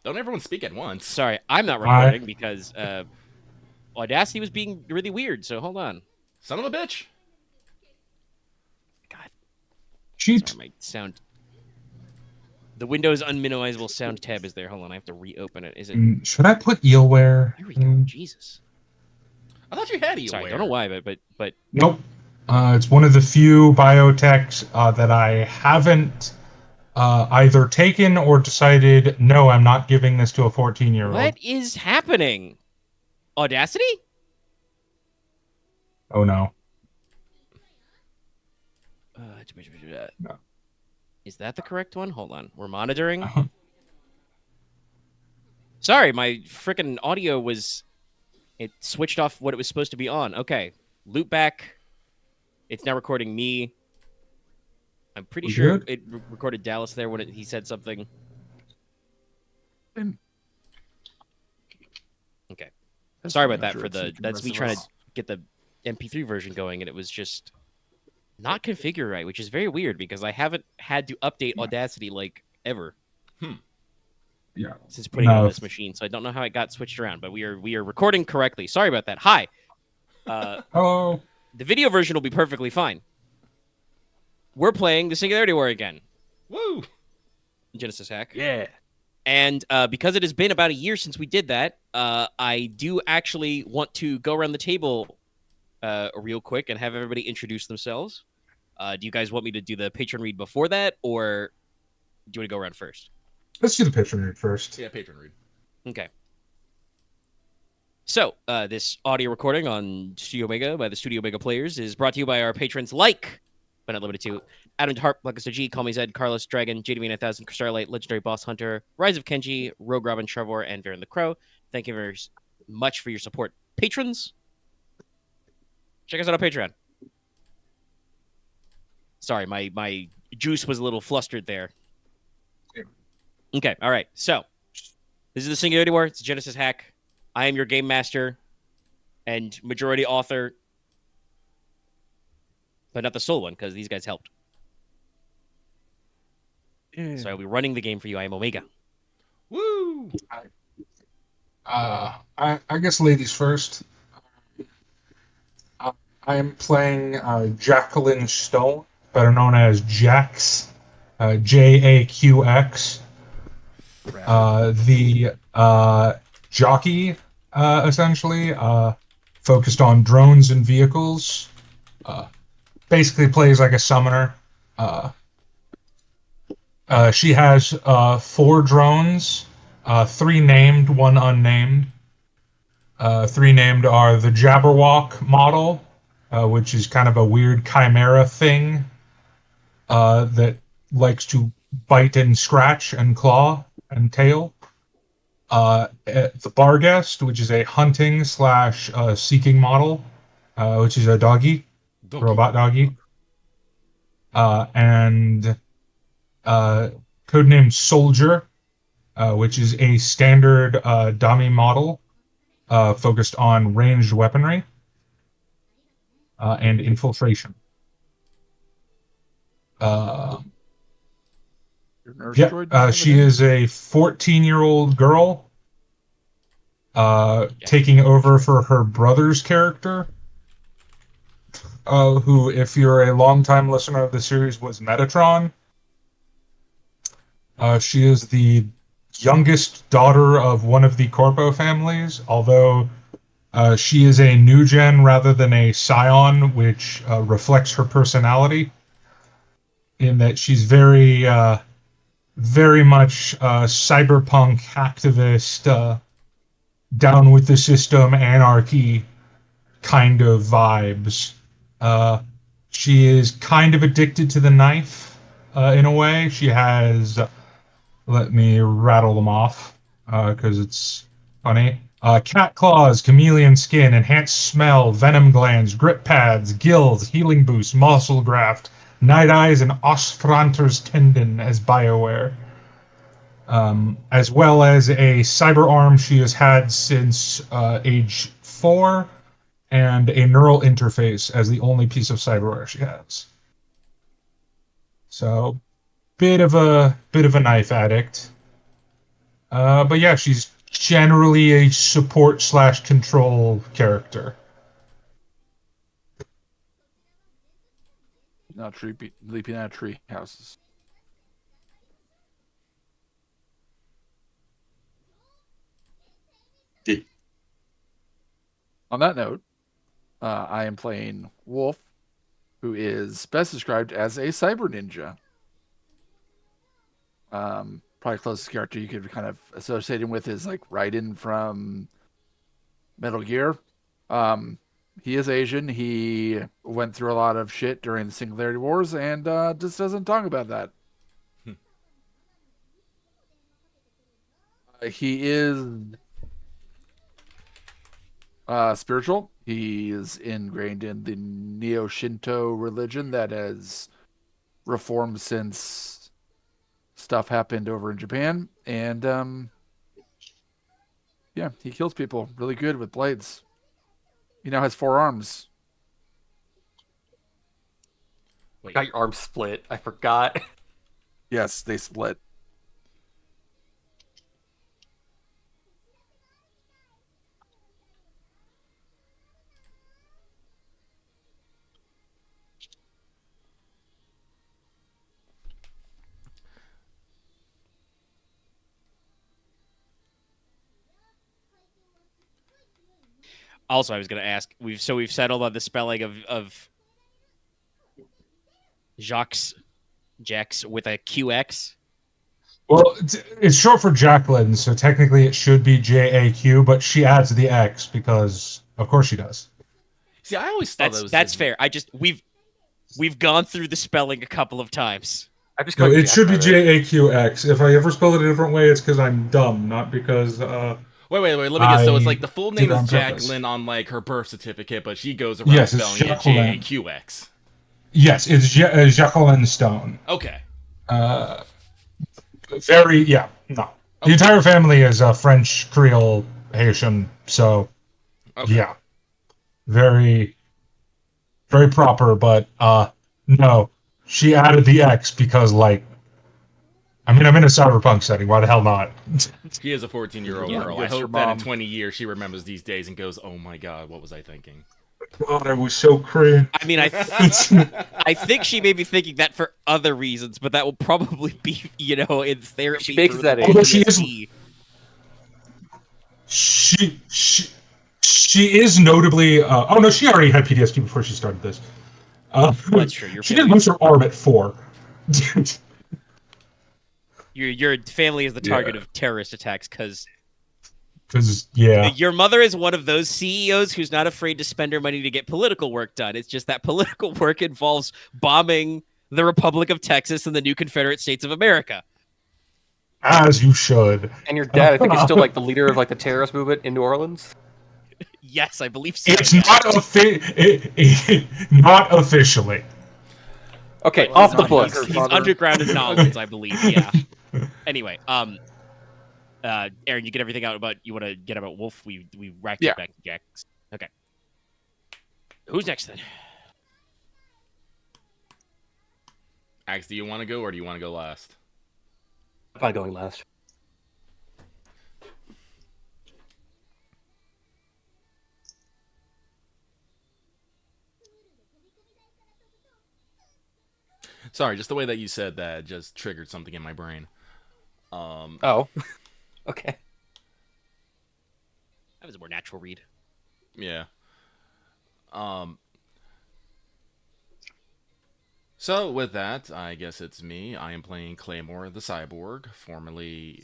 Don't everyone speak at once. Sorry, I'm not Hi. recording because Audacity was being really weird. So hold on. Son of a bitch. God, sorry, Cheat. my sound. The Windows unminimizable sound tab is there. Hold on, I have to reopen it. Is it? Should I put eelware? Here we go. Jesus. I thought you had Sorry, don't know Eoware. why, but Nope. It's one of the few biotechs that I haven't either taken or decided, no, I'm not giving this to a 14-year-old. what is happening? Audacity? Oh, no. No. Is that the correct one? Hold on, we're monitoring. Sorry, my freaking audio was. It switched off what it was supposed to be on. Okay, loop back. It's now recording me. I'm pretty We sure good? it recorded Dallas there when he said something. Okay. Sorry about that for the. That's me trying to get the MP3 version going, and it was just not configured right, which is very weird because I haven't had to update Audacity like ever Yeah. since putting it on No. this machine. So I don't know how it got switched around, but we are recording correctly. Sorry about that. Hi. Hello. The video version will be perfectly fine. We're playing the Singularity War again. Woo! Genesis hack. Yeah. And because it has been about a year since we did that, I do actually want to go around the table real quick and have everybody introduce themselves. Do you guys want me to do the patron read before that, or do you want to go around first? Let's do the picture read first. Yeah, patron read. Okay. So, this audio recording on StudiOmega by the StudiOmega Players is brought to you by our patrons like, but not limited to, Adam Harp, Lucas G, Call Me Zed, Carlos Dragon, JDV9000, Starlight, Legendary Boss Hunter, Rise of Kenji, Rogue Robin, Trevor, and Varen the Crow. Thank you very much for your support. Patrons, check us out on Patreon. Sorry, my juice was a little flustered there. Okay, all right. So, this is the Singularity War. It's a Genesis hack. I am your game master and majority author, but not the sole one because these guys helped. So I'll be running the game for you. I am Omega. Woo! I guess ladies first. I am playing Jacqueline Stone, better known as JaqX, JaqX. The Jockey, essentially, focused on drones and vehicles. Basically plays like a summoner. She has 4 drones, 3 named, 1 unnamed. 3 named are the Jabberwock model, which is kind of a weird chimera thing that likes to bite and scratch and claw and tail. The Barghest, which is a hunting slash seeking model, which is a doggy, robot doggy. And codenamed Soldier, which is a standard dummy model focused on ranged weaponry and infiltration. She is a 14-year-old girl taking over for her brother's character, who, if you're a longtime listener of the series, was Metatron. She is the youngest daughter of one of the Corpo families, although she is a Newgen rather than a Scion, which reflects her personality, in that she's very much cyberpunk activist, down with the system, anarchy kind of vibes. She is kind of addicted to the knife in a way. She has, let me rattle them off because it's funny. Cat claws, chameleon skin, enhanced smell, venom glands, grip pads, gills, healing boost, muscle graft, night eyes, and Ostranter's tendon as BioWare. As well as a cyber arm she has had since age 4, and a neural interface as the only piece of cyberware she has. So, bit of a knife addict. But yeah, she's generally a support slash control character. Not leaping out of tree houses. On that note, I am playing Wolf, who is best described as a cyber ninja. Probably closest character you could kind of associate him with is like Raiden from Metal Gear. He is Asian. He went through a lot of shit during the Singularity Wars and just doesn't talk about that. He is spiritual. He is ingrained in the Neo-Shinto religion that has reformed since stuff happened over in Japan. And yeah, he kills people really good with blades. He now has 4 arms. Wait. Got your arm split. I forgot. Yes, they split. Also, I was going to ask. We've settled on the spelling of JaqX with a QX. Well, it's short for Jacqueline, so technically it should be JAQ, but she adds the X because, of course, she does. See, I always thought that was That's fair. We've gone through the spelling a couple of times. I just No, called it Jack should be by the- JAQX. If I ever spell it a different way, it's because I'm dumb, not because. Wait. Let me guess. So it's I like the full did name it is on purpose. Jacqueline on like her birth certificate, but she goes around Yes, it's spelling it Jacqueline. JAQX. Yes, it's Jacqueline Stone. Okay. No. The entire family is French, Creole, Haitian, so Okay. yeah. Very, very proper, but no. She added the X because, like, I mean, I'm in a cyberpunk setting. Why the hell not? She is a 14-year-old Yeah, girl. I yes, your hope that in mom. 20 years she remembers these days and goes, "Oh my god, what was I thinking?" God, I was so cringe. I mean, I think she may be thinking that for other reasons, but that will probably be, in therapy. She makes through that the age. Although she is- PTSD. She is notably. Oh no, she already had PTSD before she started this. That's true. Your She did family, lose her arm at 4. your family is the target Yeah. of terrorist attacks because Because yeah, your mother is one of those CEOs who's not afraid to spend her money to get political work done. It's just that political work involves bombing the Republic of Texas and the new Confederate States of America. as you should. And your dad, I think, is still like the leader of like the terrorist movement in New Orleans. Yes, I believe so. It's yeah. not officially. Okay, Well, off he's the not books. Baker. He's Father. underground in Nolans, I believe. Yeah. Anyway, Aaron, you get everything out about you want to get about Wolf. We racked Yeah. it back to Jax. Okay. Who's next then? Axe, do you want to go or do you want to go last? I'm not going last. Sorry, just the way that you said that just triggered something in my brain. Oh, okay. That was a more natural read. Yeah. So with that, I guess it's me. I am playing Claymore the Cyborg, formerly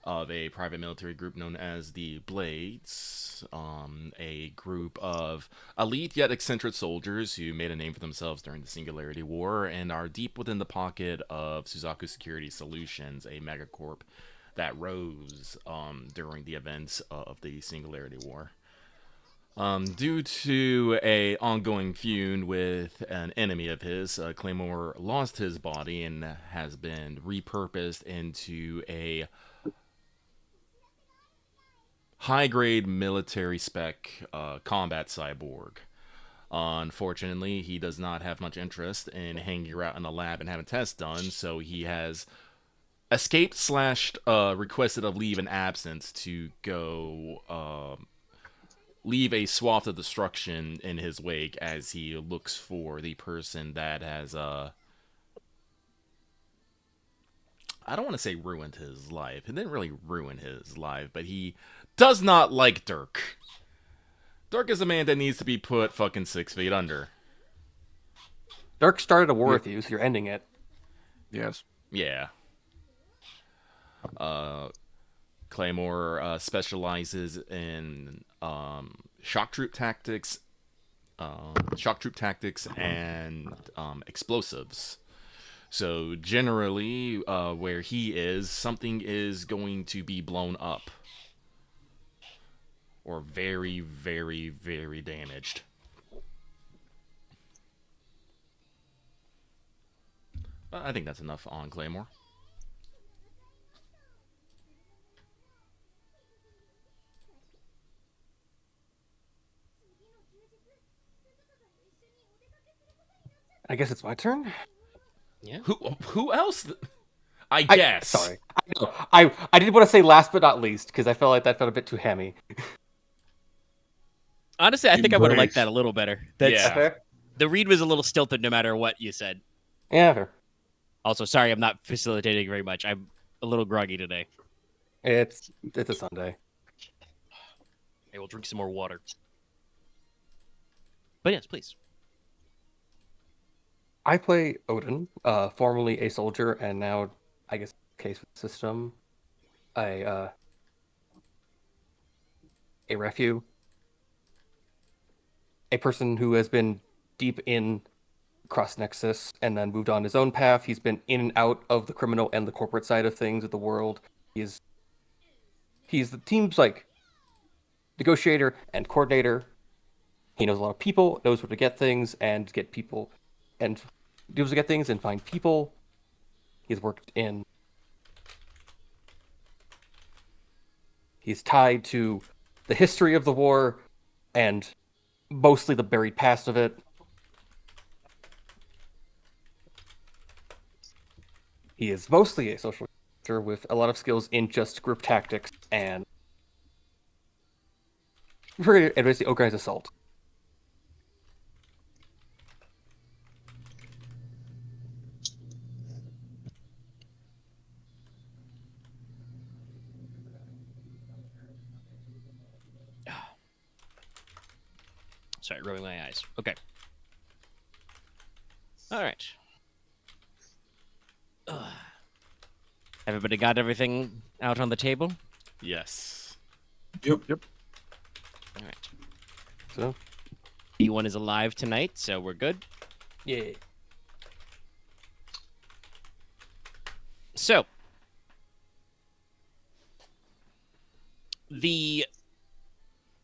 of a private military group known as the Blades, a group of elite yet eccentric soldiers who made a name for themselves during the Singularity War and are deep within the pocket of Suzaku Security Solutions, a megacorp that rose during the events of the Singularity War. Due to a ongoing feud with an enemy of his, Claymore lost his body and has been repurposed into a high-grade military spec combat cyborg. Unfortunately, he does not have much interest in hanging around in a lab and having tests done, so he has escaped slash requested a leave in absence to go leave a swath of destruction in his wake as he looks for the person that has I don't want to say ruined his life. It didn't really ruin his life, but he does not like Dirk. Dirk is a man that needs to be put fucking 6 feet under. Dirk started a war with you, so you're ending it. Yes. Yeah. Claymore specializes in shock troop tactics and explosives. So generally, where he is, something is going to be blown up. Or very, very, very damaged. But I think that's enough on Claymore. I guess it's my turn. Yeah. Who else? I guess. Sorry. I did want to say last but not least, because I felt like that felt a bit too hammy. Honestly, I think I would have liked Embrace. that a little better. Yeah. Fair? The read was a little stilted no matter what you said. Yeah, fair. Also, sorry I'm not facilitating very much. I'm a little groggy today. It's a Sunday. I will drink some more water. But yes, please. I play Odin, formerly a soldier, and now, I guess, case with the system, a refu, a person who has been deep in cross Nexus and then moved on his own path. He's been in and out of the criminal and the corporate side of things of the world. He's the team's like negotiator and coordinator. He knows a lot of people, knows where to get things and get people, and knows to get things and find people. He's tied to the history of the war and mostly the buried past of it. He is mostly a social character with a lot of skills in just group tactics and very basically organized assault. Sorry, rubbing my eyes. Okay. All right. Everybody got everything out on the table? Yes. Yep. All right. So, B1 is alive tonight, so we're good. yeah. So, the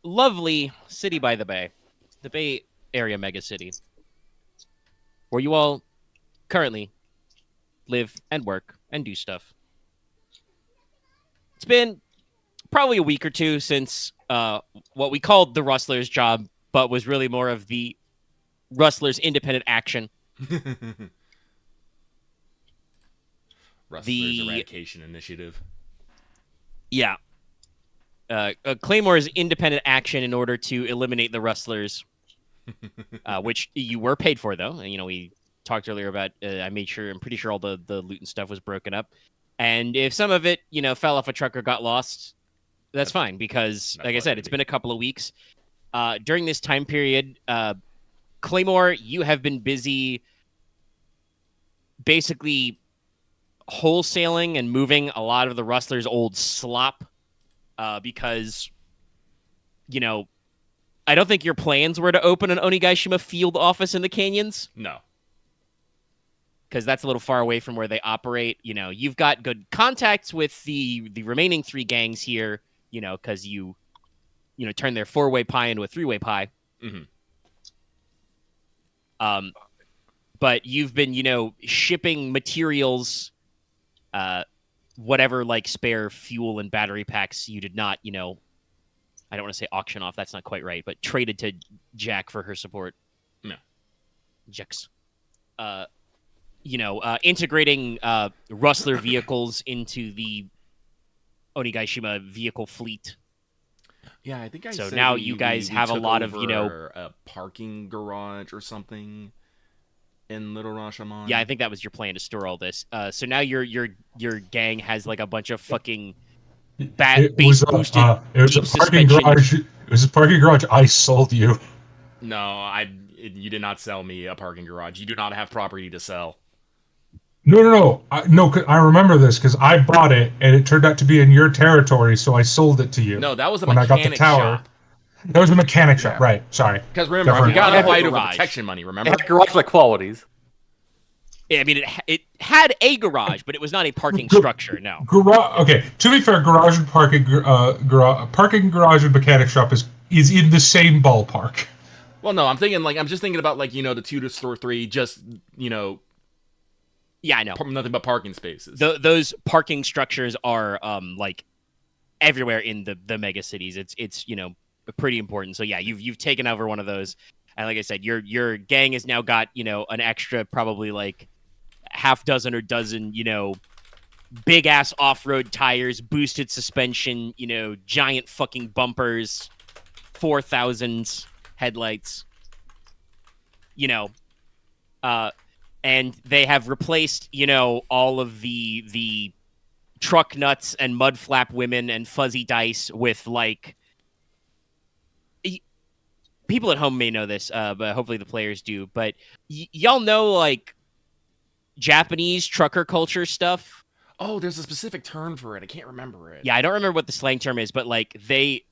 lovely city by the Bay Area mega city, where you all currently live and work and do stuff. It's been probably a week or two since what we called the Rustler's job, but was really more of the Rustler's independent action. Rustler's Eradication Initiative. Yeah. Claymore's independent action in order to eliminate the Rustlers, which you were paid for, though. And, we talked earlier about, I'm pretty sure all the loot and stuff was broken up. And if some of it, fell off a truck or got lost, that's fine. Because, like I said, it's been a couple of weeks. During this time period, Claymore, you have been busy basically wholesaling and moving a lot of the Rustlers' old slop. Because, I don't think your plans were to open an Onigashima field office in the canyons. No. Because that's a little far away from where they operate. You've got good contacts with the remaining 3 gangs here, because you turn their 4-way pie into a 3-way pie. Mm-hmm. But you've been, shipping materials, whatever like spare fuel and battery packs you did not, I don't want to say auction off. That's not quite right, but traded to Jack for her support. No. JaqX. integrating Rustler vehicles into the Onigashima vehicle fleet. Yeah, I think I So said now we- you we- guys we have a took lot of, over a parking garage or something in Little Rashomon. Yeah, I think that was your plan to store all this. So now your gang has like a bunch of fucking It base was boosted it was a deep parking suspension. garage. It was a parking garage I sold you. No, you did not sell me a parking garage. You do not have property to sell. No. No, I remember this because I bought it and it turned out to be in your territory, so I sold it to you. No, that was a when I got the mechanic tower. shop. That was a mechanic shop, Yeah. right? Sorry. Because remember, we Different. got in a Not a fight over garage. protection money, It remember? had garage-like qualities. I mean, it had a garage, but it was not a parking structure. No. Garage. Okay. To be fair, garage and parking garage and mechanic shop is in the same ballpark. Well, no, I'm just thinking about like, the 2 to store 3, just, Yeah, I know. nothing but parking spaces. Those parking structures are like everywhere in the mega cities. It's pretty important. So yeah, you've taken over one of those, and like I said, your gang has now got an extra probably like half dozen or dozen big ass off road tires, boosted suspension, giant fucking bumpers, 4,000 headlights, and they have replaced all of the truck nuts and mud flap women and fuzzy dice with like people at home may know this, but hopefully the players do. But y'all know like Japanese trucker culture stuff. Oh, there's a specific term for it. I can't remember it. Yeah, I don't remember what the slang term is, but like they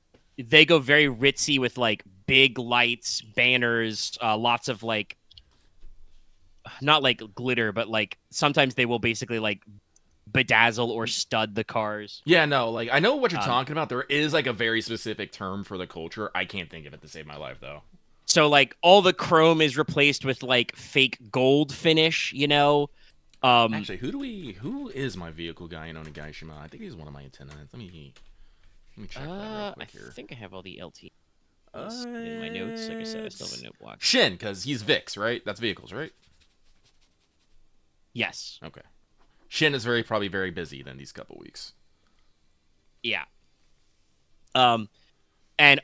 go very ritzy with like big lights, banners, lots of like not like glitter, but like sometimes they will basically like bedazzle or stud the cars. Yeah, no, like I know what you're talking about. There is like a very specific term for the culture. I can't think of it to save my life though. So like all the chrome is replaced with like fake gold finish, Actually, who is my vehicle guy in Onigashima? I think he's one of my attendants. Let me check that real I quick here. think I have all the LT in my notes. Like I said, I still have a note block. Shin, because he's Vix, right? That's vehicles, right? Yes. Okay. Shin is probably very busy then these couple weeks. Yeah. And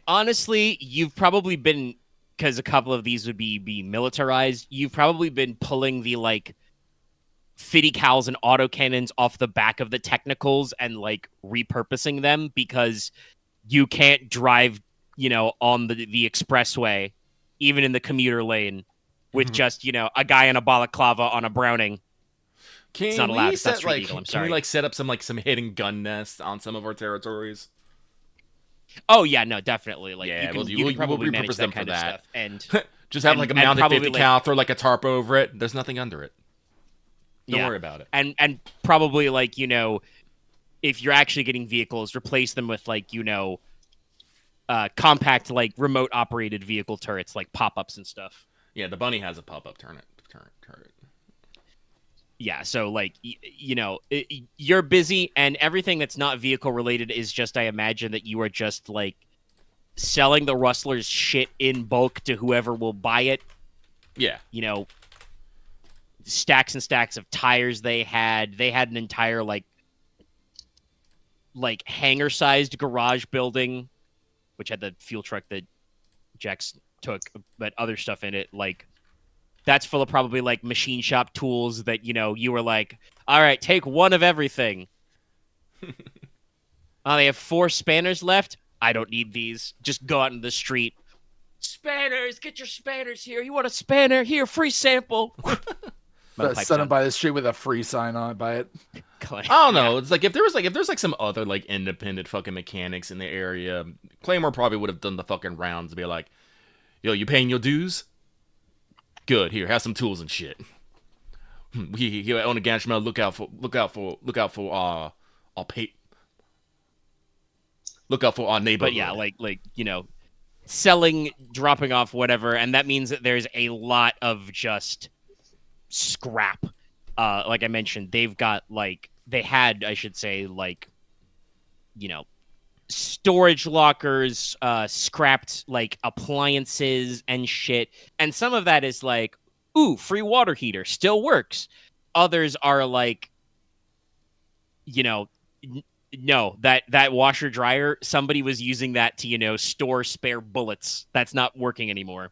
honestly, you've probably been, because a couple of these would be militarized, you've probably been pulling the like fitty cals and autocannons off the back of the technicals and like repurposing them because you can't drive, on the expressway, even in the commuter lane, with just, a guy in a balaclava on a Browning. It's not allowed. It's not street legal. I'm sorry. Can we set up some hidden gun nests on some of our territories? Oh yeah, no, definitely. Like Yeah, you can probably manage repurpose that them kind for of that. stuff. And just have like a mounted probably, 50 like, cal, throw like a tarp over it. There's nothing under it. Don't Yeah. worry about it. And probably like if you're actually getting vehicles, replace them with like compact like remote operated vehicle turrets, like pop-ups and stuff. Yeah, the bunny has a pop-up turret. Yeah, so like you're busy, and everything that's not vehicle related is just, I imagine that you are just like selling the rustlers shit in bulk to whoever will buy it. Yeah. Stacks and stacks of tires they had an entire like hangar sized garage building which had the fuel truck that JaqX took, but other stuff in it, like that's full of probably like machine shop tools that you were like, all right, take one of everything. Oh, they have 4 spanners left. I don't need these. Just go out in the street. Spanners, get your spanners here. You want a spanner? Here, free sample. Set him by the street with a free sign on it by it. I don't know. It's like if there's some other like independent fucking mechanics in the area, Claymore probably would have done the fucking rounds to be like, yo, you paying your dues? Good. Here, have some tools and shit. Here at Onigashima, look out for our neighborhood. But yeah, like selling, dropping off, whatever, and that means that there's a lot of just scrap. Like I mentioned, they've got storage lockers, scrapped like appliances and shit, and some of that is like, ooh, free water heater still works. others are like, no, that washer dryer, somebody was using that to, store spare bullets. That's not working anymore.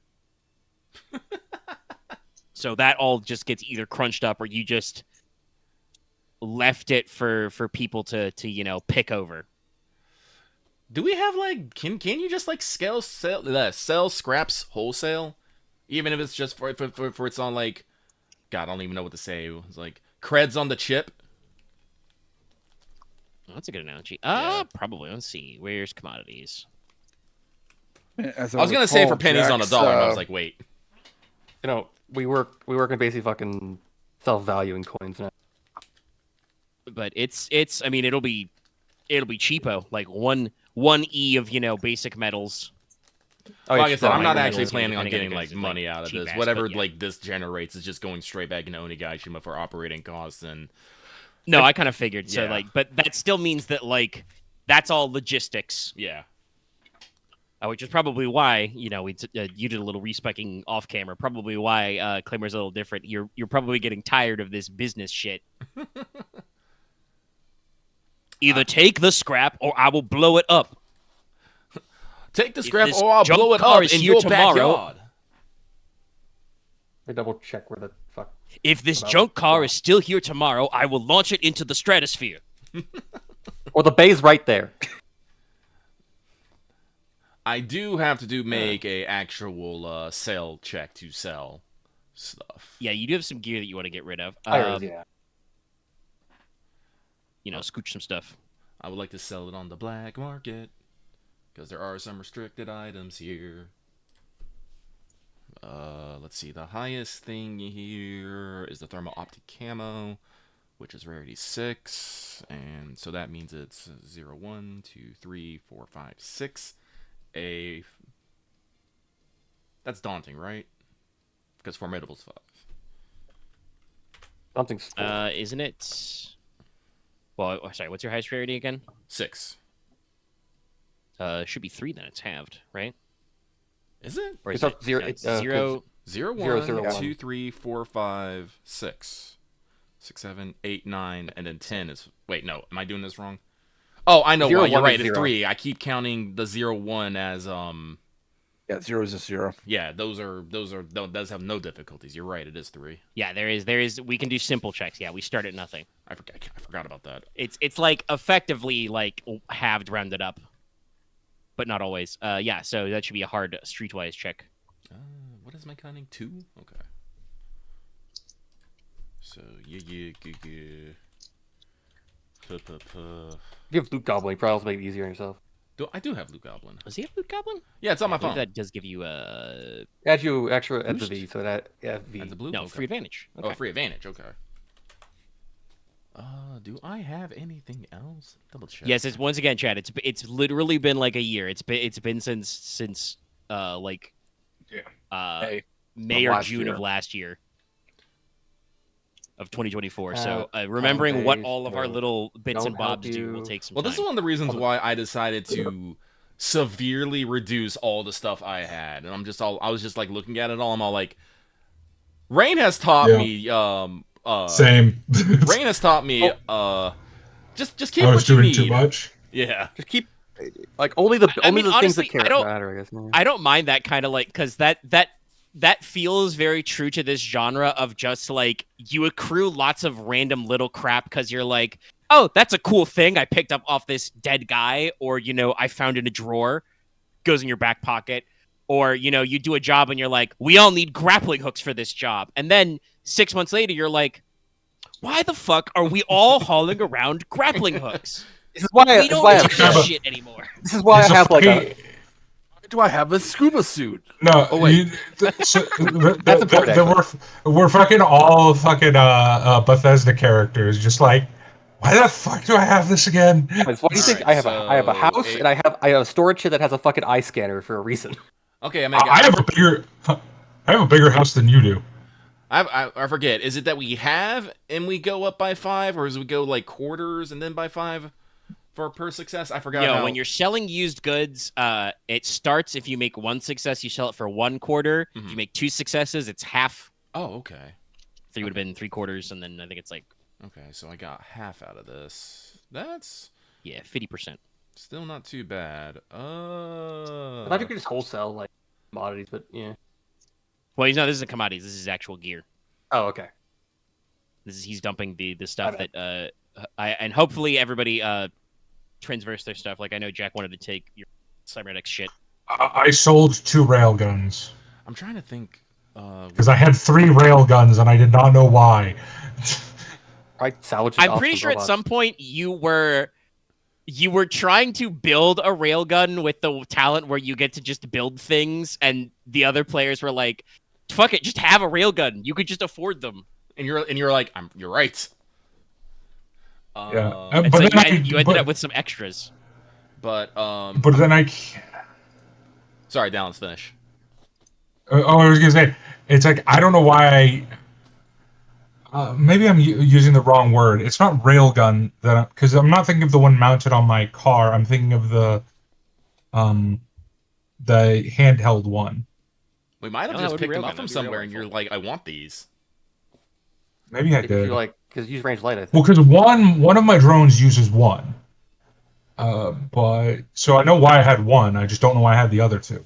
So that all just gets either crunched up or you just left it for people to pick over. Do we have like can you just like sell scraps wholesale, even if it's just for it's on like, God, I don't even know what to say. It's like creds on the chip. Well, that's a good analogy. Yeah. Probably. Let's see. Where's commodities? As I was gonna say for recall, pennies on a Jax, dollar, and I was like, wait. We work in basically fucking self-valuing coins now. But it's. I mean, it'll be cheapo. Like one E of basic metals. Oh, Like I it's said, I'm fine. not Yeah, actually it's planning on depending getting on like it's, money like, out of cheap this. ass, Whatever but yeah. like this generates is just going straight back into Onigashima for operating costs and. No, I kind of figured. So Yeah. but that still means that that's all logistics. Yeah. Which is probably why you did a little respecking off camera. Probably why Claymore's a little different. You're probably getting tired of this business shit. Either take the scrap or I will blow it up. Take the If scrap this or I'll junk blow it car up is in here your tomorrow- backyard. I double check where the fuck. If this About junk car what? is still here tomorrow, I will launch it into the stratosphere. Well, the bay's right there. I do have to make a actual sale check to sell stuff. Yeah, you do have some gear that you want to get rid of. Yeah. Scooch some stuff. I would like to sell it on the black market because there are some restricted items here. Let's see. The highest thing here is the thermal optic camo, which is rarity 6, and so that means it's 0, 1, 2, 3, 4, 5, 6. That's daunting, right? Because formidable's 5. Something's full. Isn't it? Well, sorry. What's your highest rarity again? 6. Should be 3 then. It's halved, right? Is it? Or is It's it zero- it's it's, 0? 0, 1, Zero, zero, 2, one. 3, 4, 5, 6. 6, 7, 8, 9, and then 10 is... Wait, no. Am I doing this wrong? Oh, I know Zero, why. You're one right. is It's 0. 3. I keep counting the 0, 1 as... Yeah, 0 is a 0. Yeah, those have no difficulties. You're right. It is 3. Yeah, there is. We can do simple checks. Yeah, we start at nothing. I forgot about that. It's like effectively like halved rounded up, but not always. Yeah, so that should be a hard streetwise check. What is my counting? 2? Okay. So, yeah. If you have Loot Goblin, you probably also make it easier on yourself. I do have Luke Goblin. Does he have Loot Goblin? Yeah, it's on my I believe phone. That does give you Add you extra at the Boost? V, so that V. That's a blue. no Okay. free advantage. Okay. Oh, free advantage. Okay. Do I have anything else? Double check. Yes, it's once again, Chad. It's literally been like a year. It's been since like Hey, May of or last June year. of last year of 2024. So Time remembering what based, all of our no. little bits Don't and bobs help do will you. take some Well, time. this is one of the reasons why I decided to severely reduce all the stuff I had, and I was just like looking at it all. I'm all like, Rain has taught Yeah. me. Same. Rain has taught me. Just keep I was what you doing need. too much. Yeah. Just keep like only the I only mean, the things honestly, that I don't- matter. I guess. I don't mind that kind of like because that feels very true to this genre of just like you accrue lots of random little crap because you're like, oh, that's a cool thing I picked up off this dead guy, or I found in a drawer, goes in your back pocket, or you do a job and you're like, we all need grappling hooks for this job, and then 6 months later you're like, why the fuck are we all hauling around grappling hooks? This is why. We This is don't why. need have this a- shit anymore. This is why I It's a have like a. fucking- Do I have a scuba suit? No, Oh, wait. That's important, we're fucking all fucking Bethesda characters. Just like, why the fuck do I have this again? Why do you think Alright, I have a house so and I have a storage shed that has a fucking eye scanner for a reason. Okay, I mean, I have a bigger house than you do. I forget. Is it that we have and we go up by 5, or is it we go like quarters and then by 5 for per success? I forgot. Yo, when you're selling used goods, it starts if you make 1 success, you sell it for 1 quarter. If you make 2 successes, it's half. Oh, okay. 3 would have been 3/4, and then I think it's like Okay, so I got half out of this. That's 50%. still not too bad. I thought you could just wholesale like commodities, but yeah. Well, this isn't commodities. This is actual gear. Oh, okay. He's dumping the stuff Okay. that and hopefully everybody transverse their stuff. Like I know Jack wanted to take your cybernetics shit. I sold 2 railguns I'm trying to think. because I had 3 railguns and I did not know why. Probably salvage. I'm pretty sure at some point you were trying to build a railgun with the talent where you get to just build things, and the other players were like, "Fuck it, just have a railgun. You could just afford them." And you're like, you're right. Yeah. And But so then you ended up with some extras. But But then I can't. sorry, Dallin's finish. I was gonna say, it's like I don't know why maybe I'm using the wrong word. It's not railgun because I'm not thinking of the one mounted on my car. I'm thinking of the handheld one. We might have No, that just would be picked them railgun. up from That'd be somewhere, real and you're rifle. like, I want these. Maybe I If did. you like, because use range light, I think. Well, because one of my drones uses one. But so I know why I had one. I just don't know why I had the other 2.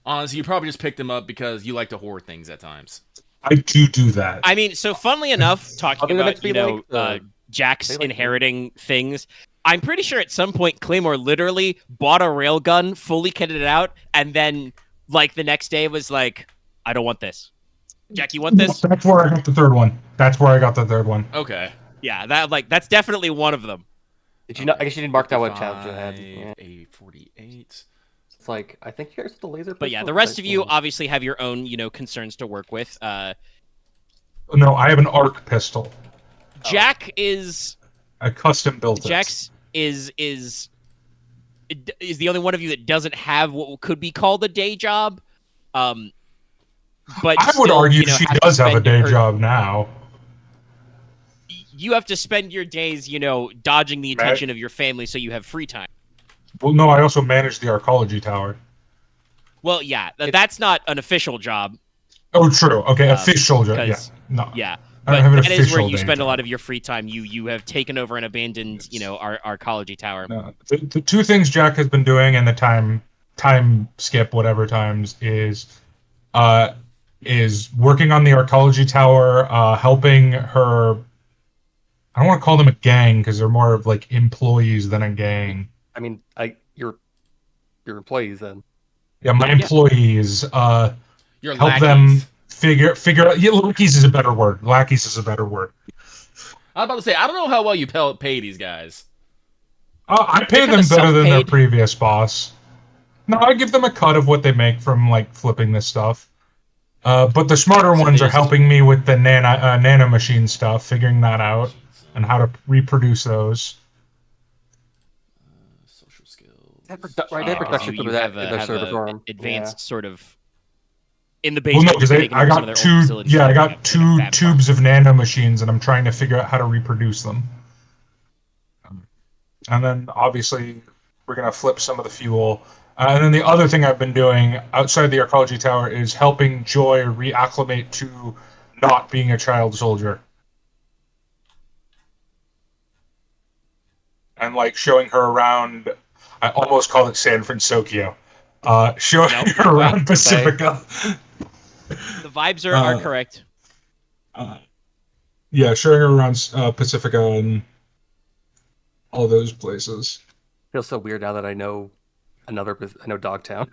Honestly, you probably just picked them up because you like to hoard things at times. I do that. I mean, so funnily enough, talking Are they meant about to be like the- Jack's they like- inheriting things, I'm pretty sure at some point Claymore literally bought a railgun, fully kitted it out, and then like the next day was like, "I don't want this." Jack, you want this? That's where I got the third one. Okay. Yeah, that's definitely one of them. Did you not? I guess you didn't mark down what challenge you had. Yeah. A 48. It's like I think you guys have the laser. But yeah, pistol, the rest but, of you yeah. obviously have your own, concerns to work with. No, I have an arc pistol. Jack is I custom built it. Jack's is the only one of you that doesn't have what could be called a day job. But I would still, argue she have to does have a spend day your- job now. You have to spend your days, dodging the attention of your family so you have free time. Well, no, I also manage the arcology tower. Well, yeah, that's not an official job. Oh, true. Okay, official job. Yeah. 'cause- No. Yeah, I don't but have an that is where official you day spend a job. lot of your free time. You have taken over and abandoned, our arcology tower. No. The 2 things Jack has been doing in the time skip whatever times is working on the arcology tower, helping her. I don't want to call them a gang because they're more of like employees than a gang. I mean, your employees then. Yeah, my employees. You're Help lackeys. them figure out. Yeah, lackeys is a better word. Lackeys is a better word. I was about to say, I don't know how well you pay these guys. I pay kinda them better than their self-paid. previous boss. No, I give them a cut of what they make from like flipping this stuff. But the smarter So ones they are just- helping me with the nano machine stuff, figuring that out and how to reproduce those. Social skills. Right, they have Yeah, 'cause production you for that have in their have server a farm. advanced sort of in the Well, basement. no, because you've taken I over some of got their old facilities and I have got like a 2 fab farm. tubes of nano machines, and I'm trying to figure out how to reproduce them. And then obviously we're gonna flip some of the fuel. And then the other thing I've been doing outside the arcology tower is helping Joy reacclimate to not being a child soldier. And like showing her around. I almost called it San Francisco. Showing Nope, her around right, Pacifica. The vibes are correct. Yeah, showing her around Pacifica and all those places. Feels so weird now that I know Dogtown.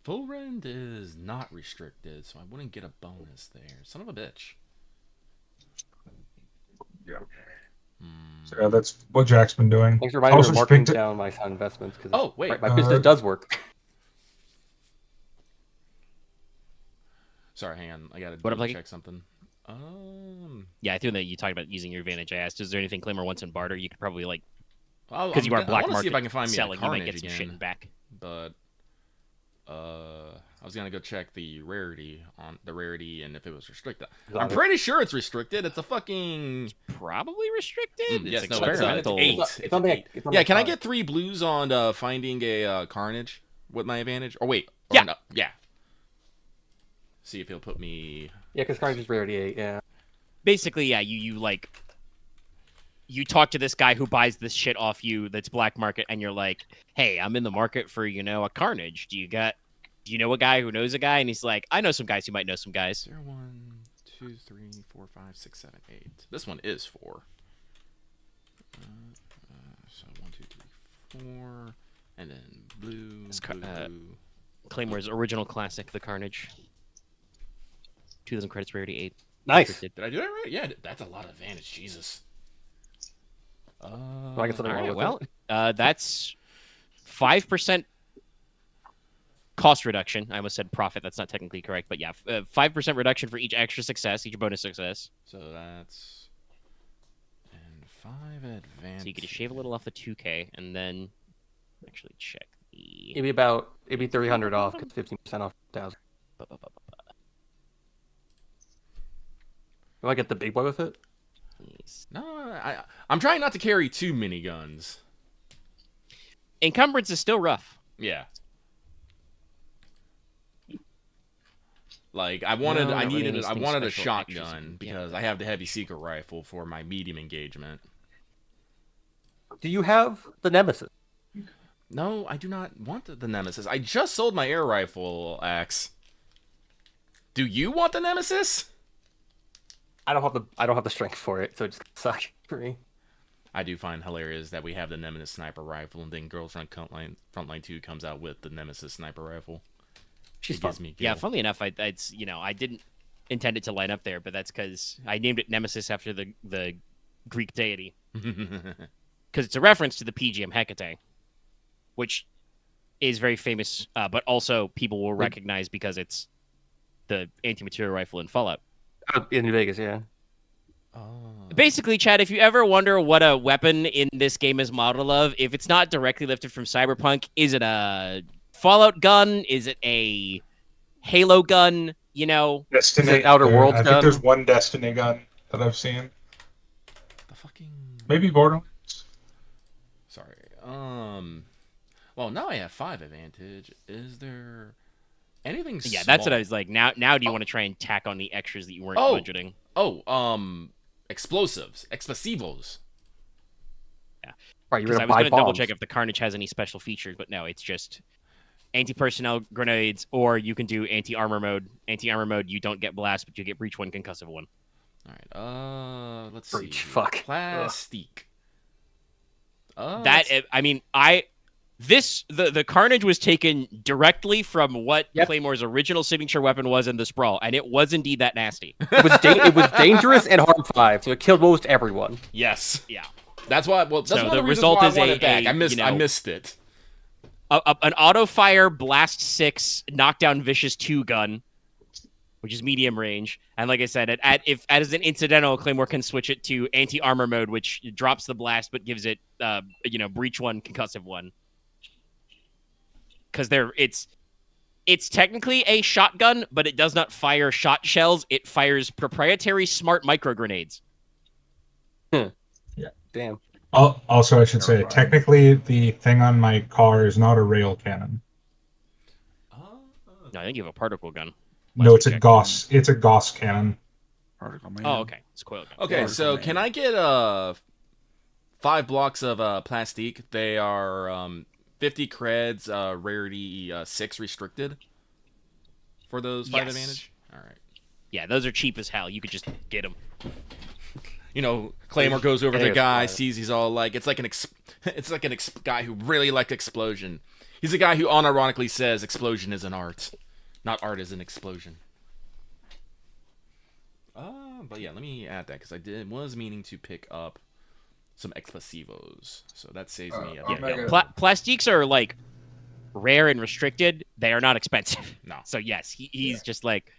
Full rend is not restricted, so I wouldn't get a bonus there. Son of a bitch. Yeah. So yeah, that's what Jack's been doing. Thanks for reminding me Also of marking picked it- down my sound investments because Oh, wait. my business does work. Sorry, hang on. I gotta What up, Lucky? check something. Yeah, I think that you talked about using your advantage. I asked, is there anything Claymore wants in barter? You could probably because you are black I want to market see if I can find me selling, a you might Carnage get some shit again. back. But I was gonna go check the rarity and if it was restricted. Got I'm it. pretty sure it's restricted. It's a fucking Probably restricted. It's yes, no, experimental. it's 8. It's on the- Eight. it's on Yeah, the can I card. get 3 blues on finding a Carnage with my advantage? Or wait, Yeah. no, yeah. See if he'll put me. Yeah, because Carnage is rarity 8. Yeah. Basically, yeah, you like you talk to this guy who buys this shit off you that's black market, and you're like, hey, I'm in the market for a Carnage. Do you know a guy who knows a guy? And he's like, I know some guys who might know some guys. 0, 1, 2, 3, 4, 5, 6, 7, 8. This one is 4. So 1, 2, 3, 4, and then blue. Blue. Claymore's original classic, the Carnage. 2,000 credits, rarity 8. Nice. Did I do that right? Yeah, that's a lot of advantage. Jesus. Well, I guess something All wrong right, with well, it. that's 5% cost reduction. I almost said profit. That's not technically correct, but yeah, 5% reduction for each extra success, each bonus success. So that's and 5 advantage. So you get to shave a little off the 2K, and then actually check the. It'd be 300 off because 15% off 1,000. Do I get the big boy with it? No, I'm trying not to carry too many guns. Encumbrance is still rough. Yeah. Like I wanted a shotgun because I have the heavy secret rifle for my medium engagement. Do you have the Nemesis? No, I do not want the Nemesis. I just sold my air rifle axe. Do you want the Nemesis? I don't have the strength for it, so it's suck for me. I do find hilarious that we have the Nemesis sniper rifle, and then Girlfriend Frontline 2 comes out with the Nemesis sniper rifle. She's It fun. gives me Yeah, giggle. funnily enough, I didn't intend it to line up there, but that's because I named it Nemesis after the Greek deity, because it's a reference to the PGM Hecate, which is very famous, but also people will recognize because it's the anti-material rifle in Fallout. In Vegas, yeah. Basically, Chad, if you ever wonder what a weapon in this game is modeled of, if it's not directly lifted from Cyberpunk, is it a Fallout gun? Is it a Halo gun? Destiny. Is it Outer Worlds I gun? think there's one Destiny gun that I've seen. The fucking. Maybe Borderlands. Sorry. Well, now I have 5 advantage. Is there anything? Yeah, that's what I small? was like. Now do you want to try and tack on the extras that you weren't Oh. budgeting? Explosives, explosivos. Right, you're Because I gonna was buy going to double bombs. check if the Carnage has any special features, but no, it's just anti-personnel grenades, or you can do anti-armor mode. Anti-armor mode, you don't get blast, but you get breach 1, concussive 1. All right. Let's see. Breach, fuck. Plastique. The Carnage was taken directly from what Yep. Claymore's original signature weapon was in the Sprawl, and it was indeed that nasty. It was dangerous and harm 5, so it killed most everyone. Yes. Yeah. That's why. Well, that's So one of the the reasons result why I is want a- it back. a, I missed. you I know- missed it. An auto-fire blast 6 knockdown vicious 2 gun, which is medium range, and like I said, if as an incidental, Claymore can switch it to anti-armor mode, which drops the blast but gives it breach 1, concussive 1. Because it's technically a shotgun, but it does not fire shot shells. It fires proprietary smart micro grenades. Damn. Also, I should say, Terrifying. technically, the thing on my car is not a rail cannon. No, I think you have a particle gun. No, Last it's a check. Gauss. It's a Gauss cannon. Article man. Oh, okay. It's a coil gun. Okay, Yeah, so man. can I get 5 blocks of plastique? They are 50 creds, rarity 6 restricted for those 5 Yes. advantage. All right. Yeah, those are cheap as hell. You could just get them. Claymore goes over to the It is guy, wild. sees he's all like, it's like an guy who really liked explosion. He's a guy who unironically says explosion is an art, not art is an explosion. But yeah, let me add that because was meaning to pick up some explosivos, so that saves me. Plastiques are like rare and restricted. They are not expensive. No. So yes, he's just like,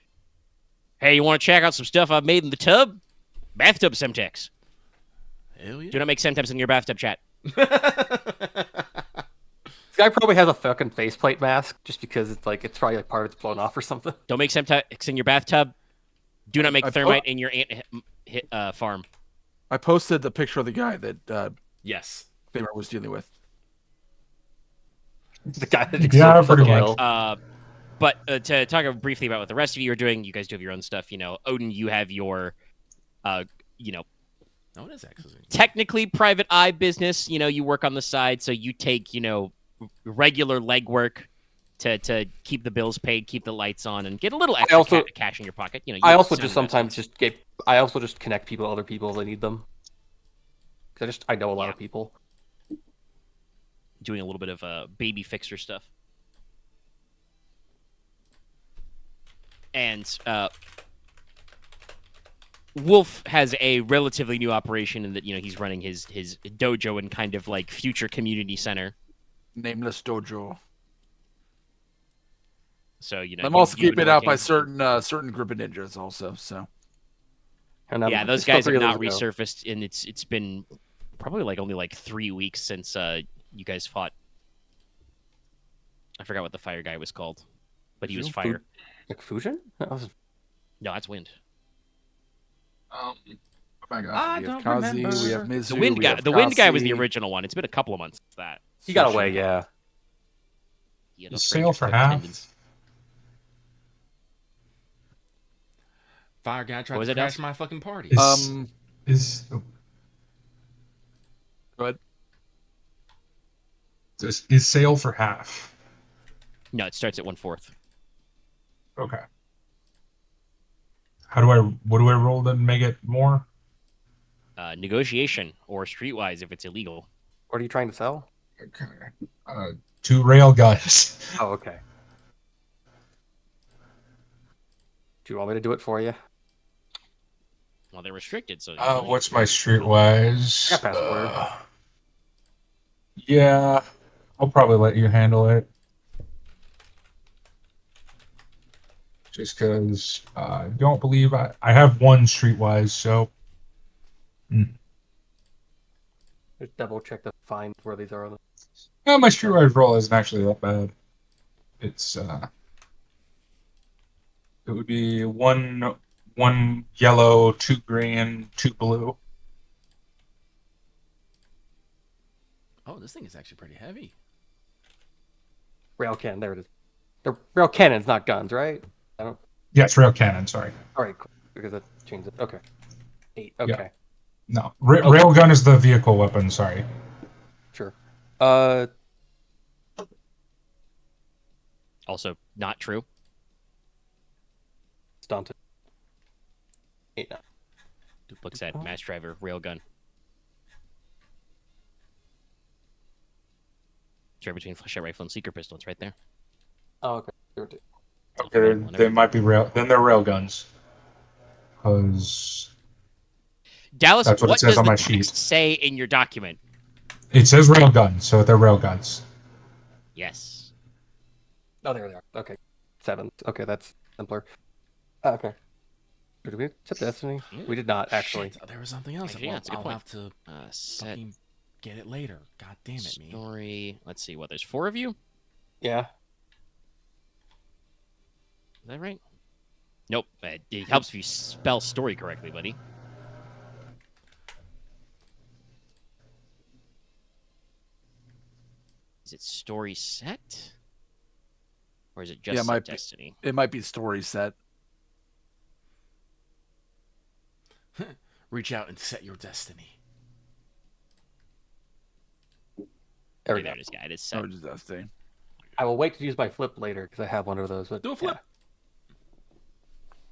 hey, you want to check out some stuff I've made in the tub? Bathtub Semtex. Hell yeah. Do not make Semtex in your bathtub, chat. This guy probably has a fucking faceplate mask just because it's probably like part of it's blown off or something. Don't make Semtex in your bathtub. Do not make I- thermite in your ant farm. I posted the picture of the guy that Yes. Claymore was dealing with. The guy that Yeah, explodes pretty the much. hill. But to talk briefly about what the rest of you are doing, you guys do have your own stuff. Odin, you have your, you know, No, it is actually. technically private eye business. You work on the side, so you take, regular legwork to keep the bills paid, keep the lights on, and get a little extra also- cash in your pocket. You I also sound just sometimes investments. I also just connect people to other people if they need them. 'Cause I know a lot Yeah. of people. Doing a little bit of baby fixer stuff. And Wolf has a relatively new operation in that he's running his dojo and kind of like future community center. Nameless dojo. So I'm also you've been keeping out by working- certain group of ninjas also. So And Yeah, those still guys have 3 of not those to go. resurfaced, and it's been probably only 3 weeks since you guys fought. I forgot what the fire guy was called, but he was fire. Like Fusion? That was No, that's wind. Oh my god. I we have don't Kazi, remember. we have Mizu, The wind we guy. have The wind guy was the Kasi. original one. It's been a couple of months since that. He got Sushi. away, yeah. Yeah, You those sail Rangers for took half? tendons. Fire guy tried was to it, crash Dallas? my fucking party. Is Go ahead. is sail for half? No, it starts at 1/4. Okay. What do I roll to make it more? Negotiation or streetwise if it's illegal. What are you trying to sell? Okay. 2 rail guns. Oh, okay. Do you want me to do it for you? Well, they're restricted, so. What's my streetwise? I got password. Yeah, I'll probably let you handle it. Just because I don't believe I have 1 streetwise, so. Just double check the fines where these are on the... My streetwise roll isn't actually that bad. It's it would be one yellow, 2 green, 2 blue. Oh, this thing is actually pretty heavy. Rail cannon, there it is. The rail cannons, not guns, right? I don't... Yes, rail cannon. Sorry. Alright, cool. Because that changed it. Okay. 8, okay. No, rail gun is the vehicle weapon. Sorry. Sure. Also, not true. Stunted. 8 now. Looks at mass driver railgun. Share between flashlight rifle and seeker pistol. It's right there. Oh, okay. There it is. Okay, they might be rail. Then they're rail guns. Because Dallas, that's what it what says does on the my text sheet. say in your document? It says rail gun, so they're rail guns. Yes. Oh, there they are. Okay. 7. Okay, that's simpler. Okay. Did we set Destiny? We did not, actually. Shit, there was something else. Actually, yeah, Well, that's a good I'll point. have to Set fucking get it later. God damn it, me. story. Let's see. What? There's 4 of you. Yeah. Is that right? Nope. It helps if you spell story correctly, buddy. Is it story set? Or is it just Yeah, it set might be. Destiny? It might be story set. Reach out and set your destiny. There we Okay, go. there it is, guy. It is set. Oh, just Destiny. I will wait to use my flip later because I have one of those. But Do a flip.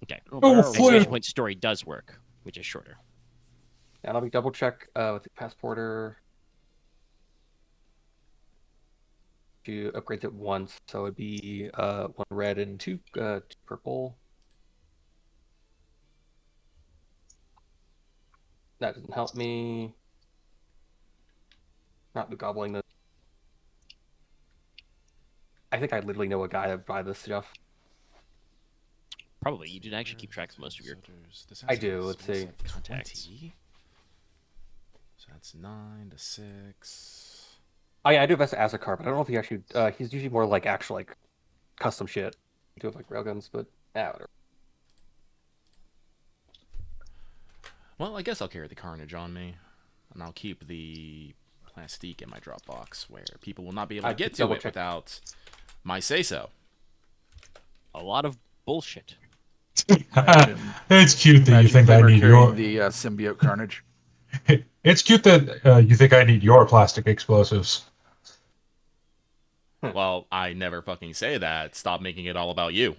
Okay. Oh, Exclamation flip. point story does work, which is shorter. Yeah. And let me double check with the passporter. You upgrades it once, so it'd be 1 red and 2 purple. That doesn't help me. Not the gobbling the. I think I literally know a guy that buy this stuff. Probably. You did actually keep track of most of your. I do, let's see. Contacts. 20. So that's 9 to 6. Oh yeah, I do have Azakar, but I don't know if he actually. He's usually more like actual like custom shit. I do have like railguns, but whatever. Well, I guess I'll carry the carnage on me, and I'll keep the plastique in my drop box where people will not be able to I get to double it check. without my say-so. a lot of bullshit. It's cute that you Imagine think I Claymore need carrying your. the symbiote carnage. It's cute that you think I need your plastic explosives. Well, I never fucking say that. Stop making it all about you.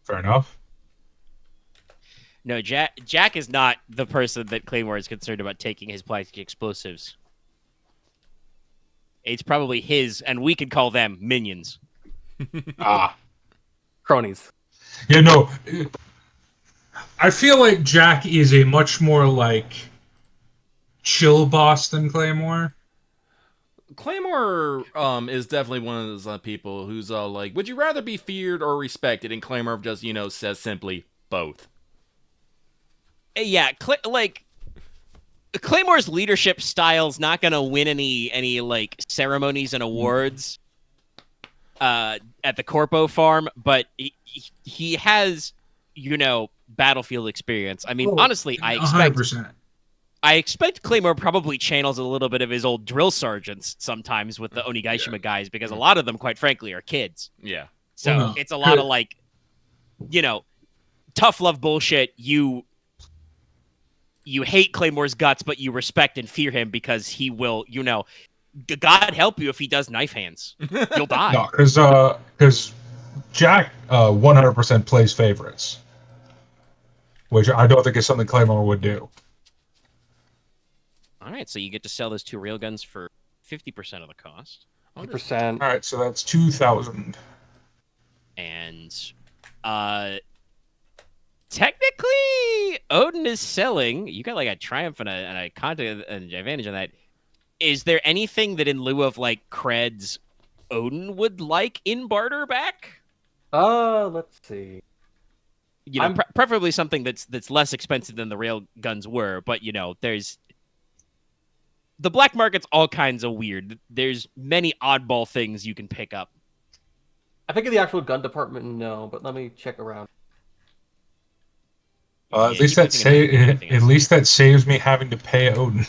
Fair enough. No, Jack is not the person that Claymore is concerned about taking his plastic explosives. It's probably his, and we could call them minions. Ah. Cronies. Yeah, no. I feel like Jack is a much more like chill boss than Claymore. Claymore is definitely one of those people who's like, would you rather be feared or respected? And Claymore just, says simply both. Yeah, Claymore's leadership style's not gonna win any like ceremonies and awards at the Corpo farm, but he has battlefield experience. I mean, honestly, I 100%. expect Claymore probably channels a little bit of his old drill sergeants sometimes with the Onigashima guys, because a lot of them, quite frankly, are kids. Yeah. So Well, no. it's a lot of like, tough love bullshit. You hate Claymore's guts, but you respect and fear him because he will, God help you if he does knife hands. You'll die. No, because Jack 100% plays favorites, which I don't think is something Claymore would do. All right, so you get to sell those 2 railguns for 50% of the cost. 100%. All right, so that's 2,000. And technically, Odin is selling. You got like a triumph and a content and advantage on that. Is there anything that in lieu of like creds, Odin would like in barter back? Let's see. Preferably something that's less expensive than the rail guns were. But there's the black market's all kinds of weird. There's many oddball things you can pick up. I think in the actual gun department, no, but let me check around. At least that saves me having to pay Odin.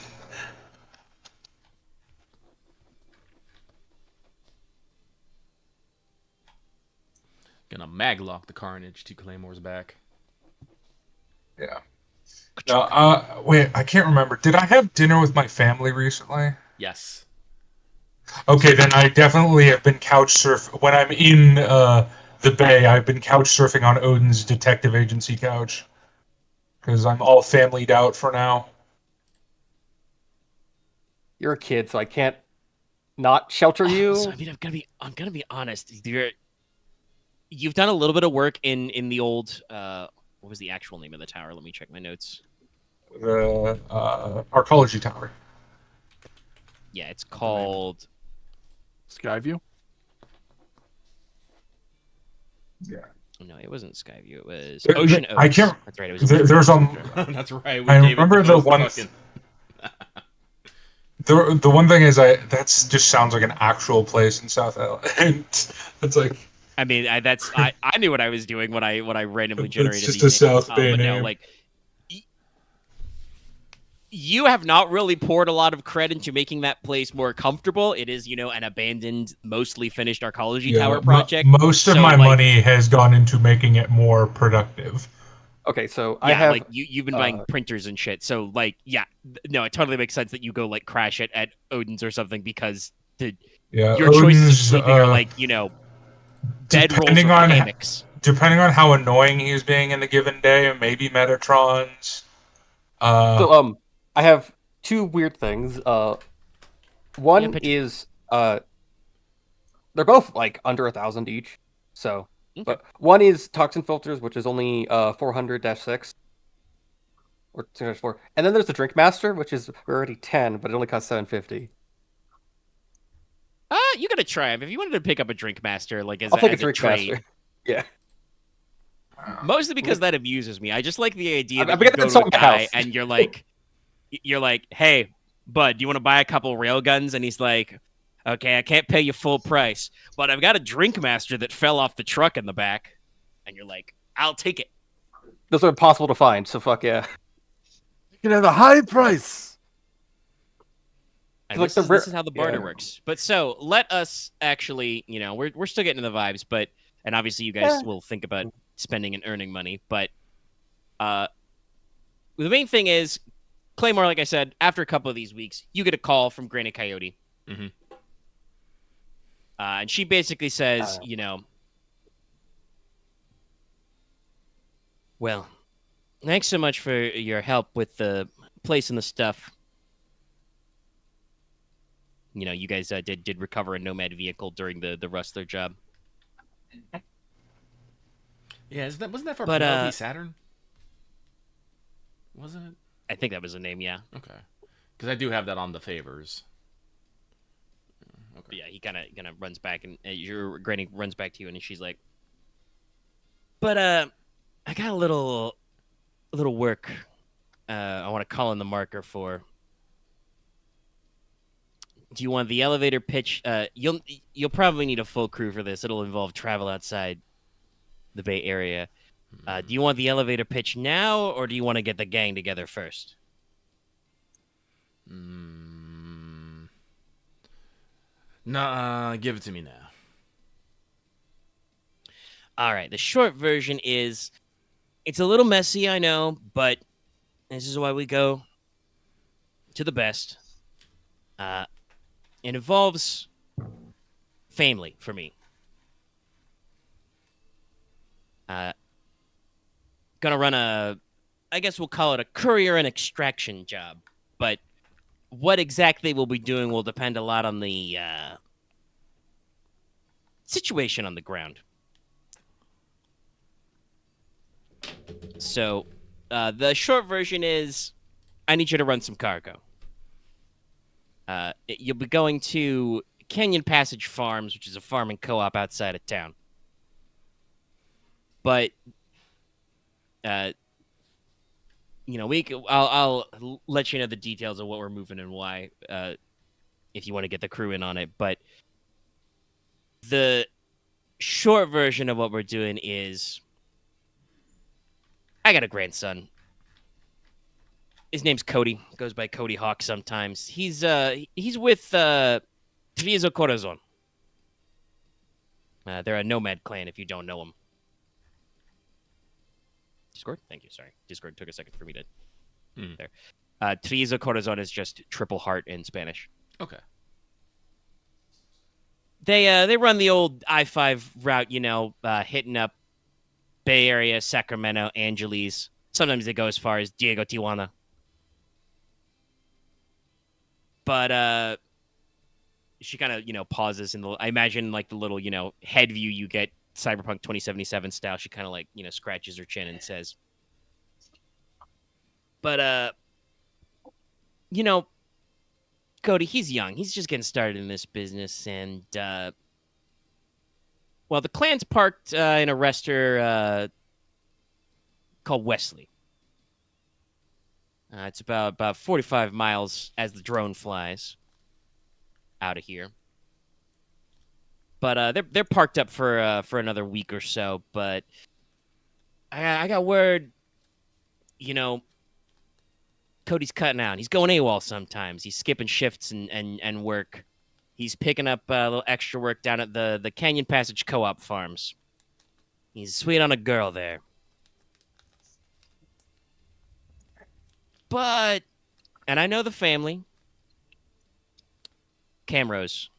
Gonna maglock the carnage to Claymore's back. Yeah. No, wait, I can't remember. Did I have dinner with my family recently? Yes. Okay, then I definitely have been couch surfing. When I'm in the Bay, I've been couch surfing on Odin's detective agency couch. Because I'm all familyed out for now. You're a kid, so I can't not shelter you. So, I mean, I'm gonna be honest. You've done a little bit of work in the old. What was the actual name of the tower? Let me check my notes. The Arcology Tower. Yeah, it's called Skyview? Yeah. No, it wasn't Skyview. It was There- Ocean there- Oaks. I can't- That's right. It was. There's That's right. We I gave it remember the most one. fucking- The one thing is, that's just sounds like an actual place in South LA, and it's like. I mean, I knew what I was doing when I randomly It's generated just these a names. South Bay but no, name. like you have not really poured a lot of credit into making that place more comfortable. It is, an abandoned, mostly finished arcology tower project. Most of So, my like, money has gone into making it more productive. Okay, so Yeah, I have like you've been buying printers and shit. So like, yeah, no, it totally makes sense that you go like crash it at Odin's or something because your choices of Odin's, sleeping are like, bedrolls depending or on hammocks. depending on how annoying he's being in the given day, maybe Metatrons. so I have 2 weird things. One picture. is they're both like under 1,000 each. So, Okay. but one is toxin filters, which is only 400-6 or 2-4, and then there's the Drink Master, which is already 10, but it only costs 750. You gotta try him if you wanted to pick up a Drink Master, like as I'll take a as Drink trade. Master. Yeah. Mostly because that amuses me. I just like the idea I'm that gonna you get go that to a something guy else. and you're like, hey, bud, do you want to buy a couple railguns? And he's like, okay, I can't pay you full price, but I've got a Drink Master that fell off the truck in the back. And you're like, I'll take it. Those are impossible to find, so fuck yeah. You can have a high price. And Like this the is how the barter yeah. works. But so let us actually, we're still getting the vibes, but And obviously, you guys Yeah. will think about spending and earning money. But the main thing is, Claymore, like I said, after a couple of these weeks, you get a call from Granny Coyote. Mhm. And she basically says, well, thanks so much for your help with the place and the stuff. You guys did recover a Nomad vehicle during the Rustler job. Yeah, wasn't that for But, Penelope Saturn? Wasn't it? I think that was the name, yeah. Okay. Because I do have that on the favors. Okay. But yeah, he kind of runs back, and your Granny runs back to you, and she's like, but I got a little work I want to call in the marker for. Do you want the elevator pitch? You'll probably need a full crew for this. It'll involve travel outside the Bay Area. Do you want the elevator pitch now, or do you want to get the gang together first? Nah, give it to me now. All right. The short version is, it's a little messy, I know, but this is why we go to the best. It involves family for me. Gonna run I guess we'll call it a courier and extraction job. But what exactly we'll be doing will depend a lot on the situation on the ground. So, the short version is, I need you to run some cargo. You'll be going to Canyon Passage Farms, which is a farming co-op outside of town. But, I'll let you know the details of what we're moving and why, if you want to get the crew in on it. But the short version of what we're doing is, I got a grandson. His name's Cody. Goes by Cody Hawk sometimes. He's with Trizo Corazon. They're a nomad clan if you don't know them. Discord? Thank you. Sorry. Discord took a second for me to... There. Trizo Corazon is just triple heart in Spanish. Okay. They run the old I-5 route, hitting up Bay Area, Sacramento, Angeles. Sometimes they go as far as Diego, Tijuana. But she kind of, pauses in I imagine like the little, head view you get Cyberpunk 2077 style. She kind of scratches her chin and says, but Cody, he's young. He's just getting started in this business, and well, the clan's parked in a rester called Wesley. It's about 45 miles as the drone flies out of here. But they're parked up for another week or so. But I got word, Cody's cutting out. He's going AWOL sometimes. He's skipping shifts and work. He's picking up a little extra work down at the Canyon Passage Co-op farms. He's sweet on a girl there. But, and I know the family. Camrose.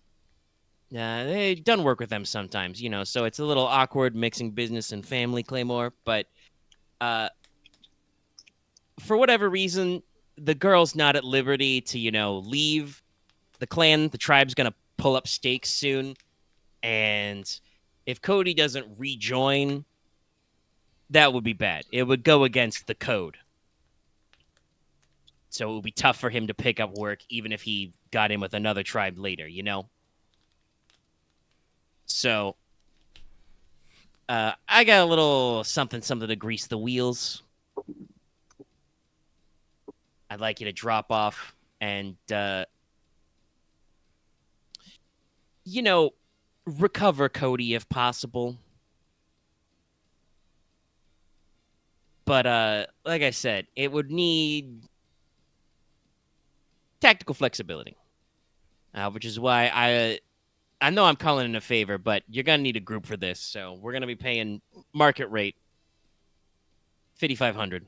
They done work with them sometimes, so it's a little awkward mixing business and family, Claymore. But for whatever reason, the girl's not at liberty to, leave the clan. The tribe's going to pull up stakes soon. And if Cody doesn't rejoin, that would be bad. It would go against the code. So it would be tough for him to pick up work, even if he got in with another tribe later, So, I got a little something to grease the wheels. I'd like you to drop off and, recover Cody if possible. But, like I said, it would need tactical flexibility, which is why I know I'm calling in a favor, but you're gonna need a group for this, so we're gonna be paying market rate 5,500.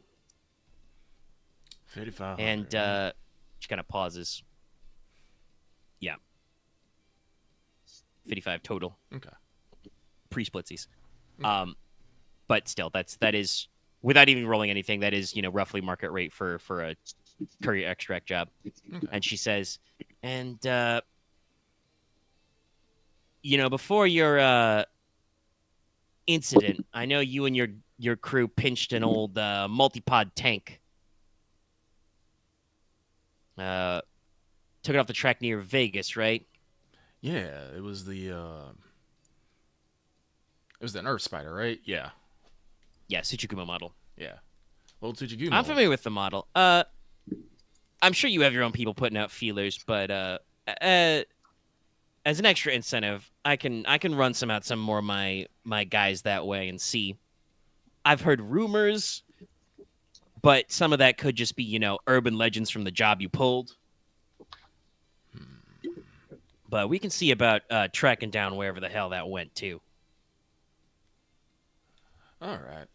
5,500. And she kind of pauses. Yeah, 55 total. Okay. Pre-splitsies. Okay. But still, that is without even rolling anything. That is roughly market rate for a courier extract job. Okay. And she says, and before your incident, I know you and your crew pinched an old multi-pod tank. Took it off the track near Vegas, right? Yeah, it was the Earth Spider, right? Yeah. Yeah, Tsuchigumo model. Yeah. Well, Tsuchigumo. I'm familiar with the model. I'm sure you have your own people putting out feelers, but as an extra incentive, I can run some more of my guys that way and see. I've heard rumors, but some of that could just be urban legends from the job you pulled. But we can see about tracking down wherever the hell that went to. All right.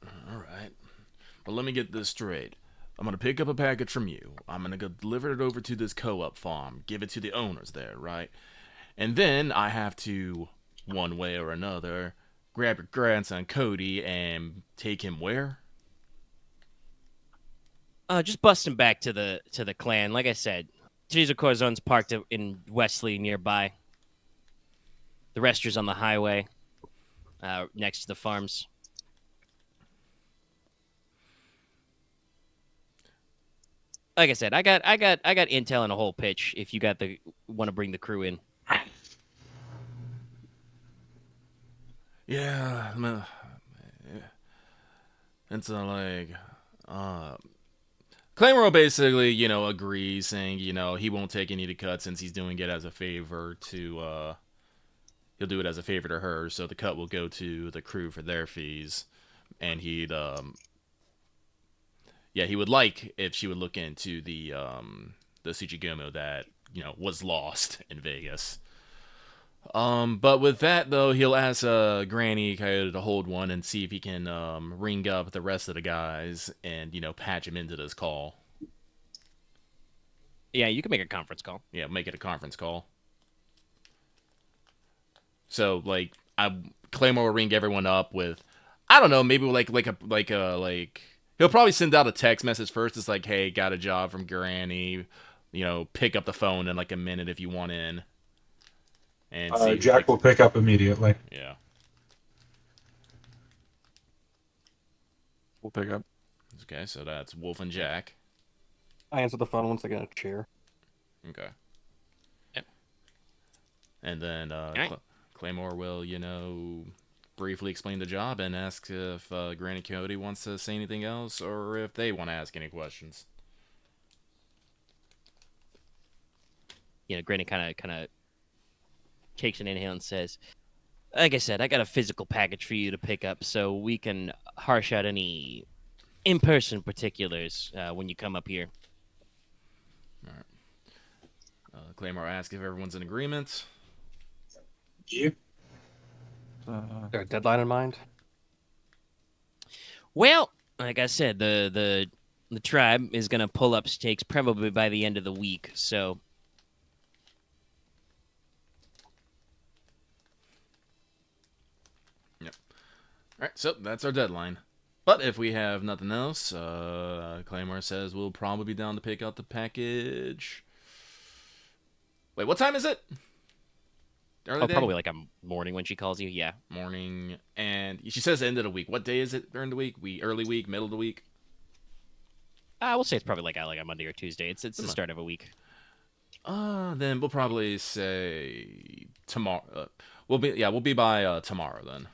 But let me get this straight. I'm gonna pick up a package from you. I'm gonna go deliver it over to this co-op farm, give it to the owners there, right? And then I have to, one way or another, grab your grandson Cody and take him where? Just bust him back to the clan. Like I said, Teresa Corzone's parked in Wesley nearby. The rester's on the highway, next to the farms. Like I said, I got intel and a whole pitch. If you want to bring the crew in. Yeah, it's like, Claymore basically, agrees, saying, he won't take any of the cut since he's doing it as a favor to, he'll do it as a favor to her, so the cut will go to the crew for their fees, and he would like if she would look into the Tsuchigumo that, was lost in Vegas. But with that, though, he'll ask Granny Coyote to hold one and see if he can ring up the rest of the guys and, patch him into this call. Yeah, you can make a conference call. Yeah, make it a conference call. So, Claymore will ring everyone up with, I don't know, maybe he'll probably send out a text message first. It's like, hey, got a job from Granny. Pick up the phone in like a minute if you want in. And see Jack will pick up immediately. Yeah. We'll pick up. Okay, so that's Wolf and Jack. I answer the phone once I get a chair. Okay. Yep. And then right. Claymore will, briefly explain the job and ask if Granny Coyote wants to say anything else or if they want to ask any questions. Granny kind of takes an inhale and says, like I said, I got a physical package for you to pick up, so we can harsh out any in-person particulars when you come up here. All right. Claymore asks if everyone's in agreement. Yeah. Is there a deadline in mind? Well, like I said, the tribe is going to pull up stakes probably by the end of the week, so... Alright, so that's our deadline. But if we have nothing else, Claymore says we'll probably be down to pick out the package. Wait, what time is it? Early day? Probably like a morning when she calls you, yeah. Morning. And she says end of the week. What day is it during the week? Early week, middle of the week? We'll say it's probably like a Monday or Tuesday. It's the start of a week. Then we'll probably say tomorrow. We'll be by tomorrow then.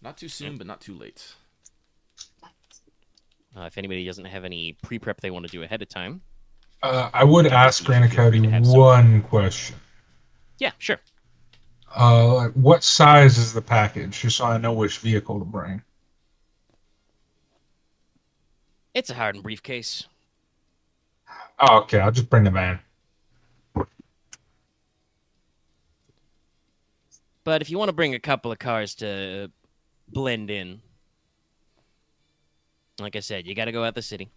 Not too soon, but not too late. If anybody doesn't have any pre-prep they want to do ahead of time. I would ask Granny Cody one question. Yeah, sure. What size is the package, just so I know which vehicle to bring? It's a hardened briefcase. Oh, okay, I'll just bring the van. But if you want to bring a couple of cars to blend in, like I said, you got to go out the city.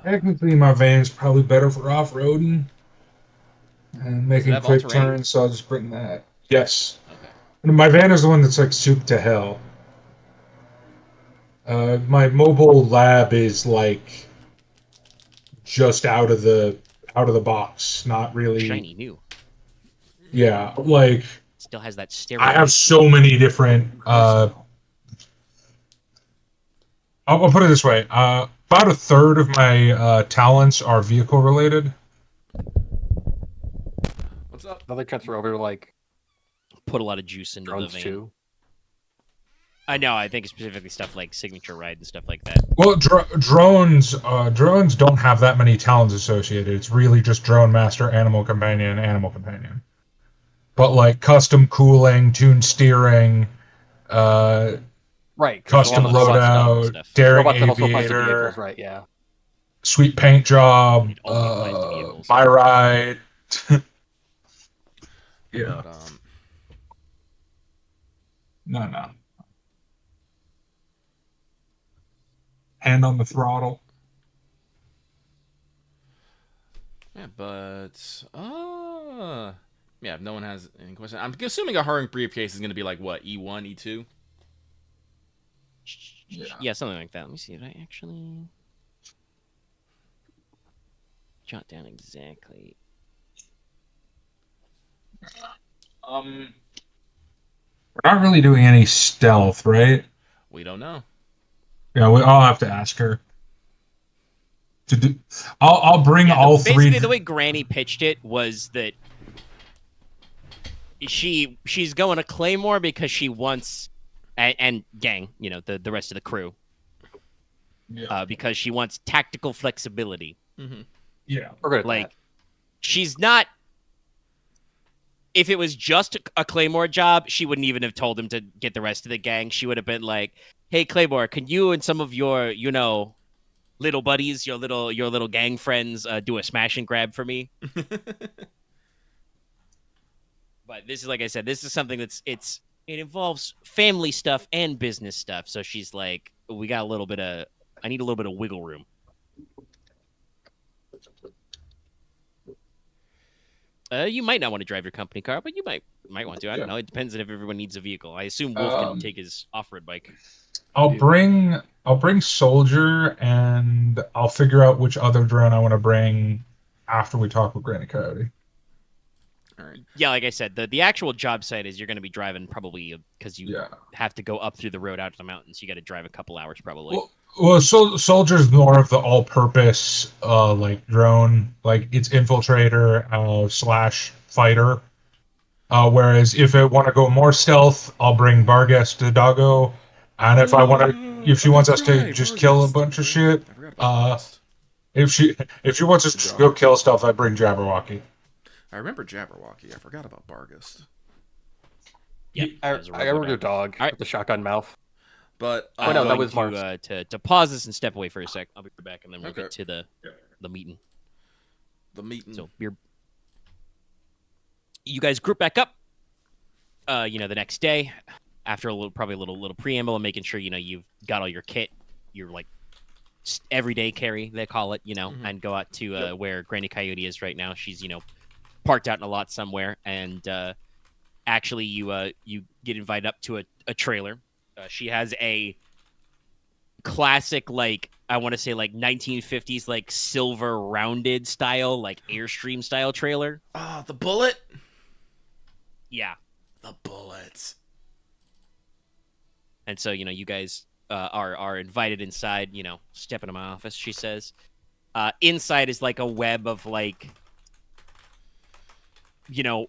Technically, my van's probably better for off-roading and making have quick all-terrain? turns, so I'll just bring that. Yes. Okay. And my van is the one that's like soup to hell. My mobile lab is like just out of the box, not really. Shiny new. Yeah, like Still has that I stereo. have so many different. I'll put it this way: about a third of my talents are vehicle related. What's up? Another transfer over to like Put a lot of juice into the drones van. too. I know. I think specifically stuff like signature ride and stuff like that. Well, drones don't have that many talents associated. It's really just drone master, animal companion. But like custom cooling, tune steering, Right. 'Cause custom Robot loadout, stuff. daring robots that also applies to aviator, vehicles, right? Yeah. sweet paint job, It only applies to vehicles. my ride. Yeah. But No. Hand on the throttle. yeah, but yeah, if no one has any question, I'm assuming a hurrying briefcase is going to be like what, E1, E2? Yeah, something like that. Let me see. Did I actually jot down exactly? We're not really doing any stealth, right? We don't know. Yeah, I'll have to ask her. To do, I'll bring Yeah, all basically three. the way Granny pitched it was that she's going to Claymore because she wants and gang, you know, the rest of the crew, because she wants tactical flexibility. Mm-hmm. Yeah, We're good at Like that. she's not. If it was just a Claymore job, she wouldn't even have told him to get the rest of the gang. She would have been like, "Hey, Claymore, can you and some of your, you know, little buddies, your little gang friends, do a smash and grab for me?" But this is, like I said, this is something it involves family stuff and business stuff. So she's like, we got a little bit of, I need a little bit of wiggle room. You might not want to drive your company car, but you might want to. I don't know. It depends on if everyone needs a vehicle. I assume Wolf can take his off-road bike. I'll bring soldier, and I'll figure out which other drone I want to bring after we talk with Granny Coyote. All right. Yeah, like I said, the actual job site is you're going to be driving probably because you have to go up through the road out to the mountains. You got to drive a couple hours probably. Well, soldier's more of the all-purpose like drone, like it's infiltrator slash fighter. Whereas if I want to go more stealth, I'll bring Barghest to Doggo, and if she wants us to just kill a bunch of shit, I forgot about Barghest. if she wants us to go kill stuff, I bring Jabberwocky. I remember Jabberwocky. I forgot about Barghest. Yeah, I remember your dog with the shotgun mouth. But Oh, no, that was to pause this and step away for a sec. I'll be right back, and then we'll Okay. get to the meeting. The meeting. So you guys group back up. You know, the next day, after probably a little preamble and making sure, you know, you've got all your kit, your like everyday carry they call it, you know, and go out to where Granny Coyote is right now. She's, you know, parked out in a lot somewhere, and actually you get invited up to a trailer. She has a classic, like, I want to say like 1950s like silver rounded style, like Airstream style trailer. Ah, the bullet. Yeah. The bullets. And so, you know, you guys are invited inside, you know, step into my office, she says. Inside is like a web of like, you know,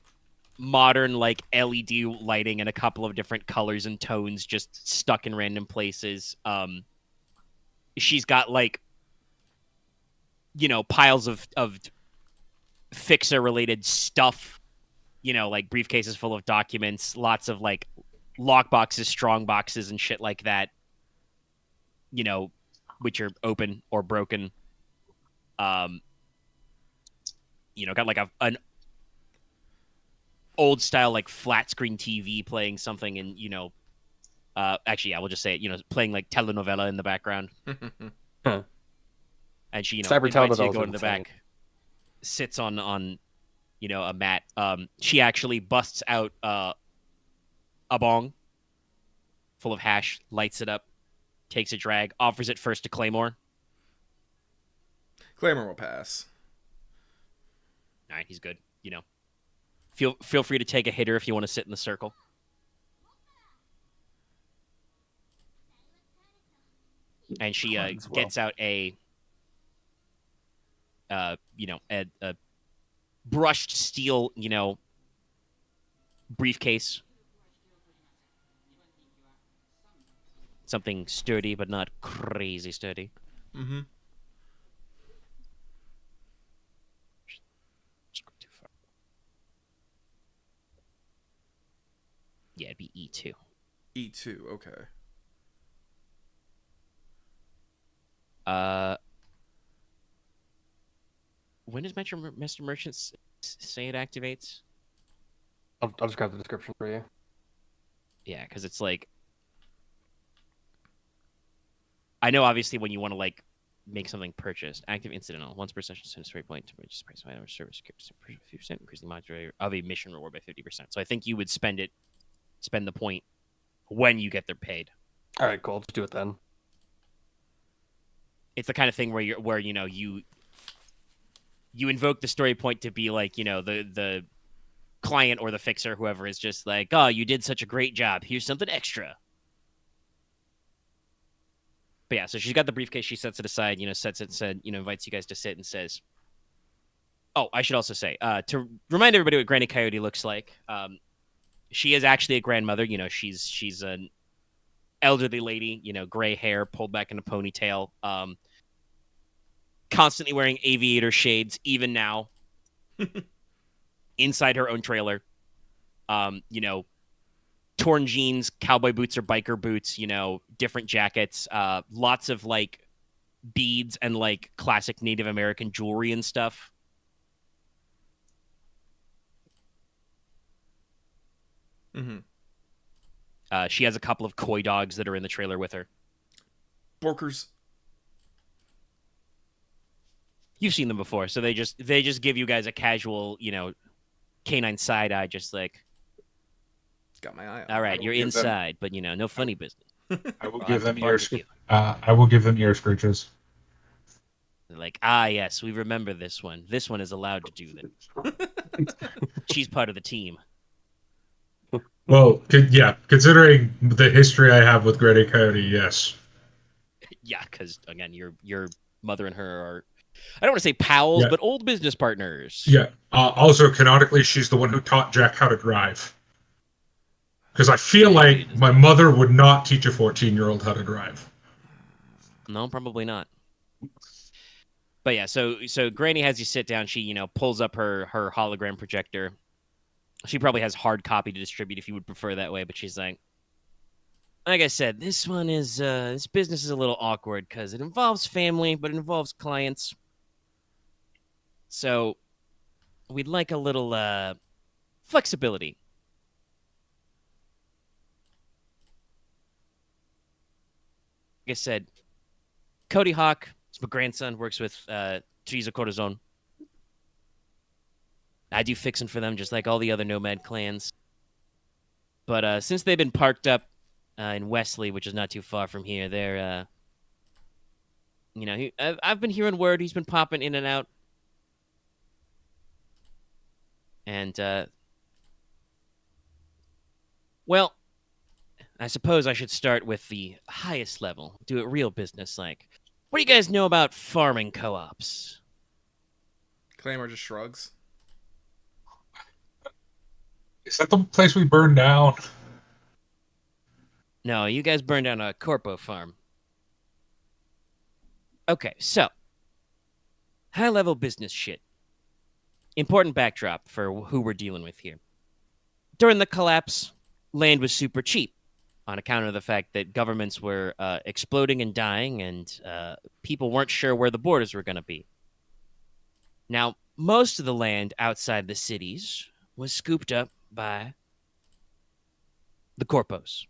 modern like LED lighting in a couple of different colors and tones just stuck in random places. She's got like, you know, piles of fixer related stuff, you know, like briefcases full of documents, lots of like lock boxes, strong boxes, and shit like that, you know, which are open or broken. You know, got like old style like flat screen TV playing something, and actually, yeah, we'll just say it. Playing like telenovela in the background, Huh. and she Cyber invites you to telenovela's go into the insane. back, sits on a mat. She actually busts out a bong full of hash, lights it up, takes a drag, offers it first to Claymore. Claymore will pass. All right, he's good. Feel free to take a hitter if you want to sit in the circle. And she Might as well. gets out a brushed steel, briefcase. Something sturdy, but not crazy sturdy. Mm-hmm. Yeah, it'd be E2. E2, okay. When does Master Merchant say it activates? I'll just grab the description for you. Yeah, because it's like, I know obviously when you want to like make something purchased, active incidental, once per session, send a straight point to purchase price of item or service, 50%, increasing the modulator of a mission reward by 50%. So I think you would spend the point when you get their paid. All right, cool. Let's do it then. It's the kind of thing where you invoke the story point to be like, the client or the fixer, whoever, is just like, oh, you did such a great job. Here's something extra. But yeah, so she's got the briefcase. She sets it aside, invites you guys to sit and says, oh, I should also say, to remind everybody what Granny Coyote looks like, she is actually a grandmother. She's an elderly lady, gray hair pulled back in a ponytail, constantly wearing aviator shades, even now, inside her own trailer. Torn jeans, cowboy boots or biker boots, different jackets, lots of like beads and like classic Native American jewelry and stuff. Mm-hmm. She has a couple of coy dogs that are in the trailer with her. Borkers. You've seen them before, so they just give you guys a casual, canine side eye, just like, Got my eye on. all right, will you're give them- inside, but no funny business. I will I'll give have them to ear. barbecue. I will give them ear scratches. They're like, yes, we remember this one. This one is allowed to do that. She's part of the team. Well, considering the history I have with Granny Coyote, yes. Yeah, because again, your mother and her are, I don't want to say pals, Yeah. but old business partners. Yeah. Also, canonically, she's the one who taught Jack how to drive. Because I feel like my mother would not teach a 14-year-old how to drive. No, probably not. But yeah, so Granny has you sit down. She pulls up her hologram projector. She probably has hard copy to distribute if you would prefer that way. But she's like I said, this business is a little awkward because it involves family, but it involves clients. So we'd like a little flexibility. Like I said, Cody Hawk, my grandson, works with Teresa Corazon. I do fixing for them just like all the other nomad clans. But since they've been parked up in Wesley, which is not too far from here, they're, I've been hearing word he's been popping in and out. And, well, I suppose I should start with the highest level, do it real business-like. What do you guys know about farming co-ops? Claymore just shrugs. Is that the place we burned down? No, you guys burned down a Corpo farm. Okay, so high-level business shit. Important backdrop for who we're dealing with here. During the collapse, land was super cheap on account of the fact that governments were exploding and dying, and people weren't sure where the borders were going to be. Now, most of the land outside the cities was scooped up by the Corpos.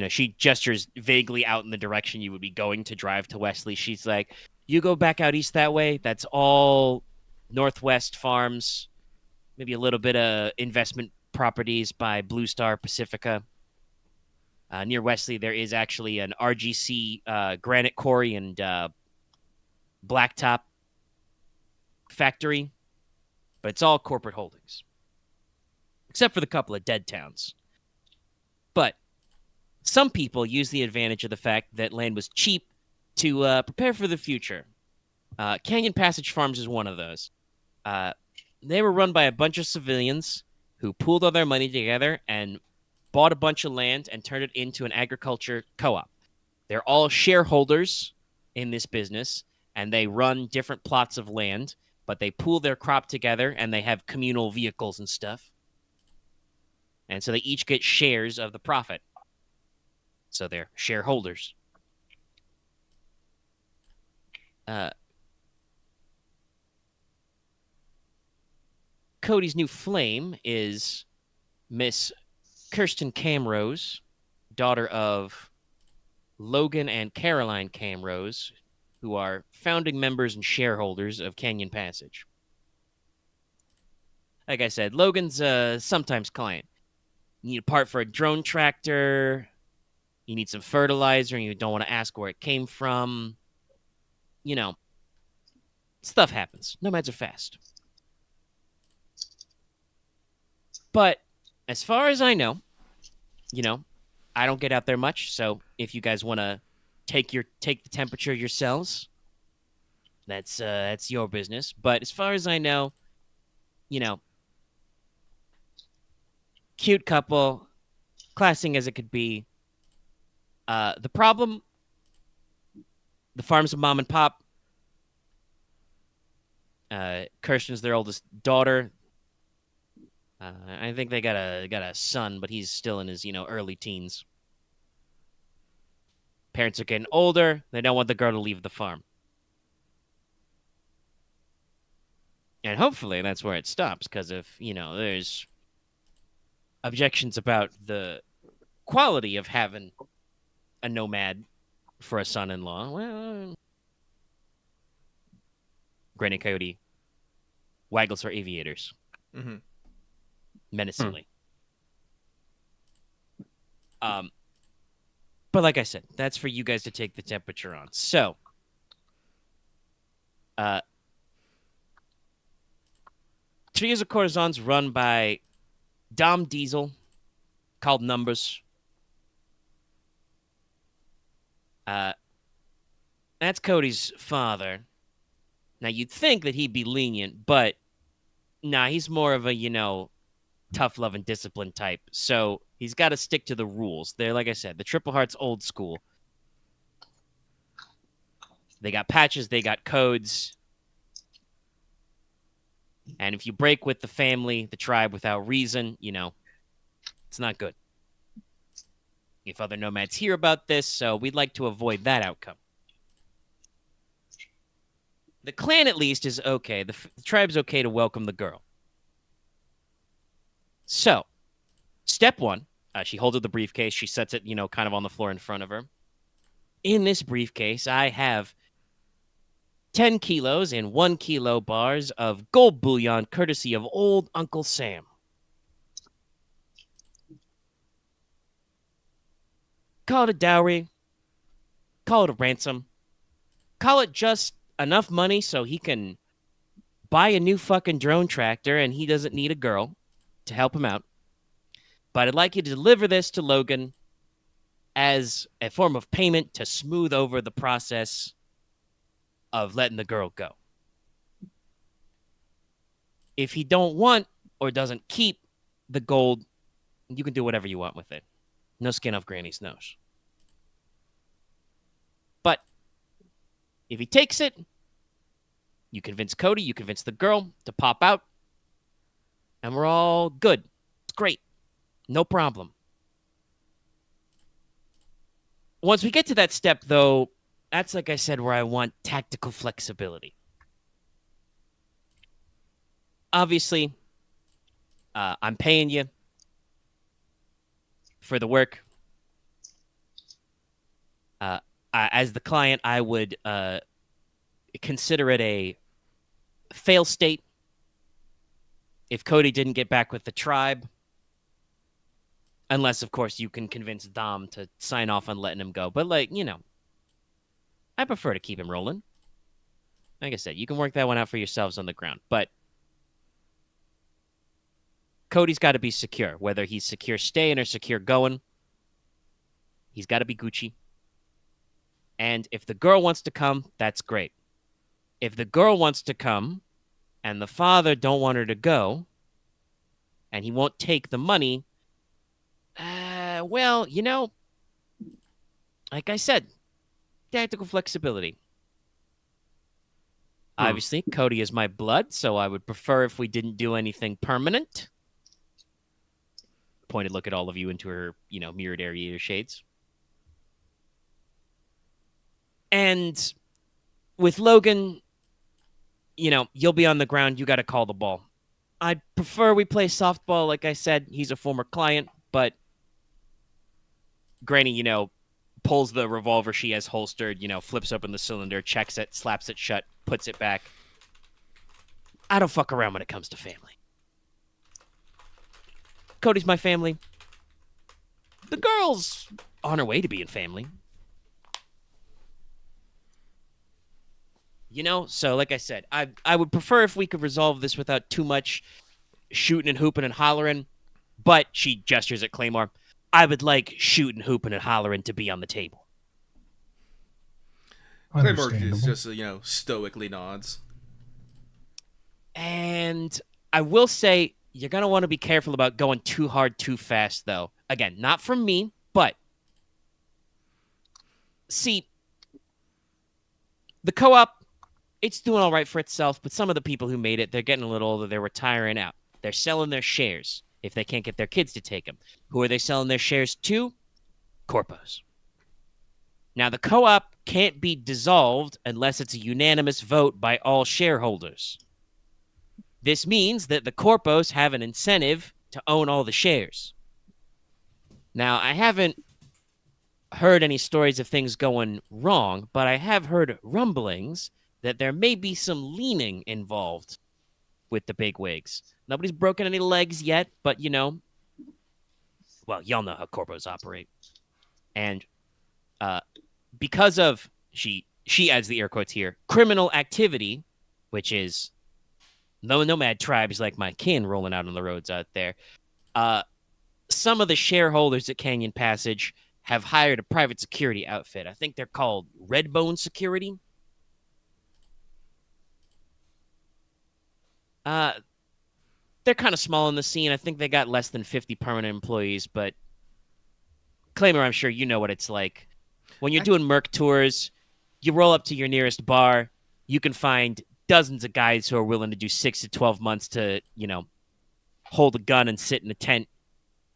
She gestures vaguely out in the direction you would be going to drive to Wesley. She's like, you go back out east that way. That's all Northwest farms, maybe a little bit of investment properties by Blue Star Pacifica. Near Wesley, there is actually an RGC granite quarry and blacktop factory, but it's all corporate holdings, except for the couple of dead towns. But some people use the advantage of the fact that land was cheap to prepare for the future. Canyon Passage Farms is one of those. They were run by a bunch of civilians who pooled all their money together and bought a bunch of land and turned it into an agriculture co-op. They're all shareholders in this business, and they run different plots of land, but they pool their crop together, and they have communal vehicles and stuff. And so they each get shares of the profit. So they're shareholders. Cody's new flame is Miss Kirsten Camrose, daughter of Logan and Caroline Camrose, who are founding members and shareholders of Canyon Passage. Like I said, Logan's a sometimes client. You need a part for a drone tractor. You need some fertilizer, and you don't want to ask where it came from. Stuff happens. Nomads are fast. But as far as I know, I don't get out there much. So if you guys want to take the temperature yourselves, that's your business. But as far as I know, cute couple, classing as it could be. The problem, the farm's a mom and pop. Kirsten's their oldest daughter. I think they got a son, but he's still in his early teens. Parents are getting older. They don't want the girl to leave the farm. And hopefully that's where it stops, because if, there's objections about the quality of having a nomad for a son-in-law, well, Granny Coyote waggles her aviators. Mm-hmm. Menacingly. But like I said, that's for you guys to take the temperature on. So, Trios of Courtesans run by Dom Diesel, called Numbers. That's Cody's father. Now, you'd think that he'd be lenient, but nah, he's more of a, tough love and discipline type. So he's got to stick to the rules. They're, like I said, the Triple Heart's old school. They got patches, they got codes. And if you break with the family, the tribe without reason, it's not good. If other nomads hear about this, so we'd like to avoid that outcome. The clan, at least, is okay. The tribe's okay to welcome the girl. So, step one, she holds up the briefcase. She sets it, kind of on the floor in front of her. In this briefcase, I have 10 kilos and 1 kilo bars of gold bullion courtesy of old Uncle Sam. Call it a dowry. Call it a ransom. Call it just enough money so he can buy a new fucking drone tractor and he doesn't need a girl to help him out. But I'd like you to deliver this to Logan as a form of payment to smooth over the process of letting the girl go. If he don't want or doesn't keep the gold, you can do whatever you want with it. No skin off Granny's nose. But if he takes it, you convince Cody, you convince the girl to pop out, and we're all good. It's great. No problem. Once we get to that step, though, that's, like I said, where I want tactical flexibility. Obviously, I'm paying you for the work. As the client, I would consider it a fail state if Cody didn't get back with the tribe. Unless, of course, you can convince Dom to sign off on letting him go. But, like, you know, I prefer to keep him rolling. Like I said, you can work that one out for yourselves on the ground. But Cody's got to be secure. Whether he's secure staying or secure going, he's got to be Gucci. And if the girl wants to come, that's great. If the girl wants to come and the father don't want her to go and he won't take the money, well, you know, like I said, tactical flexibility. Obviously, Cody is my blood, so I would prefer if we didn't do anything permanent. Pointed look at all of you into her, you know, mirrored area shades. And with Logan, you know, you'll be on the ground. You got to call the ball. I'd prefer we play softball. Like I said, he's a former client, but Granny, you know, pulls the revolver she has holstered, you know, flips open the cylinder, checks it, slaps it shut, puts it back. I don't fuck around when it comes to family. Cody's my family. The girl's on her way to being family. You know, so like I said, I would prefer if we could resolve this without too much shooting and hooping and hollering, but she gestures at Claymore. I would like shooting, hooping, and hollering to be on the table. Claymore just, you know, stoically nods. And I will say, you're going to want to be careful about going too hard too fast, though. Again, not from me, but see, the co-op, it's doing all right for itself, but some of the people who made it, they're getting a little older, they're retiring out. They're selling their shares if they can't get their kids to take them. Who are they selling their shares to? Corpos. Now, the co-op can't be dissolved unless it's a unanimous vote by all shareholders. This means that the corpos have an incentive to own all the shares. Now, I haven't heard any stories of things going wrong, but I have heard rumblings that there may be some leaning involved with the bigwigs. Nobody's broken any legs yet, but, you know, well, y'all know how corpos operate. And because of, she adds the air quotes here, criminal activity, which is no nomad tribes like my kin rolling out on the roads out there, some of the shareholders at Canyon Passage have hired a private security outfit. I think they're called Redbone Security. They're kind of small in the scene. I think they got less than 50 permanent employees, but Claymore, I'm sure you know what it's like. When you're doing Merc tours, you roll up to your nearest bar, you can find dozens of guys who are willing to do 6 to 12 months to, you know, hold a gun and sit in a tent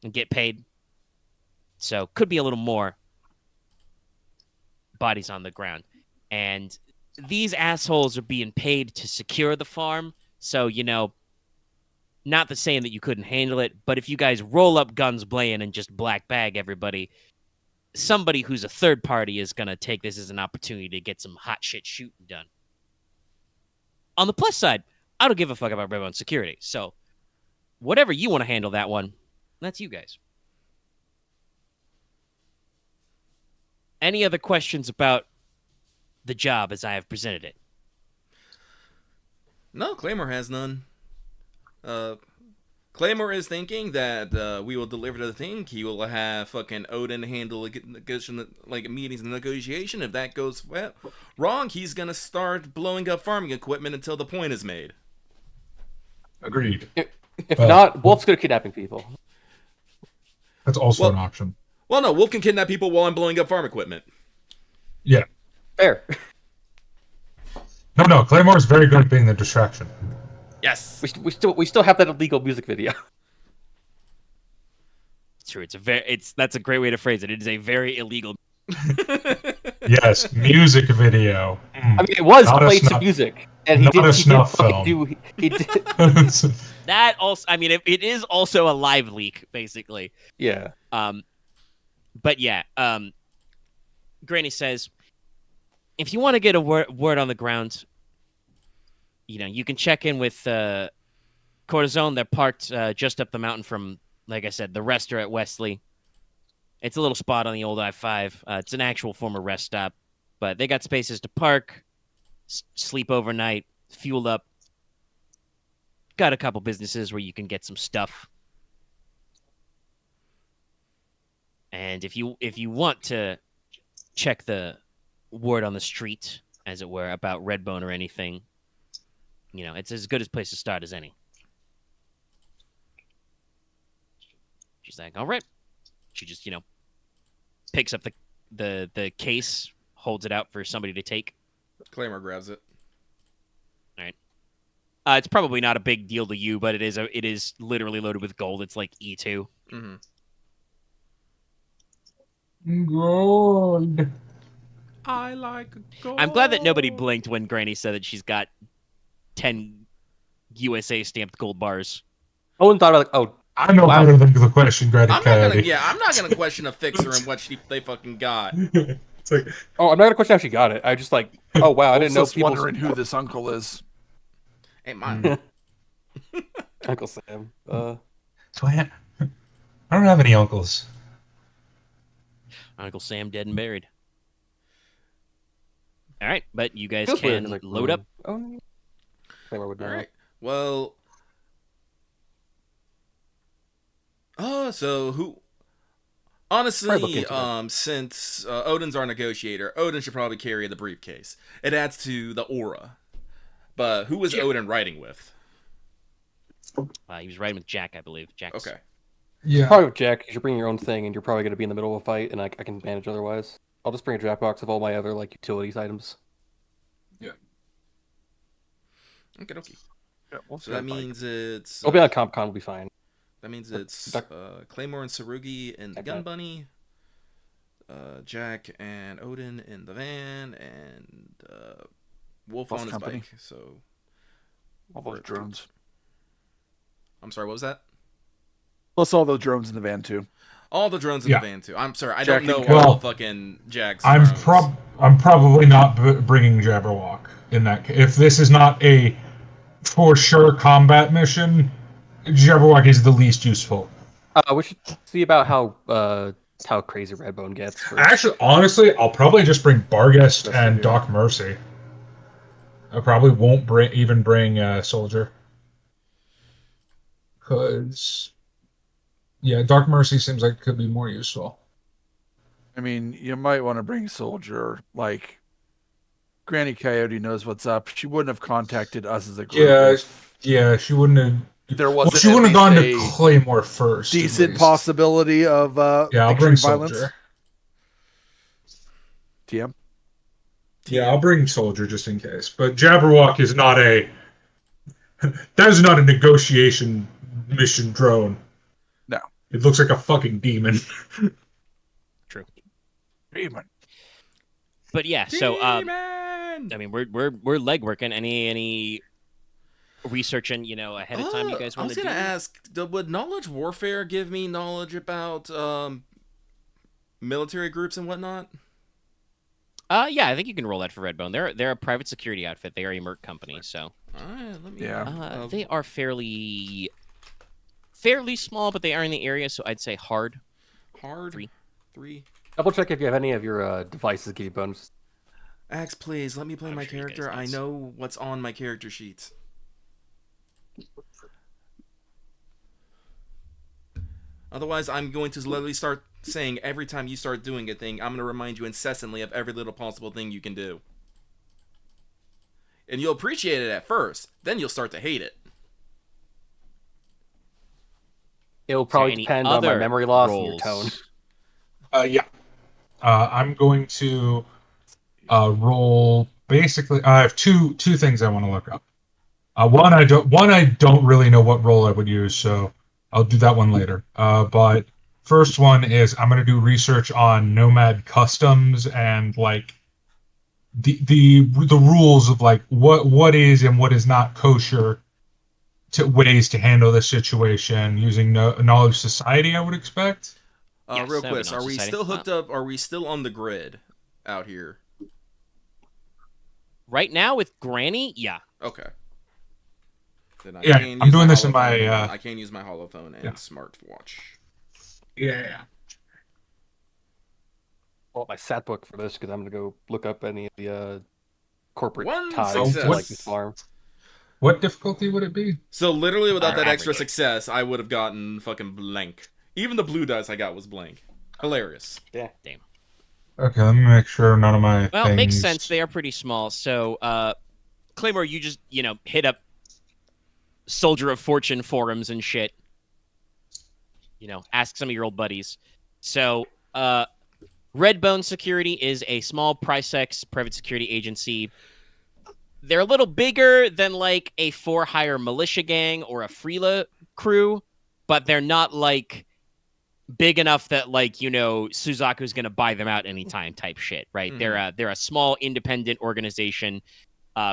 and get paid. So could be a little more bodies on the ground. And these assholes are being paid to secure the farm. So, you know, not the saying that you couldn't handle it, but if you guys roll up guns blazing and just black bag everybody, somebody who's a third party is going to take this as an opportunity to get some hot shit shooting done. On the plus side, I don't give a fuck about Redbone Security. So whatever you want to handle that one, that's you guys. Any other questions about the job as I have presented it? No, Claymore has none. Claymore is thinking that we will deliver the thing. He will have fucking Odin handle like meetings and negotiation. If that goes wrong, he's gonna start blowing up farming equipment until the point is made. Agreed. If not, Wolf's good at kidnapping people. That's also an option. Well, no, Wolf can kidnap people while I'm blowing up farm equipment. Yeah. Fair. No, Claymore is very good at being the distraction. Yes. We still have that illegal music video. It's true. That's a great way to phrase it. It is a very illegal. Yes, music video. I mean, it was played some music. And not a snuff fucking film. he did. That also, I mean, it is also a live leak, basically. Yeah. But yeah, Granny says, if you want to get a word on the ground, you can check in with Cortisone. They're parked just up the mountain from, like I said, the rest are at Wesley. It's a little spot on the old I-5. It's an actual former rest stop, but they got spaces to park, sleep overnight, fueled up. Got a couple businesses where you can get some stuff. And if you want to check the word on the street, as it were, about Redbone or anything, it's as good a place to start as any. She's like, all right. She just, picks up the case, holds it out for somebody to take. Claymore grabs it. All right. It's probably not a big deal to you, but it is literally loaded with gold. It's like E2. Mm-hmm. Gold. I like gold. I'm glad that nobody blinked when Granny said that she's got 10 USA stamped gold bars. Owen thought like, oh, I know how to think of the question, Granny Coyote. I'm not gonna question a fixer and what they fucking got. It's like, oh, I'm not gonna question how she got it. I just like, oh wow, I didn't know Also people. wondering who this uncle is. Ain't mine. Uncle Sam. so I don't have any uncles. Uncle Sam dead and buried. All right, but you guys Feels weird, can like, load up. Oh, Claymore would know. All right. Well. So who? Honestly, since Odin's our negotiator, Odin should probably carry the briefcase. It adds to the aura. But who was Odin riding with? He was riding with Jack, I believe. Jack's... Okay. Yeah. Probably with Jack, you should bring your own thing, and you're probably going to be in the middle of a fight, and I can manage otherwise. I'll just bring a Jackbox of all my other utilities items. Yeah. Okay. Yeah, we'll So that means it's. I'll be on CompCon, will be fine. That means it's Claymore and Sarugi in the Gun Bunny, Jack and Odin in the van, and Wolf on his company. bike. So all those drones. I'm sorry, what was that? Plus all those drones in the van too. All the drones in the van too. I'm sorry, I Jack don't know and all Well, the fucking Jack's I'm drones. probably not bringing Jabberwock in that case. If this is not a for sure combat mission, Jabberwock is the least useful. We should see about how crazy Redbone gets first. Actually, honestly, I'll probably just bring Barghest That's and the Doc Mercy. I probably won't bring Soldier. Because, yeah, Doc Mercy seems like it could be more useful. I mean, you might want to bring Soldier. Like, Granny Coyote knows what's up. She wouldn't have contacted us as a group. Yeah, she wouldn't have. There wasn't. She wouldn't have gone to a Claymore first. decent possibility of yeah, I'll extreme bring violence. Soldier. TM. Yeah, I'll bring Soldier just in case. But Jabberwock is not a. That is not a negotiation mission drone. No. It looks like a fucking demon. True. Demon. But yeah, so Demon! I mean, we're leg working. Any researching, ahead of time you guys I want was to do? gonna ask, would knowledge warfare give me knowledge about military groups and whatnot? Yeah, I think you can roll that for Redbone. They're a private security outfit. They are a merc company, so All right, let me. Yeah. they are fairly small, but they are in the area, so I'd say hard. Hard. 3. Double check if you have any of your devices give you bonuses. Axe, please let me play I'm my sure you guys character. I need. know what's on my character sheets. Otherwise, I'm going to literally start saying every time you start doing a thing, I'm going to remind you incessantly of every little possible thing you can do. And you'll appreciate it at first, then you'll start to hate it. It'll probably any depend on my other memory loss rolls? and your tone. Yeah. I'm going to roll. Basically, I have two things I want to look up. One I don't really know what role I would use, so I'll do that one later. But first one is I'm going to do research on Nomad customs and like the rules of like what is and what is not kosher to ways to handle this situation using knowledge society, I would expect. Yes, Real that would be quick, are we non-society. still hooked up? Are we still on the grid out here? Right now with Granny, yeah. Okay. Then I Yeah, can I'm use doing my this in my holophone. I can use my holophone and yeah. smartwatch. Yeah. Pull up my stat book for this because I'm gonna go look up any of the corporate One ties success. to like this farm. What difficulty would it be? So literally, without that extra average. success, I would have gotten fucking blank. Even the blue dice I got was blank. Hilarious. Yeah. Damn. Okay, let me make sure none of my Well, things... it makes sense. They are pretty small. So, Claymore, you just, hit up Soldier of Fortune forums and shit. Ask some of your old buddies. So, Redbone Security is a small Pricex private security agency. They're a little bigger than like a for-hire militia gang or a Freela crew, but they're not like big enough that like Suzaku's gonna buy them out anytime type shit, right? Mhm. They're a small independent organization.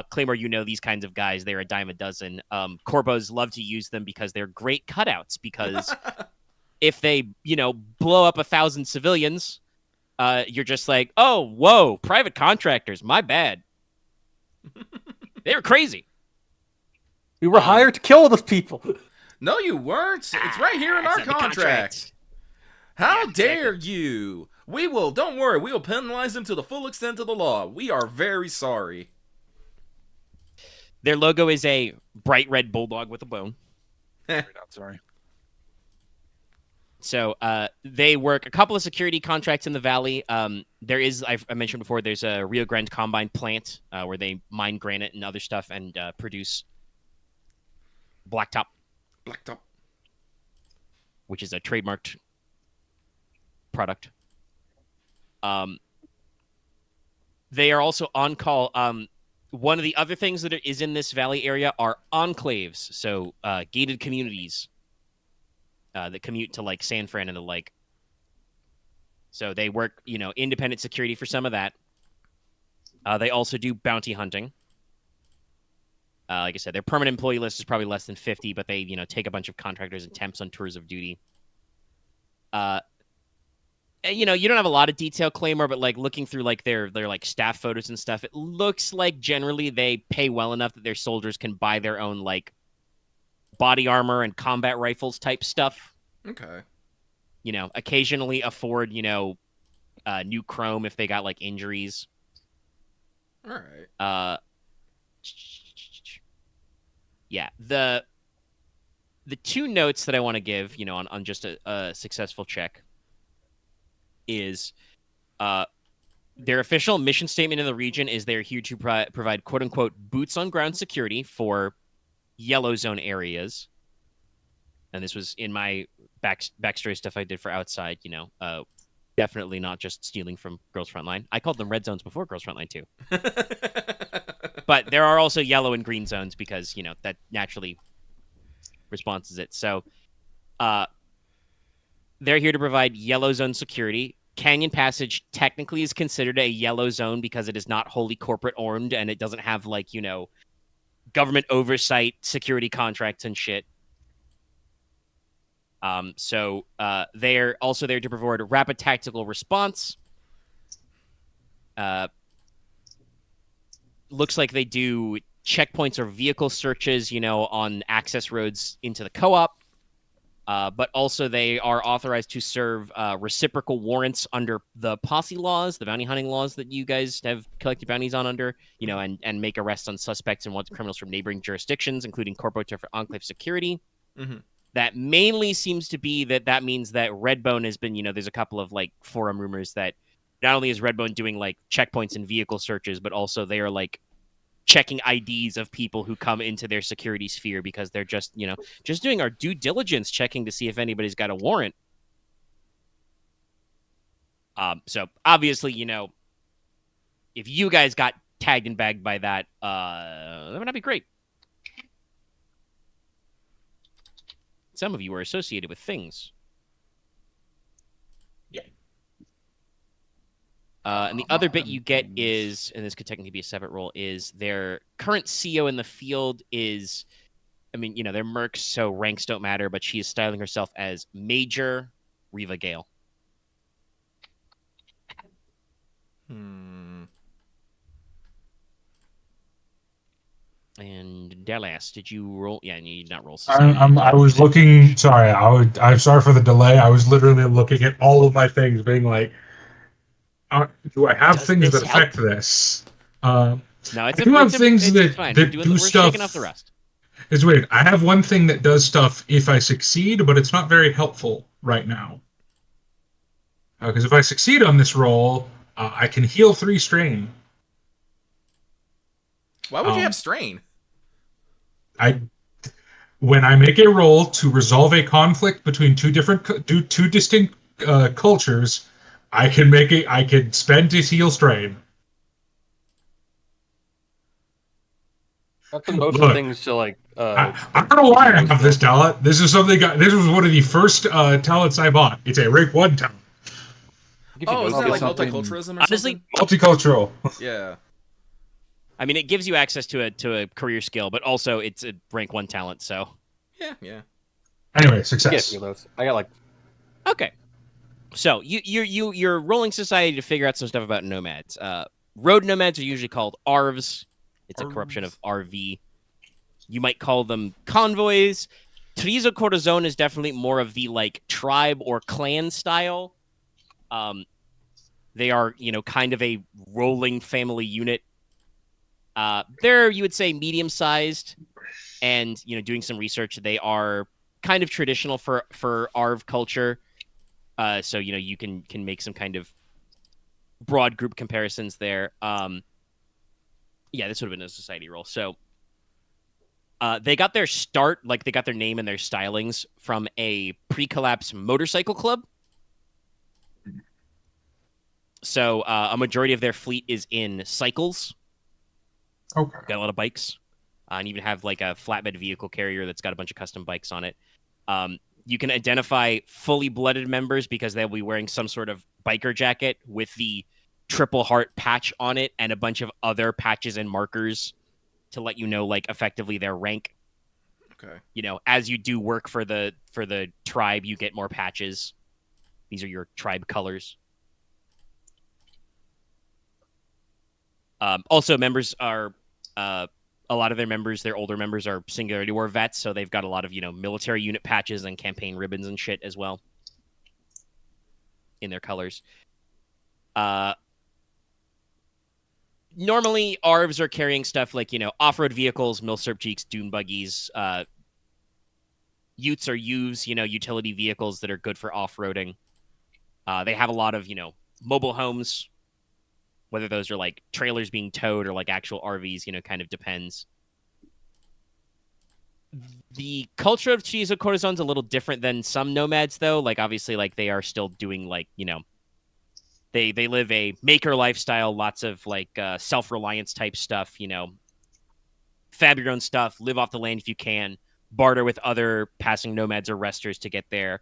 Claymore, these kinds of guys. They're a dime a dozen. Corpos love to use them because they're great cutouts. Because if they blow up 1,000 civilians, you're just like, oh, whoa, private contractors, my bad. They were crazy. We were hired to kill those people. No, you weren't. It's right here in It's our in the contract. How Yeah, dare exactly. you? We will. Don't worry. We will penalize them to the full extent of the law. We are very sorry. Their logo is a bright red bulldog with a bone. Sorry. So they work a couple of security contracts in the valley. There is, I mentioned before, there's a Rio Grande Combine plant where they mine granite and other stuff and produce blacktop, Blacktop. which is a trademarked product. They are also on call. One of the other things that is in this valley area are enclaves, so gated communities that commute to like San Fran and the like. So they work, independent security for some of that. They also do bounty hunting. Like I said, their permanent employee list is probably less than 50, but they, take a bunch of contractors and temps on tours of duty. You don't have a lot of detail, Claymore, but like looking through like their like staff photos and stuff, it looks like generally they pay well enough that their soldiers can buy their own like body armor and combat rifles type stuff. Okay. Occasionally afford, new chrome if they got like injuries. All right. Yeah, the two notes that I want to give, on just a successful check is their official mission statement in the region is they're here to provide quote-unquote boots on ground security for yellow zone areas. And this was in my backstory stuff I did for Outside, definitely not just stealing from Girls Frontline. I called them red zones before Girls Frontline too. But there are also yellow and green zones because, that naturally responds it. So they're here to provide yellow zone security. Canyon Passage technically is considered a yellow zone because it is not wholly corporate owned and it doesn't have like, government oversight, security contracts and shit. So they're also there to provide a rapid tactical response. Looks like they do checkpoints or vehicle searches, on access roads into the co-op. But also they are authorized to serve reciprocal warrants under the posse laws, the bounty hunting laws that you guys have collected bounties on under, and make arrests on suspects and wanted criminals from neighboring jurisdictions, including Corpo for Enclave security. Mm-hmm. That mainly seems to be that means that Redbone has been, there's a couple of like forum rumors that not only is Redbone doing like checkpoints and vehicle searches, but also they are like checking IDs of people who come into their security sphere because they're just, just doing our due diligence, checking to see if anybody's got a warrant. So obviously, if you guys got tagged and bagged by that would not be great. Some of you are associated with things. Yeah. And the other bit you get is, and this could technically be a separate role, is their current CO in the field is, I mean, they're mercs, so ranks don't matter, but she is styling herself as Major Reva Gale. And Dallas, did you roll? Yeah, you did not roll. I was looking. Sorry, I'm sorry for the delay. I was literally looking at all of my things, being like, "Do I have Does things this that affect help? this?" No, I do have things it's fine. that do We're stuff. shaking off the rest. It's weird. I have one thing that does stuff if I succeed, but it's not very helpful right now. Because if I succeed on this roll, I can heal 3 strain. Why would you have strain? When I make a roll to resolve a conflict between two distinct cultures, I can spend to heal strain. That's most Look, things to like. I don't know why I have this talent. This was one of the first talents I bought. It's a rank 1 talent. Oh, is that like something- multiculturalism or Honestly, something? Multicultural. Yeah. I mean, it gives you access to a career skill, but also it's a rank 1 talent. So Yeah. Anyway, Get a success. few of those. I got like okay. So you're rolling society to figure out some stuff about nomads. Road nomads are usually called ARVs. It's a corruption of RV. You might call them convoys. Trizo Corazon is definitely more of the like tribe or clan style. They are, kind of a rolling family unit. They're, you would say, medium-sized, and doing some research, they are kind of traditional for ARV culture. So you can make some kind of broad group comparisons there. Yeah, this would have been a society role. So they got their start, like they got their name and their stylings from a pre-collapse motorcycle club. So a majority of their fleet is in cycles. Okay. Got a lot of bikes. And even have like a flatbed vehicle carrier that's got a bunch of custom bikes on it. You can identify fully blooded members because they'll be wearing some sort of biker jacket with the triple heart patch on it and a bunch of other patches and markers to let you know, like, effectively their rank. Okay. As you do work for the tribe, you get more patches. These are your tribe colors. Also, members are a lot of their members, their older members, are Singularity War vets, so they've got a lot of military unit patches and campaign ribbons and shit as well in their colors. Normally, ARVs are carrying stuff like off-road vehicles, milsurp jeeks, dune buggies. Utes are Uves, utility vehicles that are good for off-roading. They have a lot of mobile homes. Whether those are like trailers being towed or like actual RVs, kind of depends. The culture of Chizo Corazon's a little different than some nomads, though. Like, obviously, like they are still doing like, they live a maker lifestyle, lots of like self-reliance type stuff, fab your own stuff, live off the land if you can, barter with other passing nomads or resters to get there.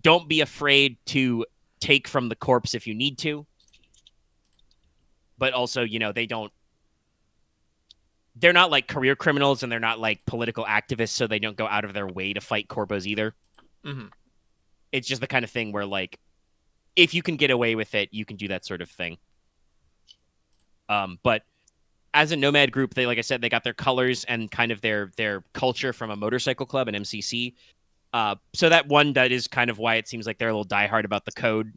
Don't be afraid to take from the corpse if you need to. But also, they're not like career criminals and they're not like political activists, so they don't go out of their way to fight corpos either. Mm-hmm. It's just the kind of thing where, like, if you can get away with it, you can do that sort of thing. But as a nomad group, they, like I said, they got their colors and kind of their culture from a motorcycle club, an MCC. So that is kind of why it seems like they're a little diehard about the code.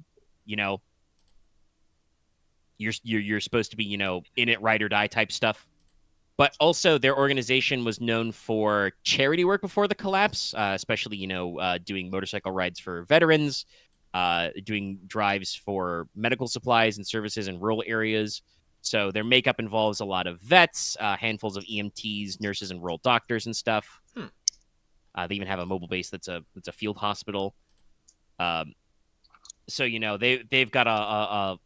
You're supposed to be, in it, ride or die type stuff. But also their organization was known for charity work before the collapse, especially, doing motorcycle rides for veterans, doing drives for medical supplies and services in rural areas. So their makeup involves a lot of vets, handfuls of EMTs, nurses, and rural doctors and stuff. They even have a mobile base that's a field hospital. So, they've got a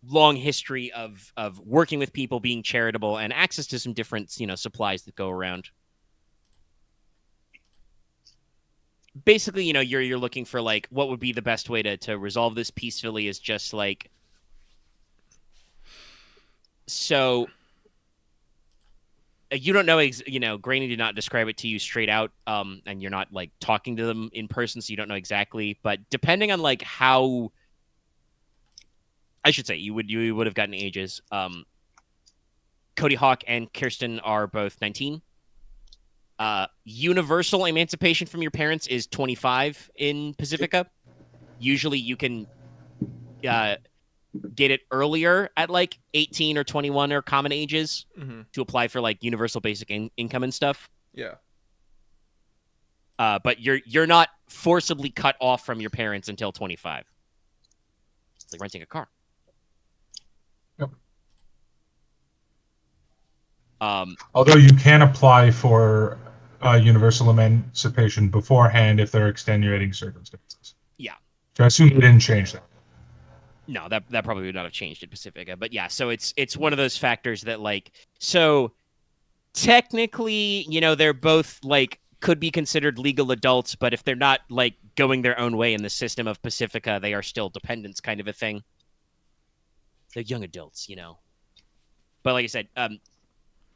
long history of working with people, being charitable, and access to some different, supplies that go around. basically, you're looking for like what would be the best way to resolve this peacefully is just like so. You don't know, Granny did not describe it to you straight out, and you're not like talking to them in person, so you don't know exactly. But depending on like how, I should say, you would have gotten ages. Cody Hawk and Kirsten are both 19. Universal emancipation from your parents is 25 in Pacifica. Usually, you can get it earlier at like 18 or 21 or common ages to apply for like universal basic income and stuff. Yeah. But you're not forcibly cut off from your parents until 25. It's like renting a car. Yep. Although you can apply for universal emancipation beforehand if there are extenuating circumstances. Yeah. So I assume they didn't change that. No, that probably would not have changed in Pacifica. But yeah, so it's one of those factors that like, so technically, they're both like could be considered legal adults, but if they're not like going their own way in the system of Pacifica, they are still dependents kind of a thing. They're young adults, But like I said,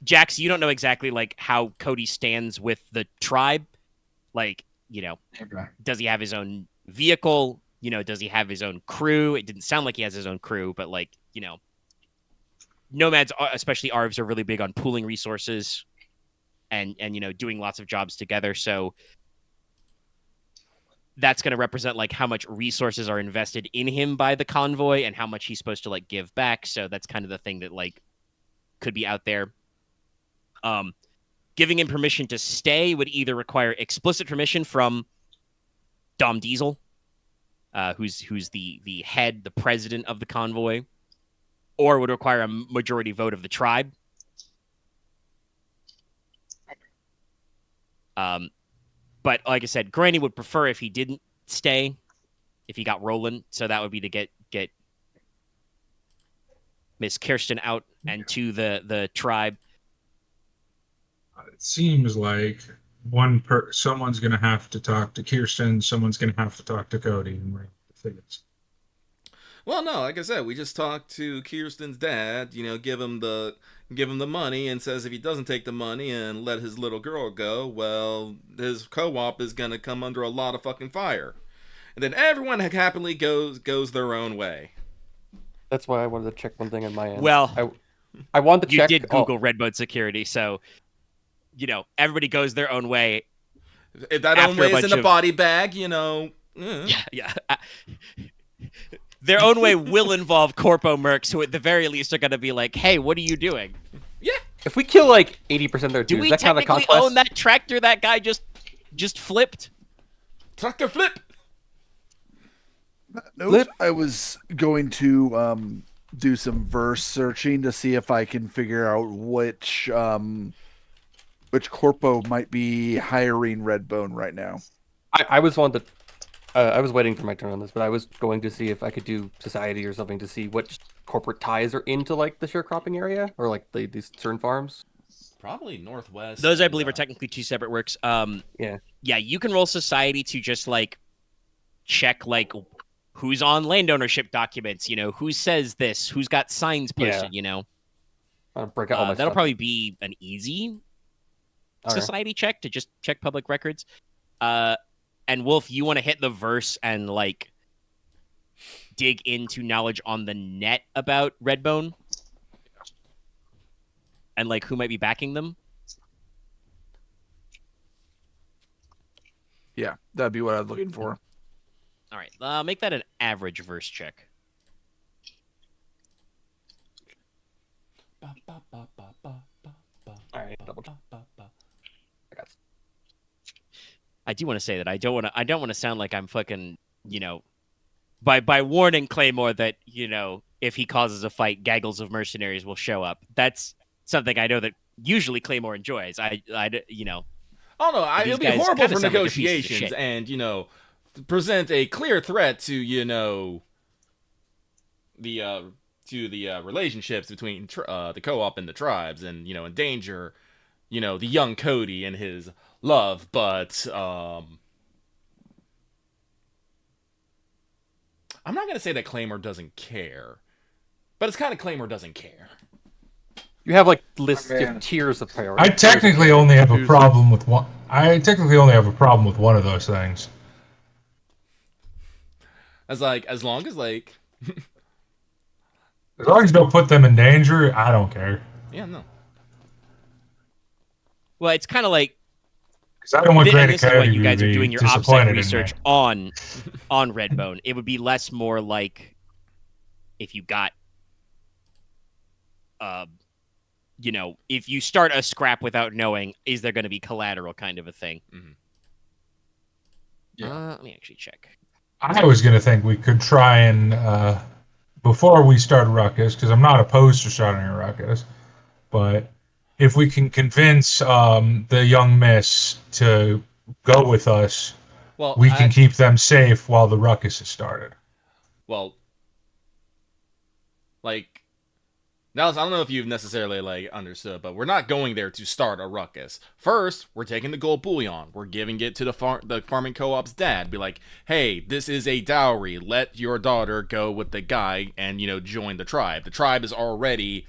Jax, you don't know exactly like how Cody stands with the tribe. Like, Okay. Does he have his own vehicle? Does he have his own crew? It didn't sound like he has his own crew, but like, nomads, especially ARVs, are really big on pooling resources and doing lots of jobs together. So that's going to represent like how much resources are invested in him by the convoy and how much he's supposed to like give back. So that's kind of the thing that like could be out there. Giving him permission to stay would either require explicit permission from Dom Diesel, who's the head, the president of the convoy, or would require a majority vote of the tribe. But like I said, Granny would prefer if he didn't stay, if he got rolling. So that would be to get Miss Kirsten out and to the tribe. It seems like someone's going to have to talk to Kirsten, someone's going to have to talk to Cody, and we're figures. Well, no, like I said, we just talked to Kirsten's dad. Give him the money, and says if he doesn't take the money and let his little girl go, well, his co-op is gonna come under a lot of fucking fire, and then everyone happily goes their own way. That's why I wanted to check one thing on my end. Well, I wanted to check. You did Google Redbone security, so everybody goes their own way. If that own way is in a body bag, Yeah. Their own way will involve Corpo mercs, who at the very least are going to be like, "Hey, what are you doing?" Yeah. If we kill like 80% of their do dudes, we that kind of technically conquest? own that tractor that guy just flipped? Tractor flip. Note, I was going to do some verse searching to see if I can figure out which Corpo might be hiring Redbone right now. I was on the. I was waiting for my turn on this, but I was going to see if I could do society or something to see what corporate ties are into like the sharecropping area or like these certain farms. Probably Northwest. Those, I believe, are technically two separate works. Yeah. You can roll society to just like check like who's on land ownership documents. Who says this, who's got signs posted. I'll break out all my that'll stuff. probably be an easy society check to just check public records. And Wolf, you want to hit the verse and like dig into knowledge on the net about Redbone and like who might be backing them. Yeah, that'd be what I was looking for. All right, make that an average verse check. All right, double check. I got. I do want to say that I don't want to sound like I'm fucking, by warning Claymore that, if he causes a fight, gaggles of mercenaries will show up. That's something I know that usually Claymore enjoys. Oh no, it'll be horrible for negotiations and, present a clear threat to, the relationships between the co-op and the tribes and, endanger, the young Cody and his love, but I'm not gonna say that Claymore doesn't care, but it's kind of Claymore doesn't care. You have like lists, I you mean, have tiers of priority. I technically only have a Tuesday. problem with one. I technically only have a problem with one of those things. As like, as long as like, As long as you don't put them in danger, I don't care. yeah, no. Well, it's kind of like, Because I don't want and Great this is why Academy you guys to are be doing your OPSEC disappointed in me. research on Redbone. It would be less more like if you got, you know, if you start a scrap without knowing, is there going to be collateral kind of a thing? Mm-hmm. Yeah. Let me actually check. I was going to think we could try and, before we start a ruckus, because I'm not opposed to starting a ruckus, but if we can convince the young miss to go with us, Well, we can keep them safe while the ruckus is started. Well, like, now I don't know if you've necessarily like understood, but we're not going there to start a ruckus. First, we're taking the gold bullion. We're giving it to the farming co-op's dad. Be like, hey, this is a dowry. Let your daughter go with the guy and, you know, join the tribe. The tribe is already,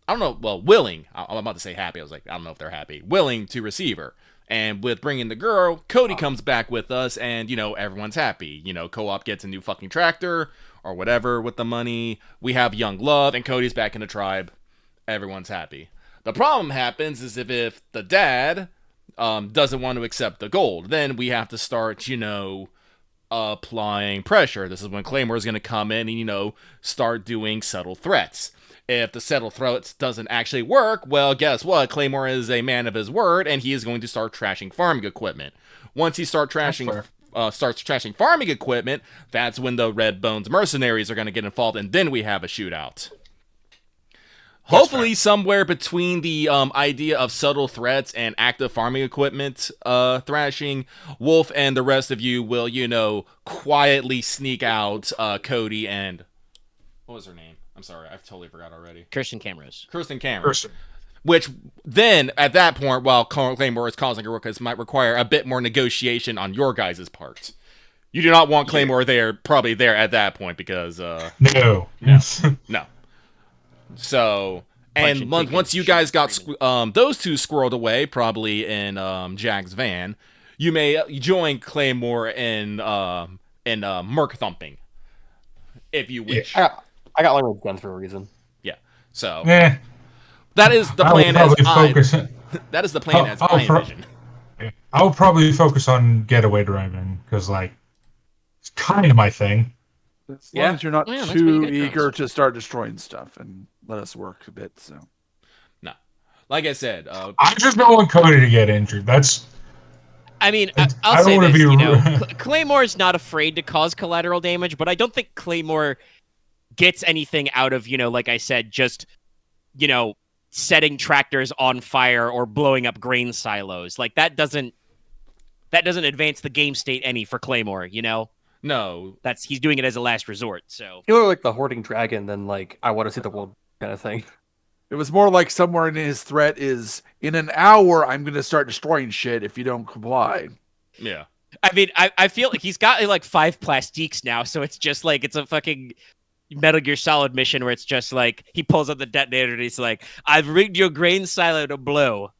I don't know, well, willing. I'm about to say happy. I was like, I don't know if they're happy. Willing to receive her. And with bringing the girl, Cody comes back with us, and, you know, everyone's happy. You know, co-op gets a new fucking tractor or whatever with the money. We have young love, and Cody's back in the tribe. Everyone's happy. The problem happens is if the dad doesn't want to accept the gold, then we have to start, you know, applying pressure. This is when Claymore is going to come in and, you know, start doing subtle threats. If the settle threats doesn't actually work, well, guess what? Claymore is a man of his word, and he is going to start trashing farming equipment. Once he starts trashing farming equipment, that's when the Red Bones mercenaries are going to get involved, and then we have a shootout. Hopefully, somewhere between the idea of subtle threats and active farming equipment thrashing, Wolf and the rest of you will, you know, quietly sneak out Cody and... What was her name? I'm sorry, I've totally forgot already. Kirsten Camrose. Which then, at that point, while Claymore is causing a ruckus, might require a bit more negotiation on your guys' part. You do not want Claymore probably there at that point, because... No. So, and once you guys got those two squirreled away, probably in Jack's van, you may join Claymore in Merc thumping, if you wish. I got like gun for a reason. Yeah. So that is the plan. That is the plan as I envision. I'll probably focus on getaway driving because, like, it's kind of my thing. As long as you're not too eager to start destroying stuff and let us work a bit. So, no, like I said, I just don't want Cody to get injured. That's. I mean, I'll say this. You know, Claymore's not afraid to cause collateral damage, but I don't think Claymore gets anything out of, you know, like I said, just, you know, setting tractors on fire or blowing up grain silos. Like that doesn't advance the game state any for Claymore, you know? No. He's doing it as a last resort, so. You know, like the hoarding dragon than like, I want to see the world kind of thing. It was more like somewhere in his threat is, in an hour, I'm going to start destroying shit if you don't comply. Yeah. I mean, I feel like he's got like 5 plastiques now, so it's just like, it's a fucking Metal Gear Solid mission where it's just like, he pulls out the detonator and he's like, I've rigged your grain silo to blow.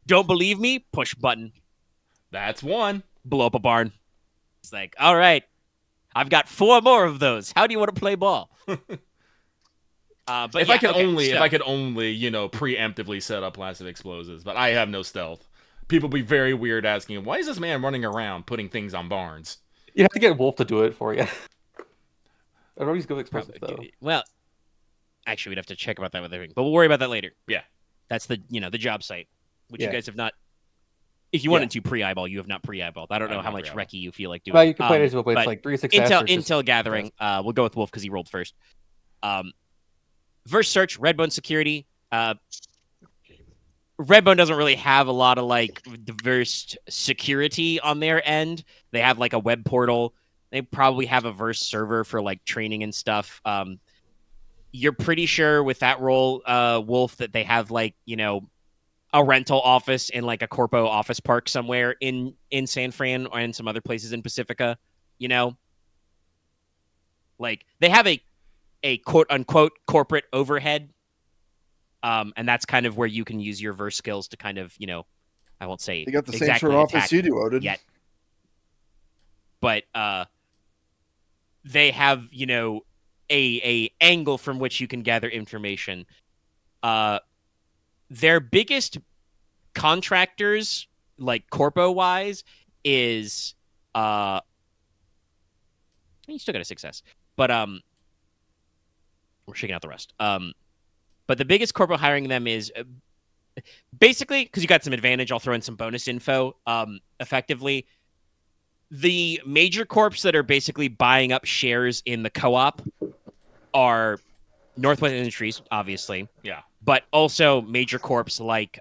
Don't believe me? Push button. That's one. Blow up a barn. It's like, all right, I've got 4 more of those. How do you want to play ball? But if I could only, you know, preemptively set up plastic explosives, but I have no stealth. People be very weird asking, why is this man running around putting things on barns? You have to get Wolf to do it for you. I don't use good explosives though. Well, actually, we'd have to check about that with everything, but we'll worry about that later. Yeah, that's the the job site, which you guys have not. If you wanted to pre-eyeball, you have not pre-eyeballed. I don't know how much recce you feel like doing. Well, you can play it as well, but it's like 3 success. Intel gathering. We'll go with Wolf because he rolled first. Verse search, Redbone security. Redbone doesn't really have a lot of like diverse security on their end. They have like a web portal. They probably have a verse server for like training and stuff. You're pretty sure with that role, Wolf, that they have like, a rental office in like a Corpo office park somewhere in San Fran or in some other places in Pacifica, Like they have a quote unquote corporate overhead, and that's kind of where you can use your verse skills to kind of I won't say They got the same exactly sort of office attack you do, Odin. yet, but they have a angle from which you can gather information. Their biggest contractors, like Corpo wise, is you still got a success, but we're shaking out the rest. But the biggest Corpo hiring them is basically because you got some advantage. I'll throw in some bonus info. Effectively, the major corps that are basically buying up shares in the co-op are Northwest Industries, obviously. Yeah. But also major corps like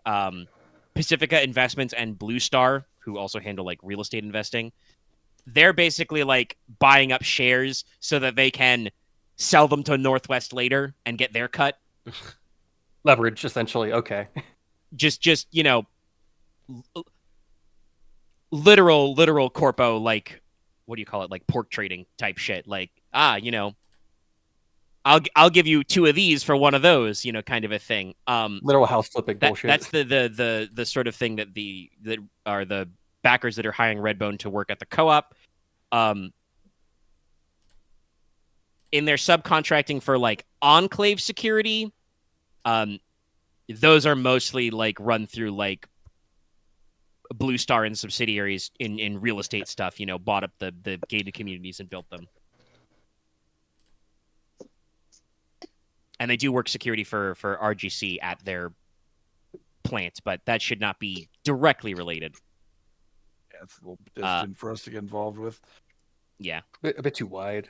Pacifica Investments and Blue Star, who also handle like real estate investing. They're basically like buying up shares so that they can sell them to Northwest later and get their cut. Leverage, essentially. Okay. Just literal corpo, like what do you call it? Like pork trading type shit. Like, I'll give you 2 of these for 1 of those, kind of a thing. Literal house flipping bullshit. That's the sort of thing that that are the backers that are hiring Redbone to work at the co-op. In their subcontracting for like enclave security, those are mostly like run through like Blue Star and subsidiaries in real estate stuff, bought up the gated communities and built them. And they do work security for RGC at their plant, but that should not be directly related. Yeah, it's a little bit distant for us to get involved with. Yeah. A bit too wide.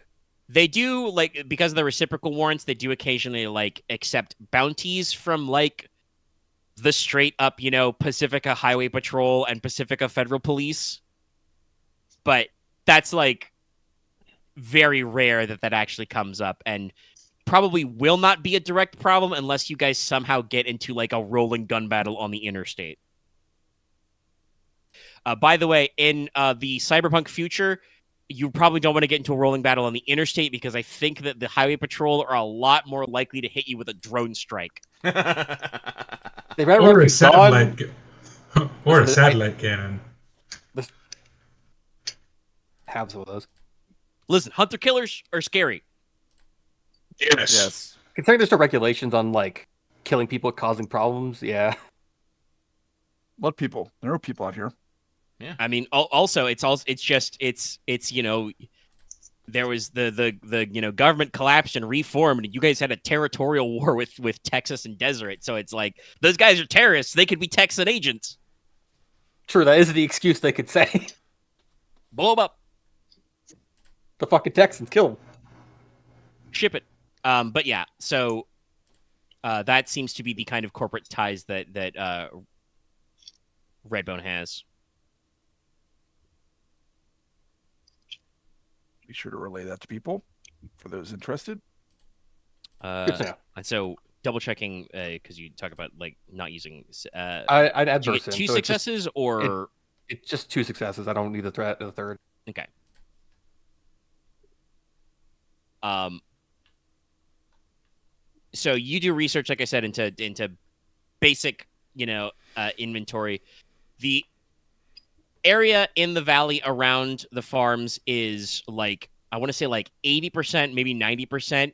They do, like, because of the reciprocal warrants, they do occasionally, like, accept bounties from, like, the straight up, Pacifica Highway Patrol and Pacifica Federal Police. But that's, like, very rare that actually comes up, and probably will not be a direct problem unless you guys somehow get into, like, a rolling gun battle on the interstate. By the way, in the cyberpunk future, you probably don't want to get into a rolling battle on the interstate because I think that the highway patrol are a lot more likely to hit you with a drone strike. They better or run a you satellite, or a Listen, satellite cannon. have some of those. Listen, hunter killers are scary. Yes. Considering there's no regulations on like killing people causing problems, yeah. What people? There are people out here. Yeah. I mean, also it's there was the government collapsed and reformed, and you guys had a territorial war with Texas and Deseret. So it's like those guys are terrorists. They could be Texan agents. True, that is the excuse they could say. Blow them up. The fucking Texans kill them. Ship it. But yeah, so that seems to be the kind of corporate ties that Redbone has. Be sure to relay that to people for those interested. And so double checking because you talk about like not using. I'd add did you get verse in, 2 so successes or it's just 2 successes. I don't need the threat of the third. okay. So you do research, like I said, into basic, inventory. The area in the valley around the farms is like, I want to say like 80%, maybe 90%,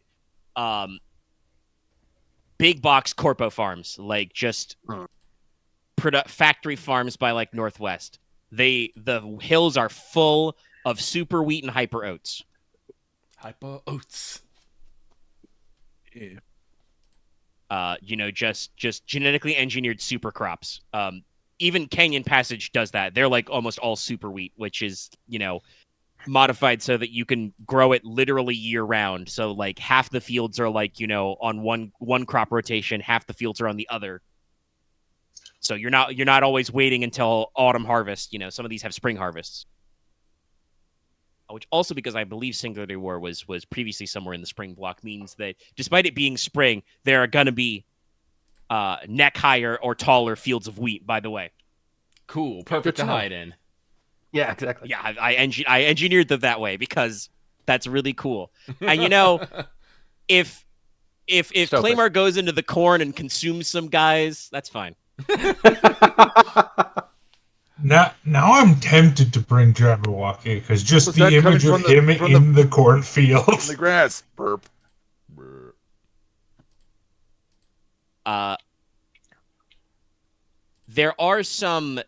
big box corpo farms, like just factory farms by like Northwest. The hills are full of super wheat and hyper oats. Hyper oats. Yeah. Just genetically engineered super crops. Even Canyon Passage does that. They're like almost all super wheat, which is, modified so that you can grow it literally year round. So like half the fields are like, on one crop rotation, half the fields are on the other. So you're not always waiting until autumn harvest. Some of these have spring harvests. Which also, because I believe Singularity War was previously somewhere in the spring block, means that despite it being spring, there are going to be neck higher or taller fields of wheat, by the way. Cool. Perfect to hide in. Yeah, exactly. Yeah, I engineered them that way because That's really cool. And if Stoke it. Claymore goes into the corn and consumes some guys, that's fine. Now I'm tempted to bring Jabberwocky because just Was the that coming image of from the- him from in the- the cornfield. In the grass. Burp. There are some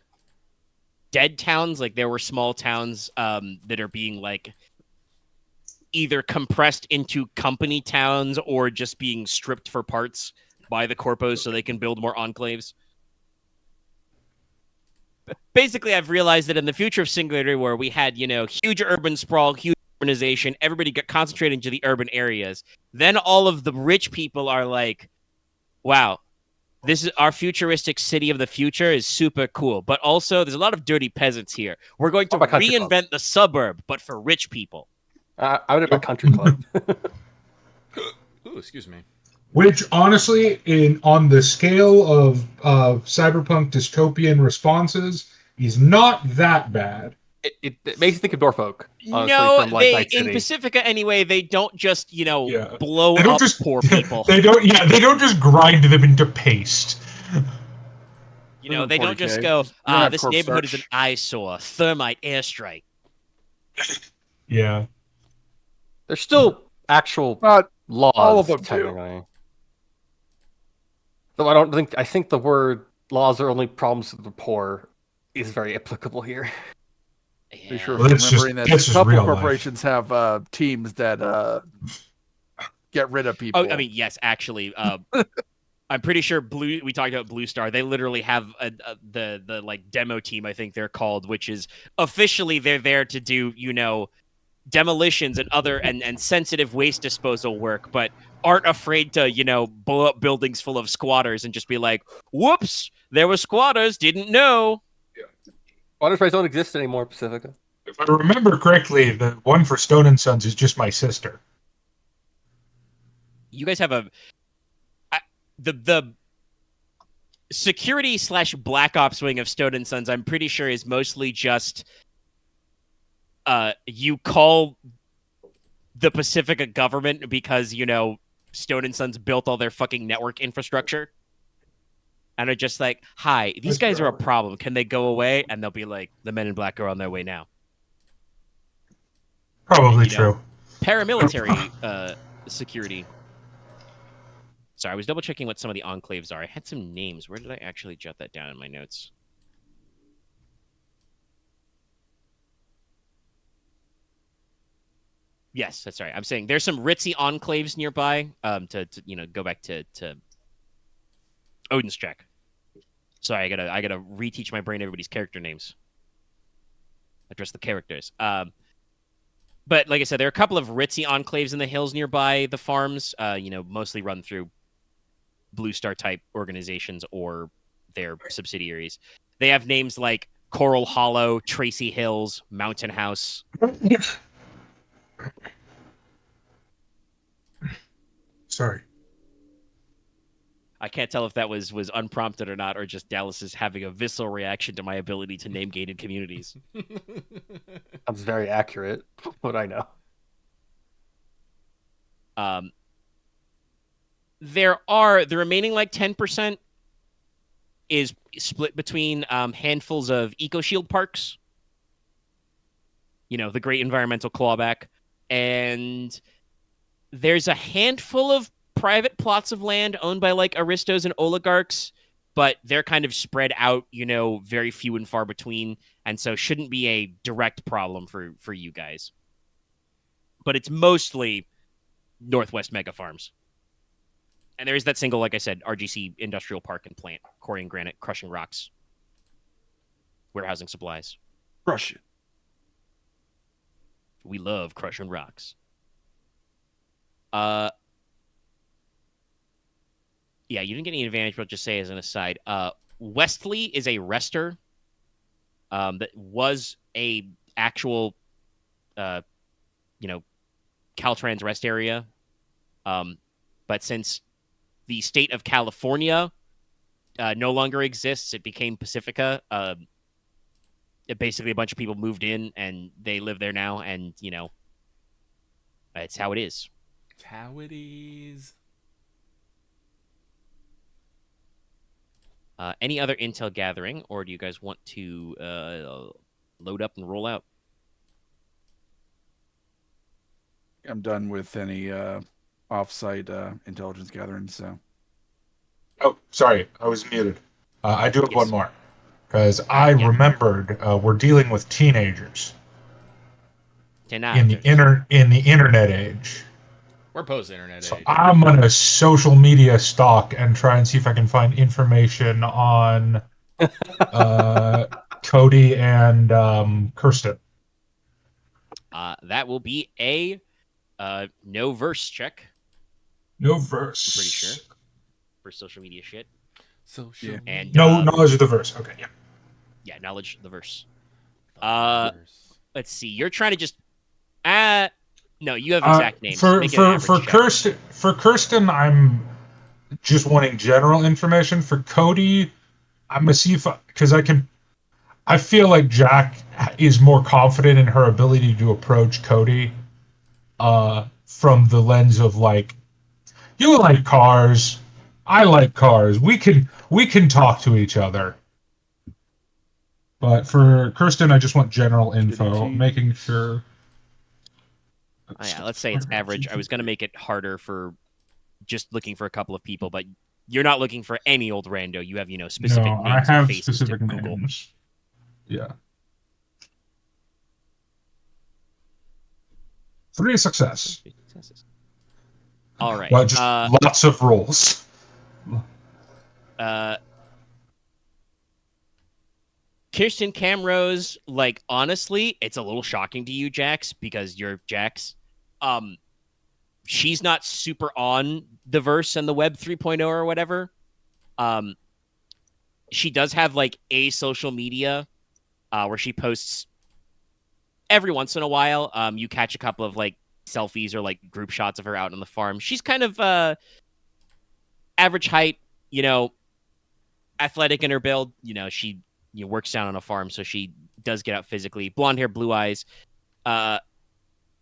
dead towns, like there were small towns that are being like either compressed into company towns or just being stripped for parts by the corpos so they can build more enclaves. Basically, I've realized that in the future of Singularity War, we had, huge urban sprawl, huge urbanization. Everybody got concentrated into the urban areas. Then all of the rich people are like, wow, this is our futuristic city of the future is super cool. But also, there's a lot of dirty peasants here. We're going to my country reinvent club. the suburb, but for rich people. I would have a country club. Ooh, excuse me. Which honestly, on the scale of cyberpunk dystopian responses, is not that bad. It makes you think of Norfolk. Honestly, No, from like Night in City. Pacifica anyway, they don't just, Yeah. blow They don't up just poor people. They don't just grind them into paste. They don't just 40K. go, You don't have this corpse neighborhood is an starch. eyesore, thermite airstrike. Yeah. There's still actual Not laws. all of them, too. technically. Though I think the word laws are only problems to the poor is very applicable here. Be sure Well, for that's just- remembering that that's a just couple real life. corporations have teams that get rid of people. Oh, I mean, yes, actually. I'm pretty sure we talked about Blue Star. They literally have the like demo team, I think they're called, which is officially they're there to do, demolitions and other and sensitive waste disposal work, but aren't afraid to, blow up buildings full of squatters and just be like, whoops, there were squatters, didn't know. Water rights don't exist anymore, Pacifica. If I remember correctly, the one for Stone and Sons is just my sister. You guys have the security / Black Ops wing of Stone and Sons, I'm pretty sure is mostly just you call the Pacifica government because, Stone and Sons built all their fucking network infrastructure. And are just like, hi, these guys are a problem. Can they go away? And they'll be like, the men in black are on their way now. Probably true. Paramilitary security. Sorry, I was double checking what some of the enclaves are. I had some names. Where did I actually jot that down in my notes? Yes, that's right. I'm saying there's some ritzy enclaves nearby. To go back to Odin's check. Sorry, I gotta reteach my brain everybody's character names. Address the characters. But like I said, there are a couple of ritzy enclaves in the hills nearby the farms. Mostly run through Blue Star type organizations or their subsidiaries. They have names like Coral Hollow, Tracy Hills, Mountain House. Sorry. I can't tell if that was unprompted or not, or just Dallas is having a visceral reaction to my ability to name gated communities. That's very accurate. What I know. The remaining like 10% is split between handfuls of eco shield parks. The great environmental clawback, and there's a handful of private plots of land owned by like aristos and oligarchs, but they're kind of spread out, very few and far between, and so shouldn't be a direct problem for you guys. But it's mostly Northwest mega farms. And there is that single, like I said, RGC industrial park and plant, quarrying granite, crushing rocks, warehousing supplies. Crush it. We love crushing rocks. Yeah, you didn't get any advantage, but I'll just say as an aside, Westley is a rester that was a actual, Caltrans rest area. But since the state of California no longer exists, it became Pacifica. Basically, a bunch of people moved in, and they live there now, and, It's how it is. It's how it is. Any other intel gathering, or do you guys want to load up and roll out? I'm done with any off-site intelligence gathering. So Oh, sorry, I was muted. I do have Yes. one more because I yeah. remembered we're dealing with teenagers in the Teenagers. in the internet age. We're post-internet So age. I'm gonna social media stalk and try and see if I can find information on Cody and Kirsten. That will be a no verse check. No verse. I'm pretty sure for social media shit. Social Yeah. And No knowledge of the verse. Okay, yeah. Yeah, knowledge of the verse. verse. Let's see. You're trying to just no, you have exact names. Make it an average For check. Kirsten, I'm just wanting general information. For Cody, I'm gonna see if because I feel like Jack is more confident in her ability to approach Cody from the lens of like, you like cars, I like cars. We can talk to each other. But for Kirsten, I just want general info, making sure. Oh, yeah, let's say it's average. I was going to make it harder for just looking for a couple of people, but you're not looking for any old rando. You have, specific No, I names and have faces specific to Google. names. Yeah. 3 success. All right. Well, just lots of rolls. Kirsten Camrose, like, honestly, it's a little shocking to you, Jax, because you're Jax. She's not super on the verse and the web 3.0 or whatever. She does have like a social media where she posts every once in a while. You catch a couple of like selfies or like group shots of her out on the farm. She's kind of average height, athletic in her build. She works down on a farm, so she does get out physically. Blonde hair, blue eyes. I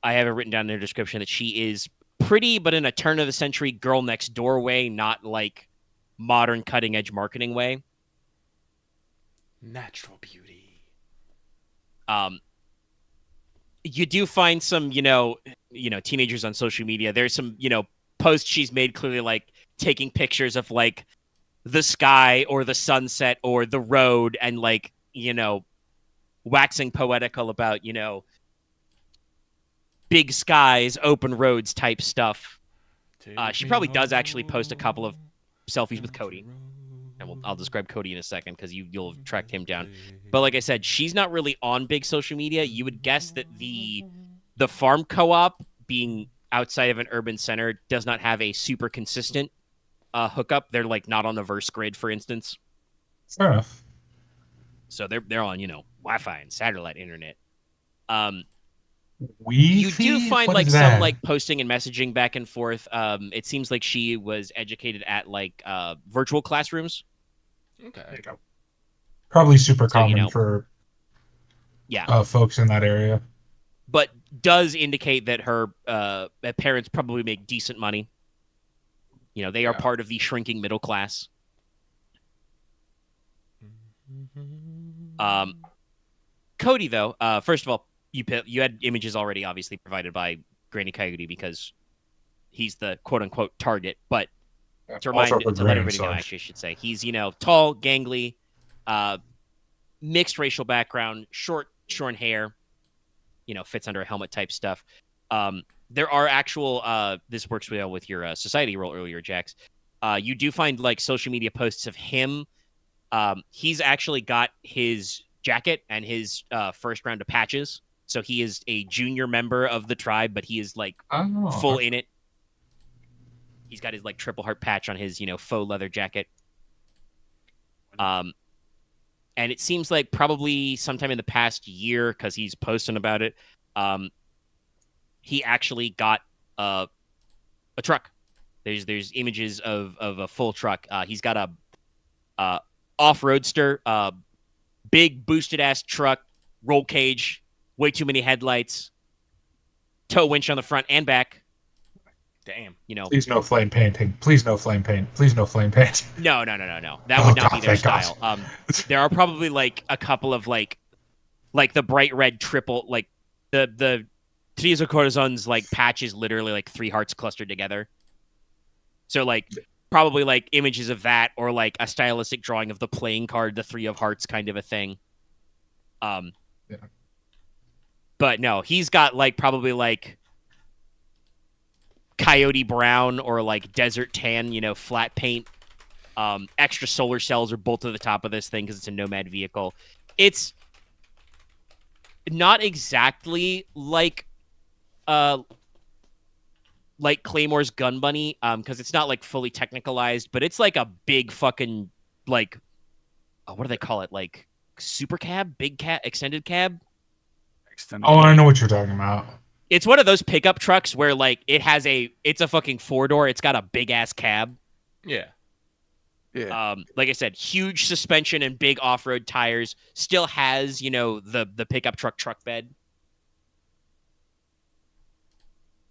have it written down in her description that she is pretty, but in a turn of the century girl next door way, not like modern cutting edge marketing way. Natural beauty. You do find some, teenagers on social media. There's some, posts she's made clearly like taking pictures of like the sky or the sunset or the road and like, waxing poetical about, big skies, open roads type stuff. She probably does actually post a couple of selfies with Cody. And I'll describe Cody in a second because you'll have tracked him down. But like I said, she's not really on big social media. You would guess that the farm co-op being outside of an urban center does not have a super consistent hookup. They're like not on the verse grid, for instance. Fair enough. So they're on, Wi-Fi and satellite internet. You do find like some like posting and messaging back and forth. It seems like she was educated at like virtual classrooms. Okay. There you go. Probably super So, common for folks in that area. But does indicate that her parents probably make decent money. They are part of the shrinking middle class. Cody, though, first of all, you had images already obviously provided by Granny Coyote because he's the quote-unquote target. But to let everybody know, actually, I should say, he's, tall, gangly, mixed racial background, short hair, fits under a helmet type stuff. There are actual, this works well with your society role earlier, Jax. You do find like social media posts of him. He's actually got his jacket and his first round of patches. So he is a junior member of the tribe, but he is like full in it. He's got his like triple heart patch on his, faux leather jacket. And it seems like probably sometime in the past year, because he's posting about it, he actually got a truck. There's images of a full truck. He's got a off-roadster, big boosted ass truck, roll cage, way too many headlights, tow winch on the front and back. Damn. You know, Please no flame painting. Please no flame paint. Please no flame paint. no. That would not be their thank God. style. There are probably like a couple of like the bright red triple, like the Trizo Corazon's like patch is literally like 3 hearts clustered together. So like probably like images of that, or like a stylistic drawing of the playing card, the 3 of hearts kind of a thing. Yeah. But no, he's got like probably like coyote brown or like desert tan, flat paint. Extra solar cells are bolted to the top of this thing because it's a Nomad vehicle. It's not exactly like Claymore's gun bunny, because it's not like fully technicalized, but it's like a big fucking like what do they call it? Like super cab, big cab, extended cab. I know what you're talking about. It's one of those pickup trucks where like it's a fucking 4-door. It's got a big ass cab. Yeah. Yeah. Like I said, huge suspension and big off-road tires. Still has, the pickup truck bed.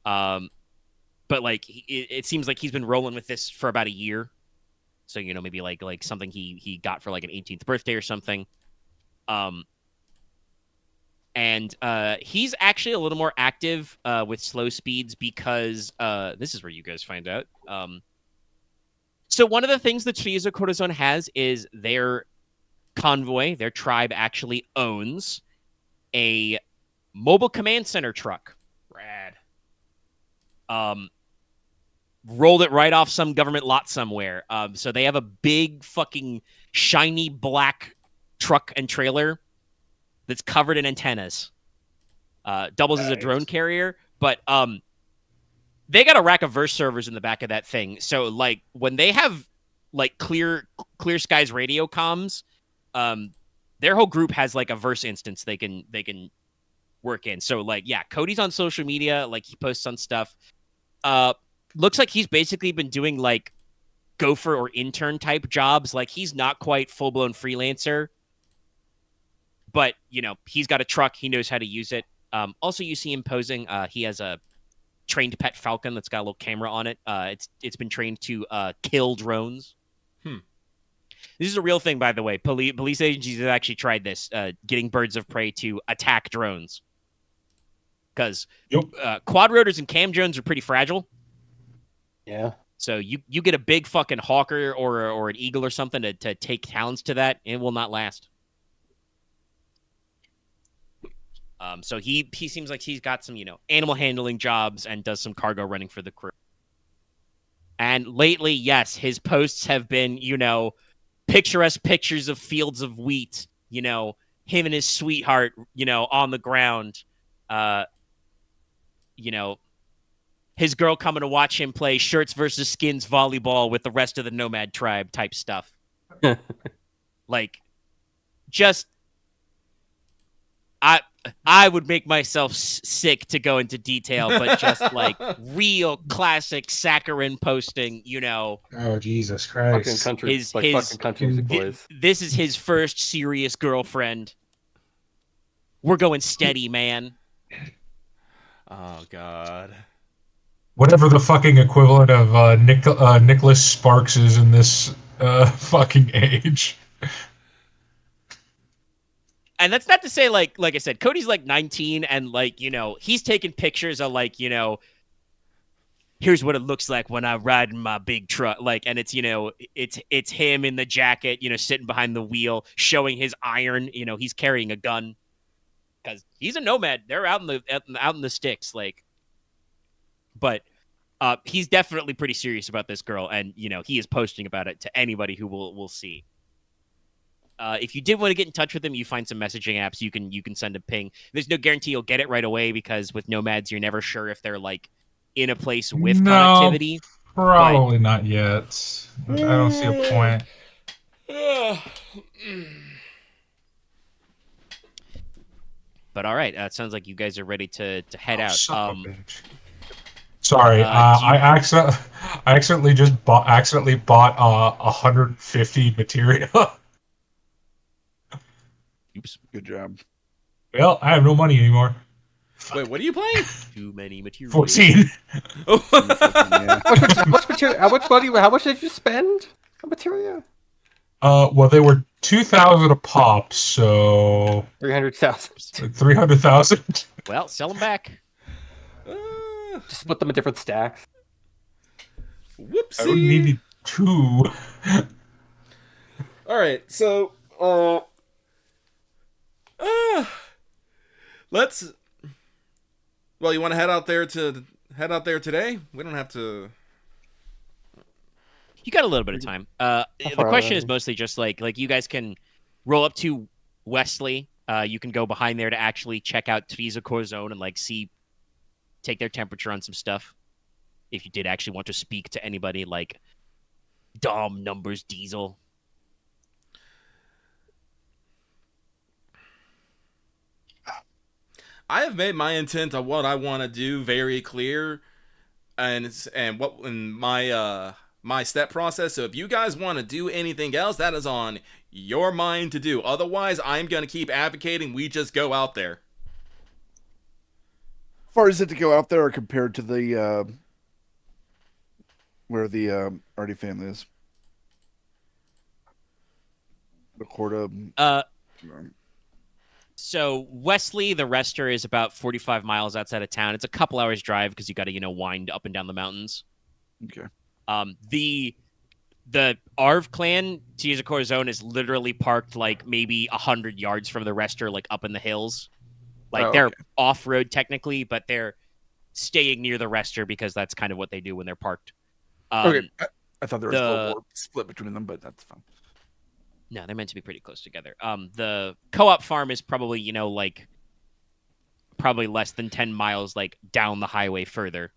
But like it seems like he's been rolling with this for about a year. So, maybe like something he got for like an 18th birthday or something. And he's actually a little more active with slow speeds because this is where you guys find out. So one of the things that Trizo Corazon has is their convoy, their tribe actually owns a mobile command center truck. Rad. Rolled it right off some government lot somewhere. So they have a big fucking shiny black truck and trailer that's covered in antennas. Doubles as a drone carrier, but they got a rack of verse servers in the back of that thing. So like when they have like clear skies radio comms, their whole group has like a verse instance they can work in. So like, yeah, Cody's on social media, like he posts on stuff. Looks like he's basically been doing like gopher or intern type jobs. Like he's not quite full blown freelancer, but he's got a truck. He knows how to use it. Also, you see him posing. He has a trained pet falcon that's got a little camera on it. It's been trained to kill drones. This is a real thing, by the way. Police agencies have actually tried this, getting birds of prey to attack drones. Because quad rotors and cam drones are pretty fragile. Yeah. So you get a big fucking hawker or an eagle or something to take talons to that, it will not last. So he seems like he's got some, animal handling jobs and does some cargo running for the crew. And lately, yes, his posts have been, picturesque pictures of fields of wheat, him and his sweetheart, on the ground, his girl coming to watch him play shirts versus skins volleyball with the rest of the Nomad tribe type stuff. Like, just, I would make myself sick to go into detail, but just like real classic saccharine posting, Oh, Jesus Fucking Christ. country, fucking country music boys. This is his first serious girlfriend. We're going steady, man. Oh, God. Whatever the fucking equivalent of Nicholas Sparks is in this fucking age. And that's not to say, like I said, Cody's like 19 and like, he's taking pictures of like, here's what it looks like when I ride in my big truck. Like, and it's, it's him in the jacket, sitting behind the wheel, showing his iron, he's carrying a gun because he's a nomad. They're out in the sticks. Like, but he's definitely pretty serious about this girl. And, he is posting about it to anybody who will see. If you did want to get in touch with him, you find some messaging apps. You can send a ping. There's no guarantee you'll get it right away because with nomads, you're never sure if they're like in a place with connectivity. Probably not yet. I don't see a point. But all right, it sounds like you guys are ready to head out. Sorry, I accidentally bought 150 materia. Oops. Good job. Well, I have no money anymore. Wait, what are you playing? Too many materials. 14. Oh, Yeah. How much did you spend on materia? Well, they were 2,000 a pop, so 300,000. 300,000. Well, sell them back. Just split them in different stacks. Whoopsie. I only needed 2. All right, so let's. Well, you want to head out there today? We don't have to. You got a little bit of time. The far question away? is mostly just like you guys can roll up to Wesley. You can go behind there to actually check out Visa Core Zone and like take their temperature on some stuff. If you did actually want to speak to anybody like Dom Numbers Diesel. I have made my intent of what I want to do very clear, and what in my step process. So if you guys want to do anything else, that is on your mind to do. Otherwise, I'm gonna keep advocating we just go out there. How far is it to go out there compared to the where the Artie family is? The Corda. So Wesley, the rester, is about 45 miles outside of town. It's a couple hours drive because you got to wind up and down the mountains. Okay. The Arv clan Core Zone is literally parked like maybe 100 yards from the rester, like up in the hills. Like they're off road technically, but they're staying near the rester because that's kind of what they do when they're parked. Okay. I thought there was a little more split between them, but that's fine. No, they're meant to be pretty close together. The co-op farm is probably, probably less than 10 miles, like, down the highway further.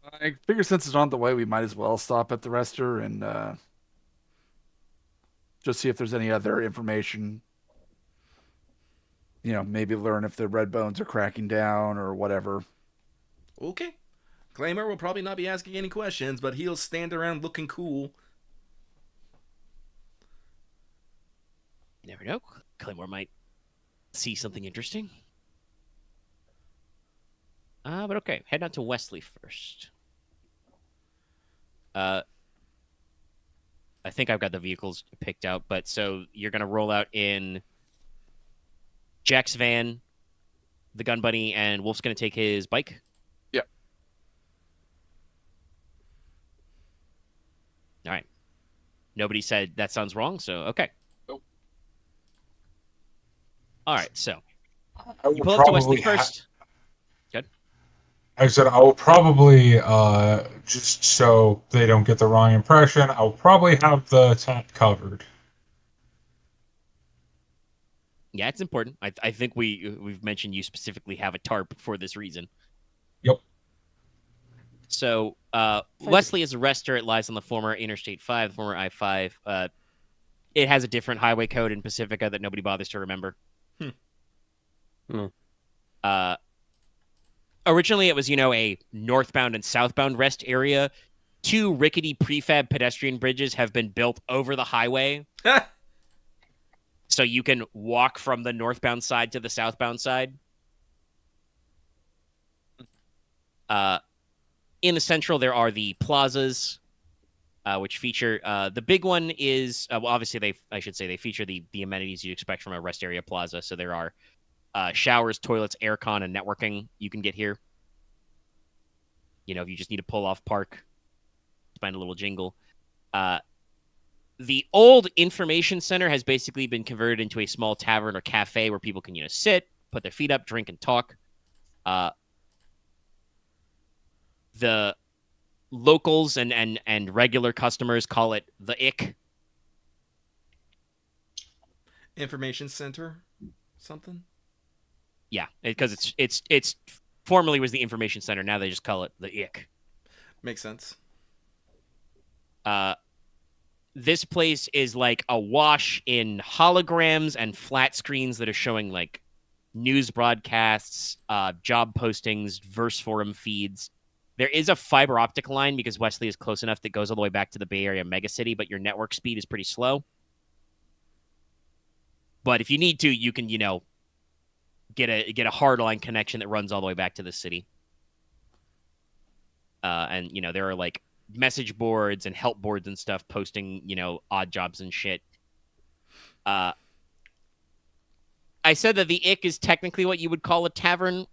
I figure since it's on the way, we might as well stop at the rester and just see if there's any other information. Maybe learn if the red bones are cracking down or whatever. Okay. Claymore will probably not be asking any questions, but he'll stand around looking cool. Never know. Claymore might see something interesting. But okay, head out to Wesley first. I think I've got the vehicles picked out, but so you're gonna roll out in Jack's van, the gun bunny, and Wolf's gonna take his bike. Yep. All right. Nobody said that sounds wrong, so okay. Nope. All right, so I you pull up to Wesley first. Good. I said I will probably, just so they don't get the wrong impression, I'll probably have the tent covered. Yeah, it's important. I think we've mentioned you specifically have a tarp for this reason. Yep. So Wesley is a rester. It lies on the former Interstate 5, the former I-5. It has a different highway code in Pacifica that nobody bothers to remember. Originally, it was, a northbound and southbound rest area. 2 rickety prefab pedestrian bridges have been built over the highway. So you can walk from the northbound side to the southbound side. In the central, there are the plazas, which feature the big one is obviously they feature the amenities you'd expect from a rest area plaza. So there are showers, toilets, aircon, and networking you can get here. If you just need to pull off park, spend a little jingle. The old information center has basically been converted into a small tavern or cafe where people can, sit, put their feet up, drink, and talk. The locals and regular customers call it the Ick. Information center, something. Yeah, because it's formerly was the information center. Now they just call it the Ick. Makes sense. This place is like a wash in holograms and flat screens that are showing like news broadcasts, job postings, verse forum feeds. There is a fiber optic line because Wesley is close enough that goes all the way back to the Bay Area megacity, but your network speed is pretty slow. But if you need to, you can, get a hardline connection that runs all the way back to the city. And there are like message boards and help boards and stuff posting odd jobs and shit. I said that the Ick is technically what you would call a tavern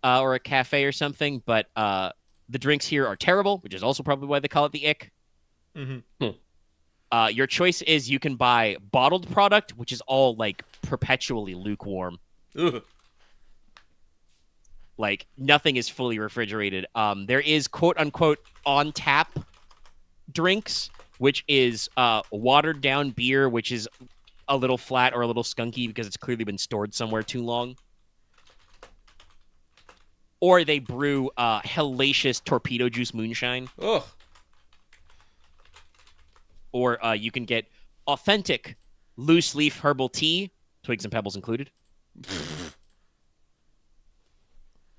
or a cafe or something, but the drinks here are terrible, which is also probably why they call it the Ick. Your choice is you can buy bottled product, which is all like perpetually lukewarm. Ugh. Like nothing is fully refrigerated. There is quote unquote on tap drinks, which is watered down beer, which is a little flat or a little skunky because it's clearly been stored somewhere too long. Or they brew hellacious torpedo juice moonshine. Ugh. Or you can get authentic loose leaf herbal tea, twigs and pebbles included.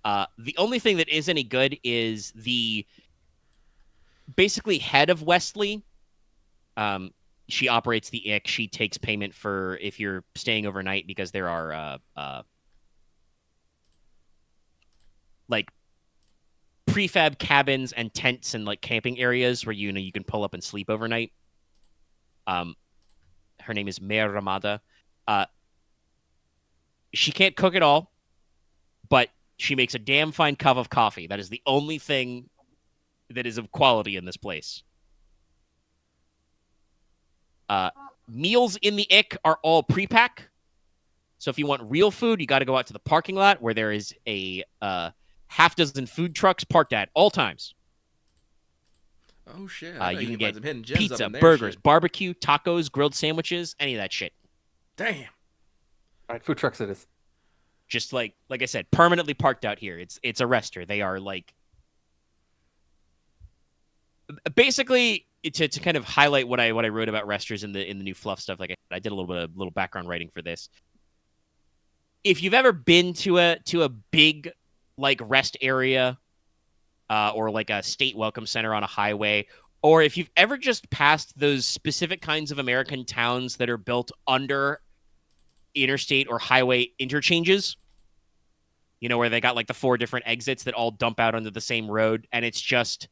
The only thing that is any good is the basically head of Wesley. She operates the Ick. She takes payment for if you're staying overnight because there are like prefab cabins and tents and like camping areas where you can pull up and sleep overnight. Her name is Mare Ramada. She can't cook at all, but she makes a damn fine cup of coffee. That is the only thing that is of quality in this place. Meals in the Ick are all pre-pack. So if you want real food, you got to go out to the parking lot where there is a half dozen food trucks parked at all times. Oh shit! You can get some hidden gems up pizza, in there, burgers, shit. barbecue, tacos, grilled sandwiches, any of that shit. Damn. All right, food trucks it is. Just like I said, permanently parked out here. It's a rester. They are like basically to kind of highlight what I wrote about resters in the new fluff stuff. Like I did a little background writing for this. If you've ever been to a big like rest area or like a state welcome center on a highway, or if you've ever just passed those specific kinds of American towns that are built under interstate or highway interchanges, where they got like the 4 different exits that all dump out onto the same road, and it's just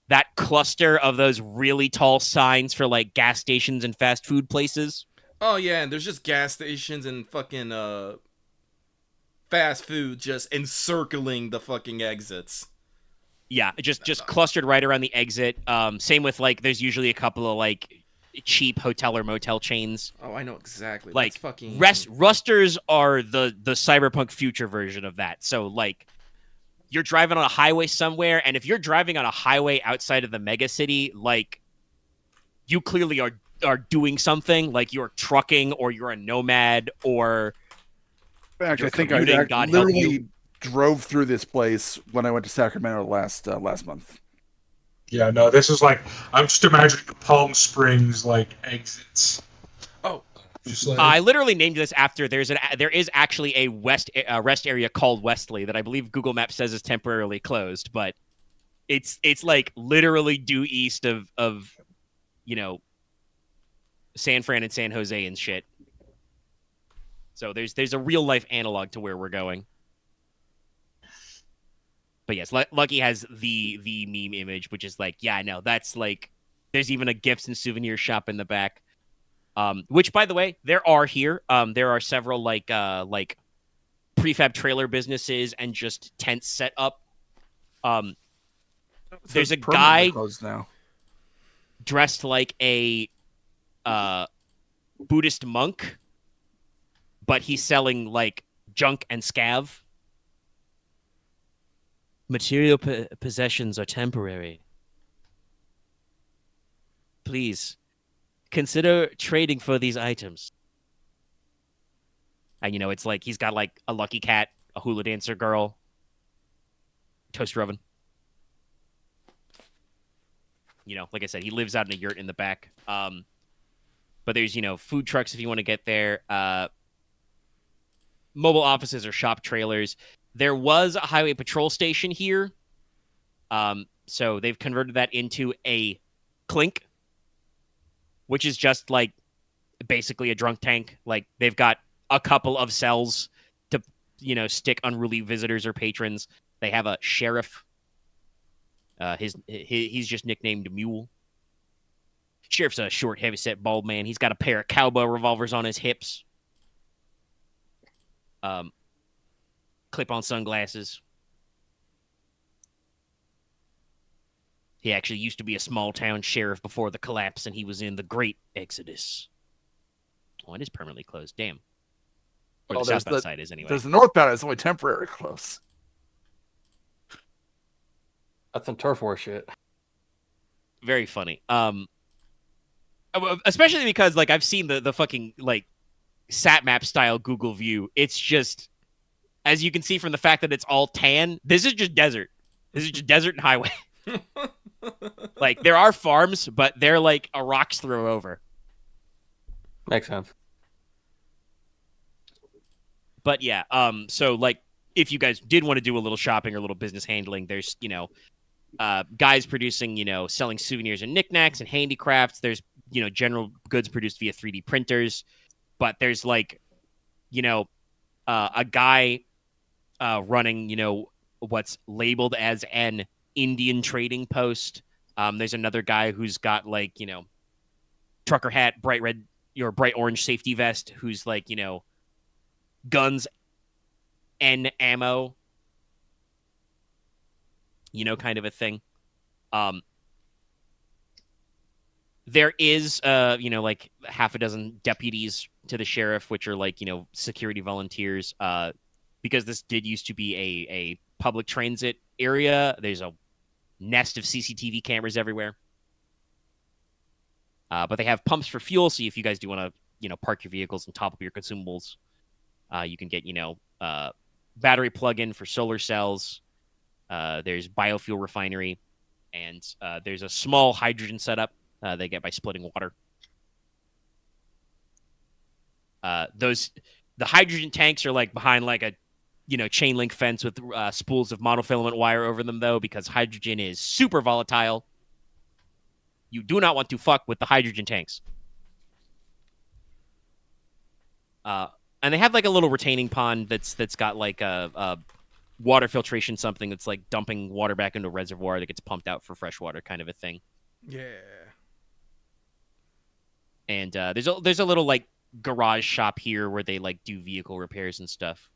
that cluster of those really tall signs for like gas stations and fast food places. Oh yeah, and there's just gas stations and fucking fast food just encircling the fucking exits. Yeah, just clustered right around the exit. Same with like there's usually a couple of like cheap hotel or motel chains. Oh, I know exactly. Like That's fucking rusters are the cyberpunk future version of that. So like you're driving on a highway somewhere, and if you're driving on a highway outside of the mega city, like you clearly are doing something. Like you're trucking, or you're a nomad, or In fact, you're I think I commuting, God help literally you. drove through this place when I went to Sacramento last month. Yeah, no, this is like I'm just imagining the Palm Springs like exits. Oh, Just like I literally named this after there is actually a rest area called Westley that I believe Google Maps says is temporarily closed, but it's like literally due east of San Fran and San Jose and shit. So there's a real life analog to where we're going. But yes, Lucky has the meme image, which is like, yeah, I know. That's like, there's even a gifts and souvenir shop in the back. Which, by the way, there are here. There are several like prefab trailer businesses and just tents set up. There's a guy closed now. dressed like a Buddhist monk, but he's selling like junk and scav. Material possessions are temporary. Please consider trading for these items. And it's like he's got like a lucky cat, a hula dancer girl, toaster oven. Like I said, he lives out in a yurt in the back. But there's food trucks if you want to get there. Mobile offices or shop trailers. There was a highway patrol station here. So they've converted that into a clink, which is just like basically a drunk tank. Like they've got a couple of cells to stick unruly visitors or patrons. They have a sheriff. He's just nicknamed Mule. Sheriff's a short, heavyset, bald man. He's got a pair of cowboy revolvers on his hips. Clip-on sunglasses. He actually used to be a small-town sheriff before the collapse, and he was in the Great Exodus. Oh, it is permanently closed. Damn. Or the southbound side is, anyway. There's the northbound. It's only temporary close. That's some turf war shit. Very funny. Especially because, like, I've seen the fucking, like, sat map style Google view. It's just, as you can see from the fact that it's all tan, this is just desert. This is just desert and highway. Like, there are farms, but they're like a rock's throw over. Makes sense. But yeah, so like, if you guys did want to do a little shopping or a little business handling, there's, guys producing, selling souvenirs and knickknacks and handicrafts. There's, general goods produced via 3D printers. But there's like, a guy running, what's labeled as an Indian trading post. There's another guy who's got like, trucker hat, bright red or bright orange safety vest, who's like, guns and ammo, kind of a thing. There is, like half a dozen deputies to the sheriff, which are like, security volunteers. Because this did used to be a public transit area. There's a nest of CCTV cameras everywhere. But they have pumps for fuel, so if you guys do want to, park your vehicles and top up your consumables, you can get, battery plug-in for solar cells. There's biofuel refinery, and there's a small hydrogen setup they get by splitting water. The hydrogen tanks are like behind like a chain link fence with spools of monofilament wire over them, though, because hydrogen is super volatile. You do not want to fuck with the hydrogen tanks. And they have like a little retaining pond that's got like a water filtration, something that's like dumping water back into a reservoir that gets pumped out for fresh water, kind of a thing. Yeah. And there's a little like garage shop here where they like do vehicle repairs and stuff.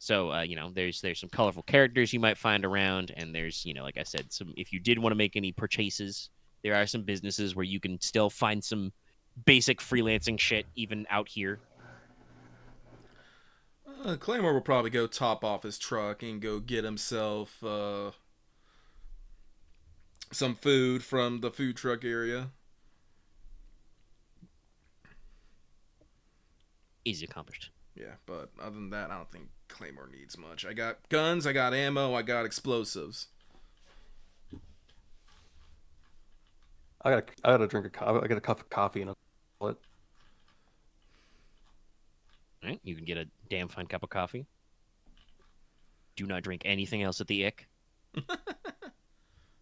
So, there's some colorful characters you might find around, and there's, like I said, if you did want to make any purchases, there are some businesses where you can still find some basic freelancing shit even out here. Claymore will probably go top off his truck and go get himself some food from the food truck area. Easy accomplished. Yeah, but other than that, I don't think Claymore needs much. I got guns, I got ammo, I got explosives. I got a drink of coffee. I got a cup of coffee and a toilet. All right, you can get a damn fine cup of coffee. Do not drink anything else at the ick.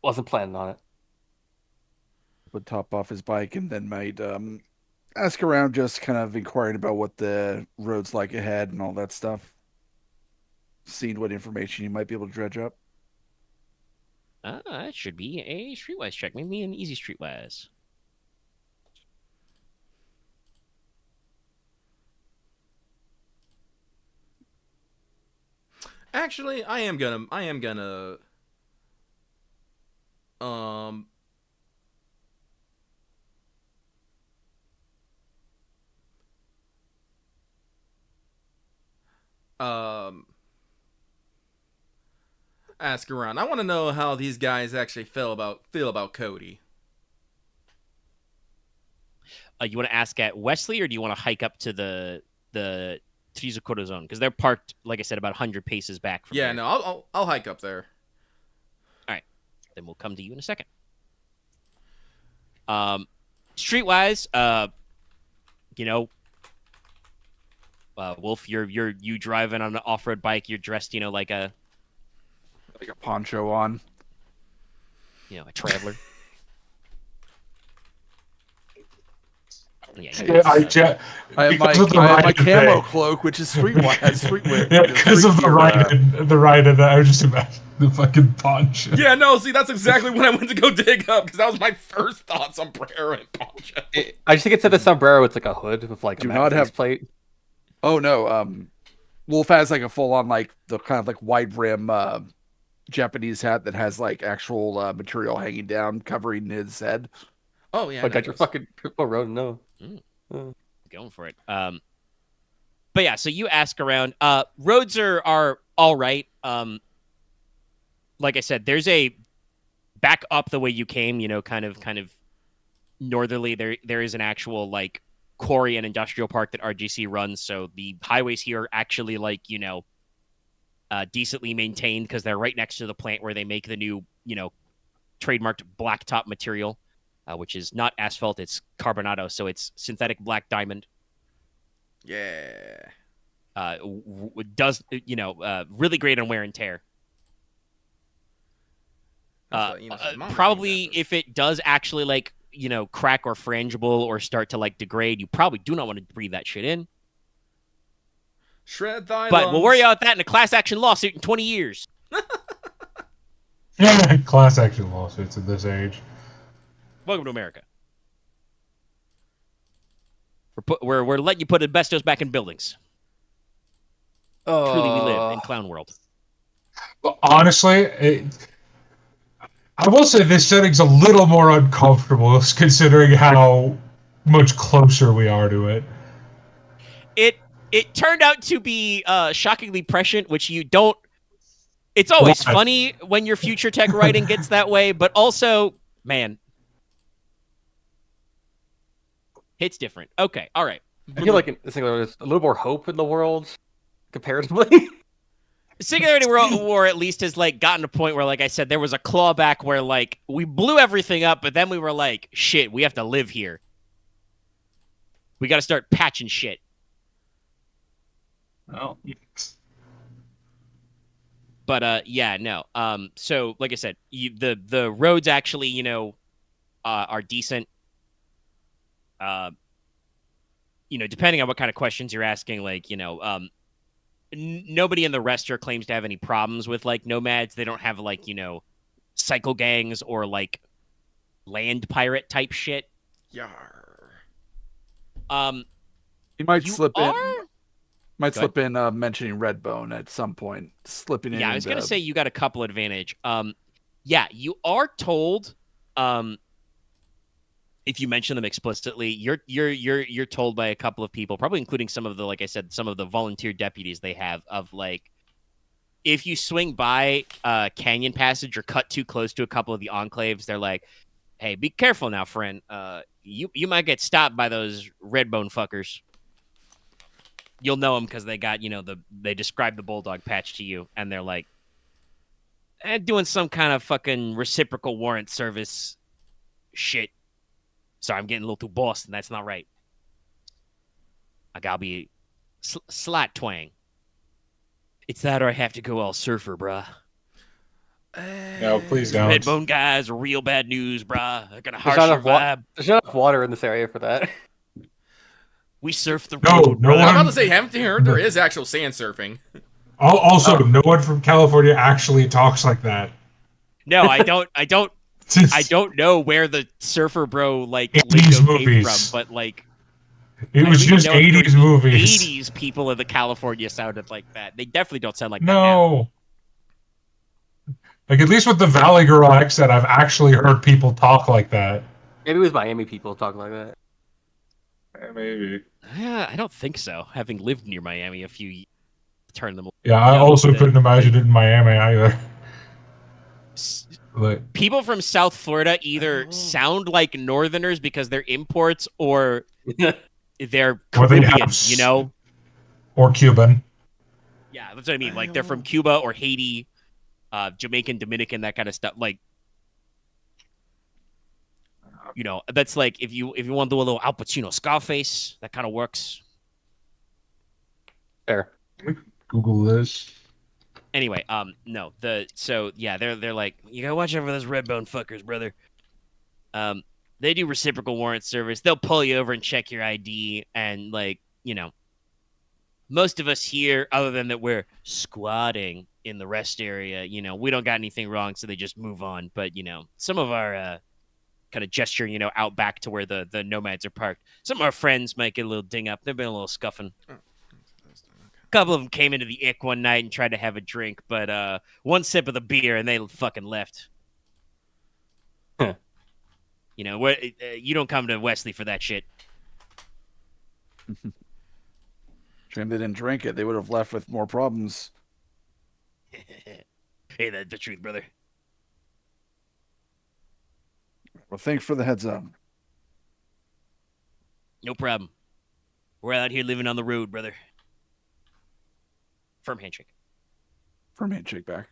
Wasn't planning on it. Would top off his bike and then might ask around, just kind of inquiring about what the road's like ahead and all that stuff. Seeing what information you might be able to dredge up. It should be a streetwise check. Maybe an easy streetwise. Actually, I am gonna ask around. I want to know how these guys actually feel about Cody. You want to ask at Wesley, or do you want to hike up to the Trizukuro zone? Because they're parked, like I said, about 100 paces back from Yeah, here. no, I'll hike up there. All right, then we'll come to you in a second. Streetwise, Wolf, you driving on an off-road bike. You're dressed, like a poncho on. A traveler. Yeah, Hey, I have my, because of the I have my ride camo today. cloak, which is street street Yeah, because of the ride, I was just imagining the fucking poncho. Yeah, no, see, that's exactly what I went to go dig up, because that was my first thoughts on Aren poncho. I just think it's the sombrero. It's like a hood with like Do a not have- plate. Oh no, Wolf has like a full on like the kind of like wide brim Japanese hat that has like actual material hanging down covering his head. Oh, yeah. But got your fucking road. No. Going for it. But yeah, so you ask around. Roads are all right. Like I said, there's a back up the way you came. You know, kind of northerly. There is an actual like quarry and industrial park that RGC runs. So the highways here are actually like decently maintained because they're right next to the plant where they make the new trademarked blacktop material, which is not asphalt, it's carbonado, so it's synthetic black diamond. Yeah. Does really great on wear and tear. Probably if it does actually like crack or frangible or start to like degrade, you probably do not want to breathe that shit in. Shred thy But lungs. we'll worry about that in a class action lawsuit in 20 years. Class action lawsuits at this age. Welcome to America. We're letting you put asbestos back in buildings. Truly, we live in clown world. But honestly, I will say this setting's a little more uncomfortable considering how much closer we are to it. It turned out to be shockingly prescient, which you don't. It's always Why? funny when your future tech writing gets that way, but also, man, it's different. Okay, all right. I feel like there's a little more hope in the world, comparatively. Singularity War at least has like gotten to a point where, like I said, there was a clawback where like we blew everything up, but then we were like, shit, we have to live here. We got to start patching shit. Oh. But yeah, no. So like I said, the roads actually, are decent. Depending on what kind of questions you're asking, like, nobody in the Rester claims to have any problems with like nomads. They don't have like, cycle gangs or like land pirate type shit. Yar. He might slip in. Might Go slip in mentioning Redbone at some point. Slipping in. Yeah, I was gonna say you got a couple advantage. Yeah, you are told. If you mention them explicitly, you're told by a couple of people, probably including some of the, like I said, some of the volunteer deputies they have, of like, if you swing by Canyon Passage or cut too close to a couple of the enclaves, they're like, hey, be careful now, friend. You might get stopped by those Redbone fuckers. You'll know them because they got, they describe the bulldog patch to you, and they're like, doing some kind of fucking reciprocal warrant service shit. Sorry, I'm getting a little too Boston. That's not right. I gotta be slight twang. It's that or I have to go all surfer, bruh. No, please don't. Redbone guys are real bad news, bruh. They're gonna There's harsh not your enough vibe. there's not enough water in this area for that. We surf the No, road, no bruh. I'm about one- to say, haven't you heard there is actual sand surfing? Also, no one from California actually talks like that. No, I don't know where the surfer bro like 80s lingo came movies. from, but like It I was don't even just know if 80s movies. 80s people in the California sounded like that. They definitely don't sound like that now. No. Like, at least with the Valley Girl accent, I've actually heard people talk like that. Maybe it was Miami people talking like that. Maybe. I don't think so. Having lived near Miami a few turn them. Yeah, I No, also the- couldn't imagine it in Miami either. Like, People from South Florida either sound like Northerners because they're imports or they're Or they Caribbean, have or Cuban. Yeah, that's what I mean. Like they're from Cuba or Haiti, Jamaican, Dominican, that kind of stuff. Like, that's like if you want to do a little Al Pacino Scarface, that kind of works. Fair. Google this. Anyway, no, they're like, you gotta watch out for those Redbone fuckers, brother. They do reciprocal warrant service. They'll pull you over and check your ID, and like, you know, most of us here, other than that we're squatting in the rest area, you know, we don't got anything wrong, so they just move on. But, you know, some of our kind of gesture, you know, out back to where the nomads are parked, some of our friends might get a little ding up. They've been a little scuffing. A couple of them came into the ick one night and tried to have a drink, but one sip of the beer and they fucking left. Huh. You know, you don't come to Wesley for that shit. Shame they didn't drink it. They would have left with more problems. Hey, that's the truth, brother. Well, thanks for the heads up. No problem. We're out here living on the road, brother. Firm handshake. Firm handshake back.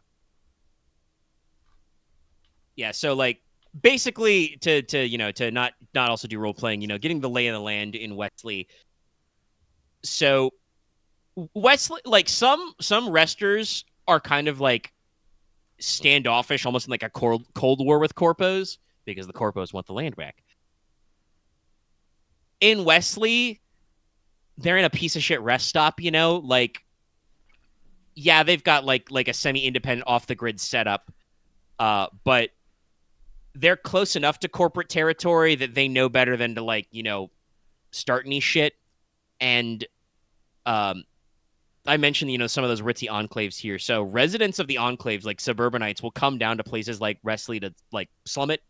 Yeah, so like basically to you know, to not also do role playing, you know, getting the lay of the land in Wesley. So Wesley, like some resters are kind of like standoffish, almost in like a cold war with corpos, because the corpos want the land back. In Wesley, they're in a piece of shit rest stop, you know, like, yeah, they've got like a semi-independent off the grid setup, but they're close enough to corporate territory that they know better than to, like, you know, start any shit. And I mentioned, you know, some of those ritzy enclaves here. So residents of the enclaves, like suburbanites, will come down to places like Wesley to like slum it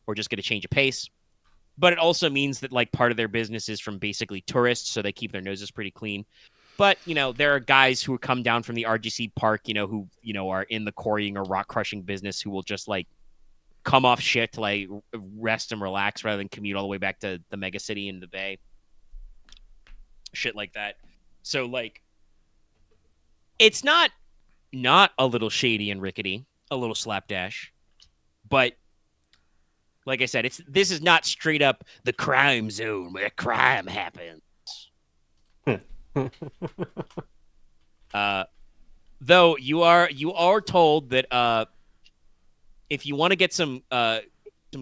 or just get a change of pace. But it also means that like part of their business is from basically tourists, so they keep their noses pretty clean. But, you know, there are guys who come down from the RGC park, you know, who, you know, are in the quarrying or rock crushing business, who will just like come off shit to like rest and relax rather than commute all the way back to the mega city and the bay. Shit like that. So like, it's not a little shady and rickety, a little slapdash, but like I said, this is not straight up the crime zone where crime happens. Though you are told that if you want to get some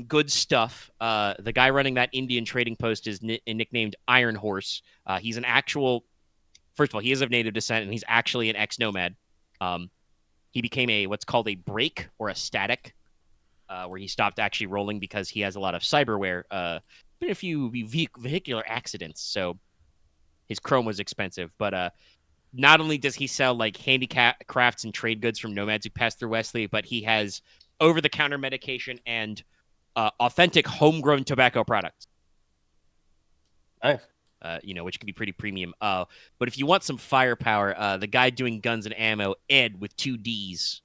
good stuff, the guy running that Indian trading post is nicknamed Iron Horse. He's an actual. First of all, he is of native descent, and he's actually an ex-nomad. He became what's called a break or a static, where he stopped actually rolling because he has a lot of cyberware. Been a few vehicular accidents, so his chrome was expensive. But not only does he sell like handicrafts and trade goods from nomads who pass through Wesley, but he has over-the-counter medication and authentic homegrown tobacco products. Nice. You know, which can be pretty premium. But if you want some firepower, the guy doing guns and ammo, Ed with 2 Ds,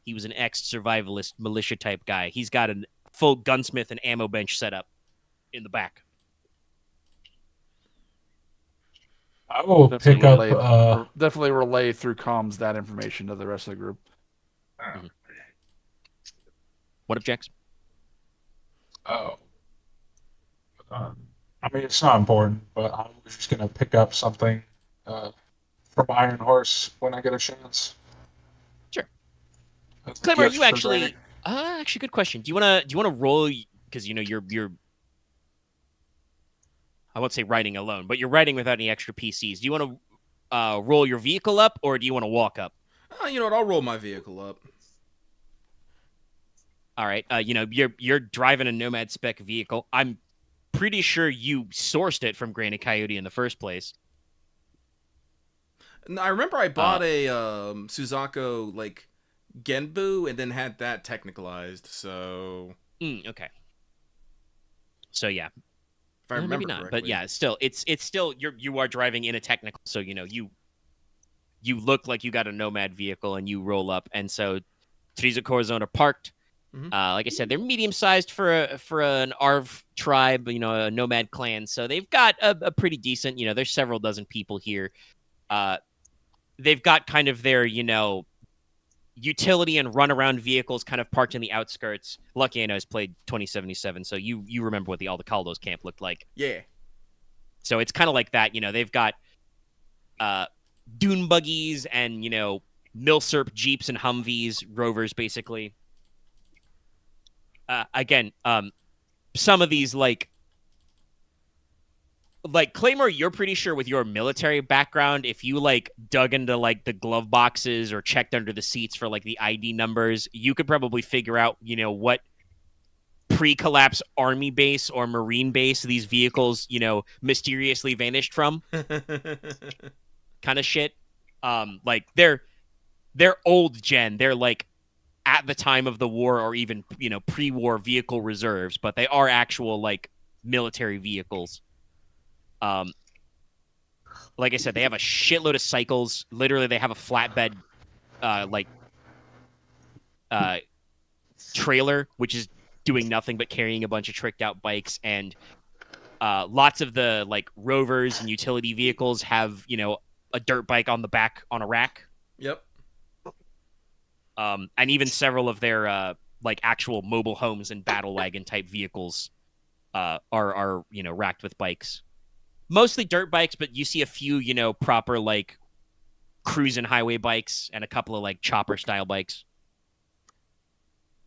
he was an ex-survivalist militia type guy. He's got a full gunsmith and ammo bench set up in the back. I will pick up. Definitely relay through comms that information to the rest of the group. Mm-hmm. What objects? Oh. I mean, it's not important, but I was just going to pick up something from Iron Horse when I get a chance. Sure. Claymore, you actually good question. Do you want to roll, because you know you're I won't say riding alone, but you're riding without any extra PCs. Do you want to roll your vehicle up, or do you want to walk up? You know what? I'll roll my vehicle up. All right. You know, you're driving a Nomad spec vehicle. I'm pretty sure you sourced it from Granite Coyote in the first place. I remember I bought a Suzaku like Genbu and then had that technicalized. So okay. So yeah, if I remember maybe not, correctly. but yeah, still, it's still you are driving in a technical. So you know you look like you got a Nomad vehicle and you roll up, and so Teresa Corazon are parked. Mm-hmm. Like I said, they're medium-sized for an Arv tribe, you know, a nomad clan. So they've got a pretty decent, you know, there's several dozen people here. They've got kind of their, you know, utility and runaround vehicles kind of parked in the outskirts. Lucky I know has played 2077, so you remember what the Aldecaldo's camp looked like. Yeah. So it's kind of like that, you know, they've got dune buggies and, you know, milsurp jeeps and Humvees, rovers, basically. Again, some of these like Claymore, you're pretty sure with your military background, if you like dug into like the glove boxes or checked under the seats for like the ID numbers, you could probably figure out, you know, what pre-collapse army base or marine base these vehicles, you know, mysteriously vanished from, kind of shit. Like they're old gen. They're like at the time of the war or even, you know, pre-war vehicle reserves, but they are actual like military vehicles. Like I said, they have a shitload of cycles. Literally, they have a flatbed, trailer, which is doing nothing but carrying a bunch of tricked out bikes. And lots of the like rovers and utility vehicles have, you know, a dirt bike on the back on a rack. Yep. And even several of their like actual mobile homes and battle wagon type vehicles are you know, racked with bikes. Mostly dirt bikes, but you see a few, you know, proper like cruising highway bikes and a couple of like chopper style bikes.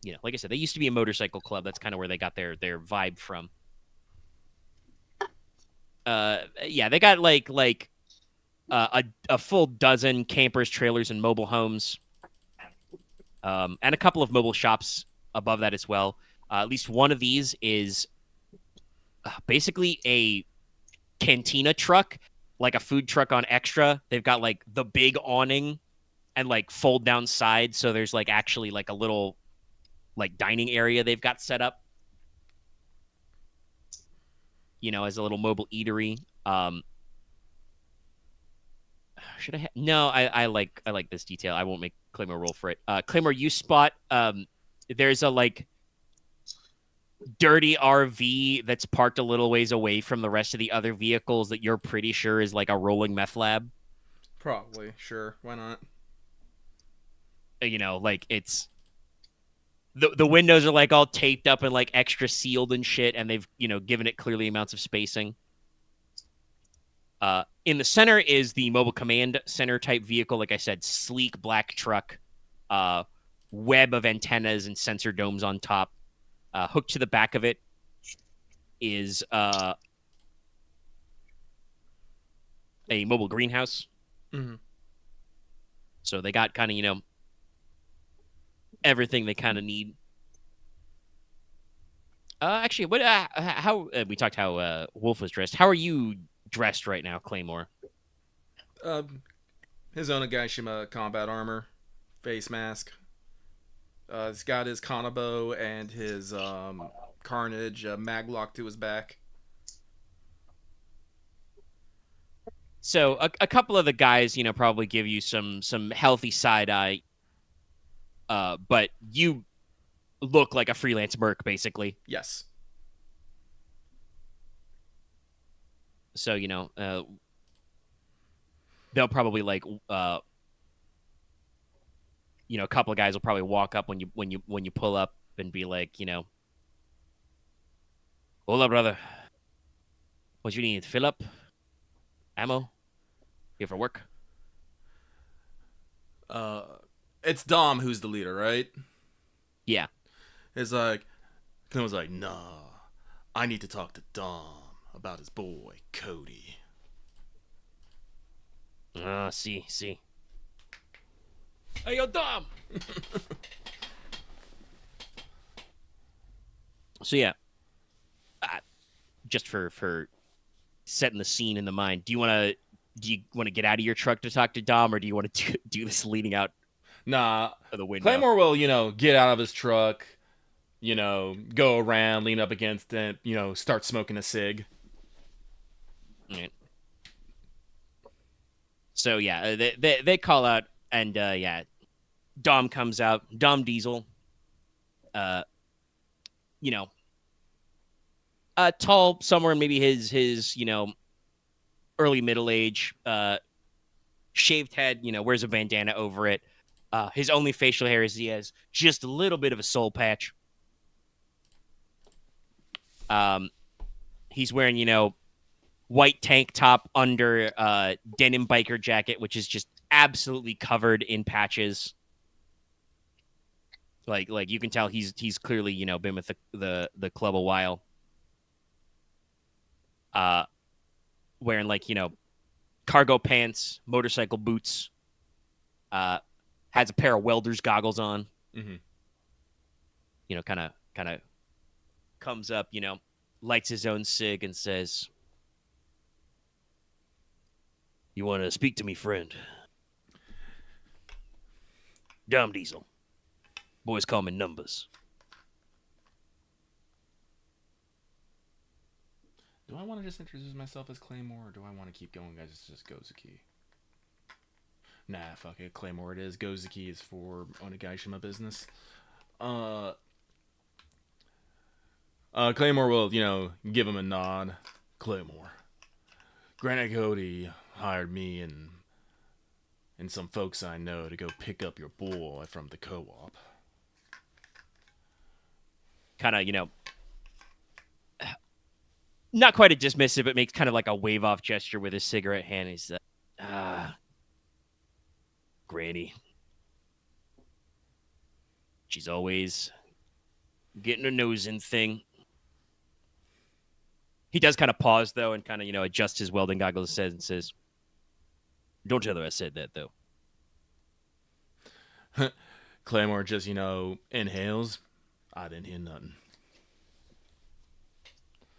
You know, like I said, they used to be a motorcycle club. That's kind of where they got their vibe from. Yeah, they got like a full dozen campers, trailers, and mobile homes, and a couple of mobile shops above that as well. At least one of these is basically a cantina truck, like a food truck on extra. They've got like the big awning and like fold down sides, so there's like actually like a little like dining area they've got set up, you know, as a little mobile eatery. Should I no, I like this detail. I won't make Claymore roll for it. Claymore, you spot there's a like dirty RV that's parked a little ways away from the rest of the other vehicles that you're pretty sure is like a rolling meth lab. Probably. Sure. Why not? You know, like it's the windows are like all taped up and like extra sealed and shit, and they've, you know, given it clearly amounts of spacing. In the center is the mobile command center type vehicle. Like I said, sleek black truck, web of antennas and sensor domes on top. Hooked to the back of it is a mobile greenhouse. Mm-hmm. So they got kind of, you know, everything they kind of need. Actually, what? How we talked how Wolf was dressed. How are you dressed right now, Claymore? His Onigashima combat armor, face mask. He's got his Kanabo and his Carnage maglock to his back. So a couple of the guys, you know, probably give you some healthy side eye. But you look like a freelance merc, basically. Yes. So, you know, they'll probably like, you know, a couple of guys will probably walk up when you pull up and be like, you know, hola, brother. What you need? Fill up? Ammo? Here for work? It's Dom who's the leader, right? Yeah. It's like, Clint was like, nah, I need to talk to Dom about his boy, Cody. See. Hey, yo, Dom! So, yeah. Just for setting the scene in the mind, do you want to get out of your truck to talk to Dom, or do you want to do this leaning out Nah, of the window? Claymore will, you know, get out of his truck, you know, go around, lean up against it, you know, start smoking a cig. Right. So yeah, they call out, and yeah, Dom comes out. Dom Diesel, you know, tall, somewhere in maybe his you know, early middle age, shaved head, you know, wears a bandana over it. His only facial hair is he has just a little bit of a soul patch. He's wearing, you know, white tank top under denim biker jacket, which is just absolutely covered in patches. Like you can tell he's clearly, you know, been with the club a while. wearing like cargo pants, motorcycle boots. Has a pair of welder's goggles on. Mhm. Kind of comes up, lights his own cig and says, "You want to speak to me, friend?" Dom Diesel. Boys call me Numbers. Do I want to just introduce myself as Claymore, or do I want to keep going as just Gozuki? Nah, fuck it. Claymore it is. Gozuki is for Onigashima business. Claymore will, give him a nod. Claymore. Granite Cody hired me and some folks I know to go pick up your boy from the co-op. Kind of, not quite a dismissive, but makes kind of like a wave-off gesture with his cigarette hand. He's like, Granny. She's always getting her nose in thing. He does kind of pause, though, and kind of, adjust his welding goggles and says, "Don't tell her I said that, though." Claymore just, inhales. I didn't hear nothing.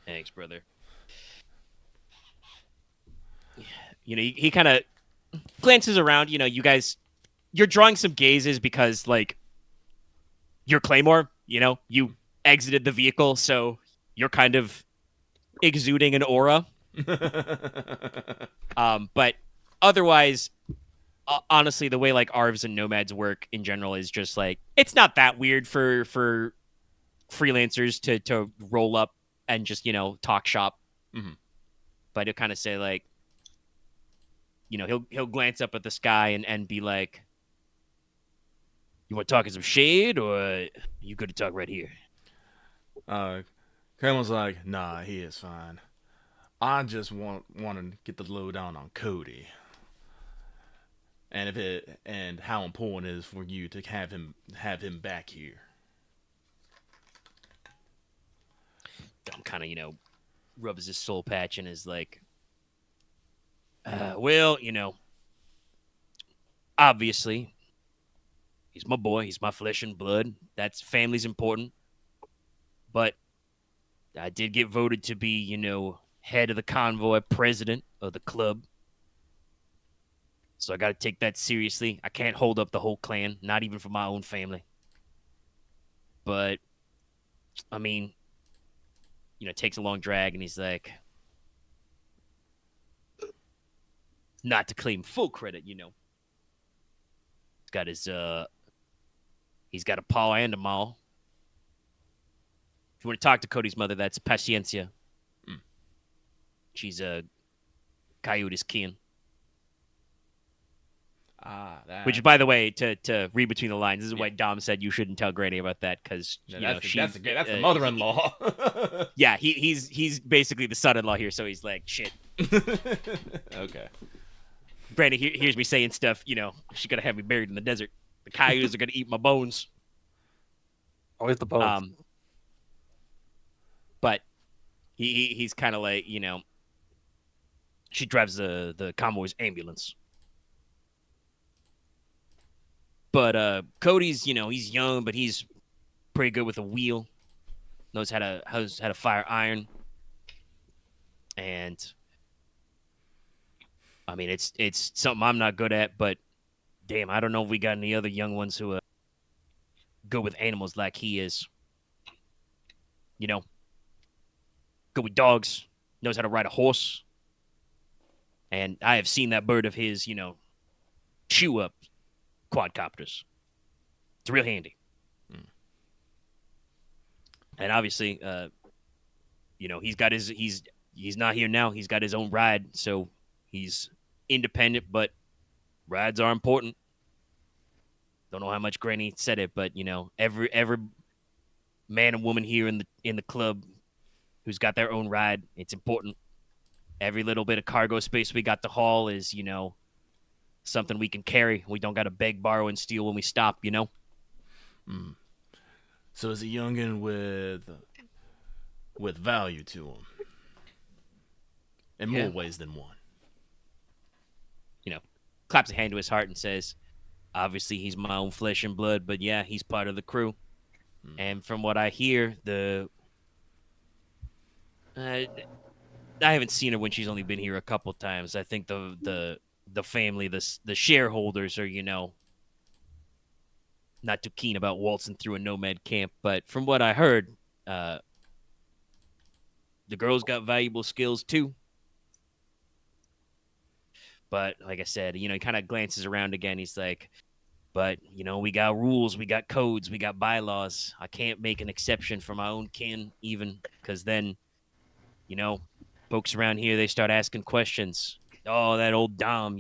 Thanks, brother. He kind of glances around. You guys, you're drawing some gazes because, like, you're Claymore. You exited the vehicle, so you're kind of exuding an aura. But otherwise, honestly, the way like ARVs and nomads work in general is just like it's not that weird for freelancers to roll up and just talk shop. Mm-hmm. But he'll kind of say like, he'll glance up at the sky and be like, "You want to talk in some shade, or you good to talk right here?" Claymore's like, nah, he is fine. I just want to get the lowdown on Cody. And how important it is for you to have him back here. Dom kind of, rubs his soul patch and is like, well, obviously, he's my boy. He's my flesh and blood. That's family's important. But I did get voted to be, head of the convoy, president of the club. So I got to take that seriously. I can't hold up the whole clan, not even for my own family. But, I mean, takes a long drag, and he's like, not to claim full credit, He's got his, he's got a paw and a maw. If you want to talk to Cody's mother, that's Paciencia. Mm. She's a Coyote's kin. That. Which, by the way, to read between the lines, this is why Dom said you shouldn't tell Granny about that because that's the mother-in-law. Yeah, he's basically the son-in-law here, so he's like, shit. Okay. Granny hears me saying stuff. She's gonna have me buried in the desert. The coyotes are gonna eat my bones. Always the bones. But he's kind of like, she drives the convoy's ambulance. But Cody's, he's young, but he's pretty good with a wheel. Knows how to fire iron. And I mean, it's something I'm not good at, but damn, I don't know if we got any other young ones who are good with animals like he is. Good with dogs, knows how to ride a horse. And I have seen that bird of his, chew up quadcopters. It's real handy. Mm. And obviously, he's got he's not here now. He's got his own ride, so he's independent, but rides are important. Don't know how much Granny said it, but every man and woman here in the club who's got their own ride, it's important. Every little bit of cargo space we got to haul is, something we can carry. We don't got to beg, borrow, and steal when we stop, Mm. So is a youngin with value to him? in Yeah. more ways than one. Claps a hand to his heart and says, obviously he's my own flesh and blood, but yeah, he's part of the crew. And from what I hear, I haven't seen her when she's only been here a couple times. I think the family, the shareholders are, not too keen about waltzing through a nomad camp. But from what I heard, the girl's got valuable skills too. But like I said, he kind of glances around again. He's like, but, we got rules, we got codes, we got bylaws. I can't make an exception for my own kin, even, because then, folks around here, they start asking questions. Oh, that old Dom,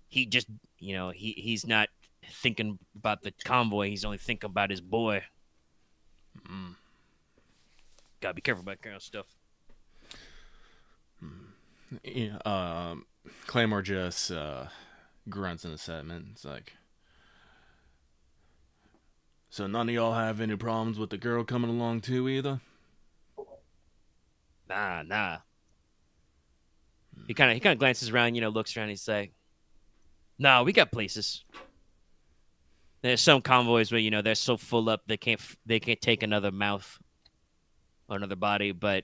he just, he's not thinking about the convoy. He's only thinking about his boy. Gotta be careful about that kind of stuff. Yeah, Claymore just grunts in a segment. It's like, so none of y'all have any problems with the girl coming along too, either? Nah. He kind of glances around, looks around. He's like, "Nah, we got places. There's some convoys where they're so full up they can't take another mouth or another body. But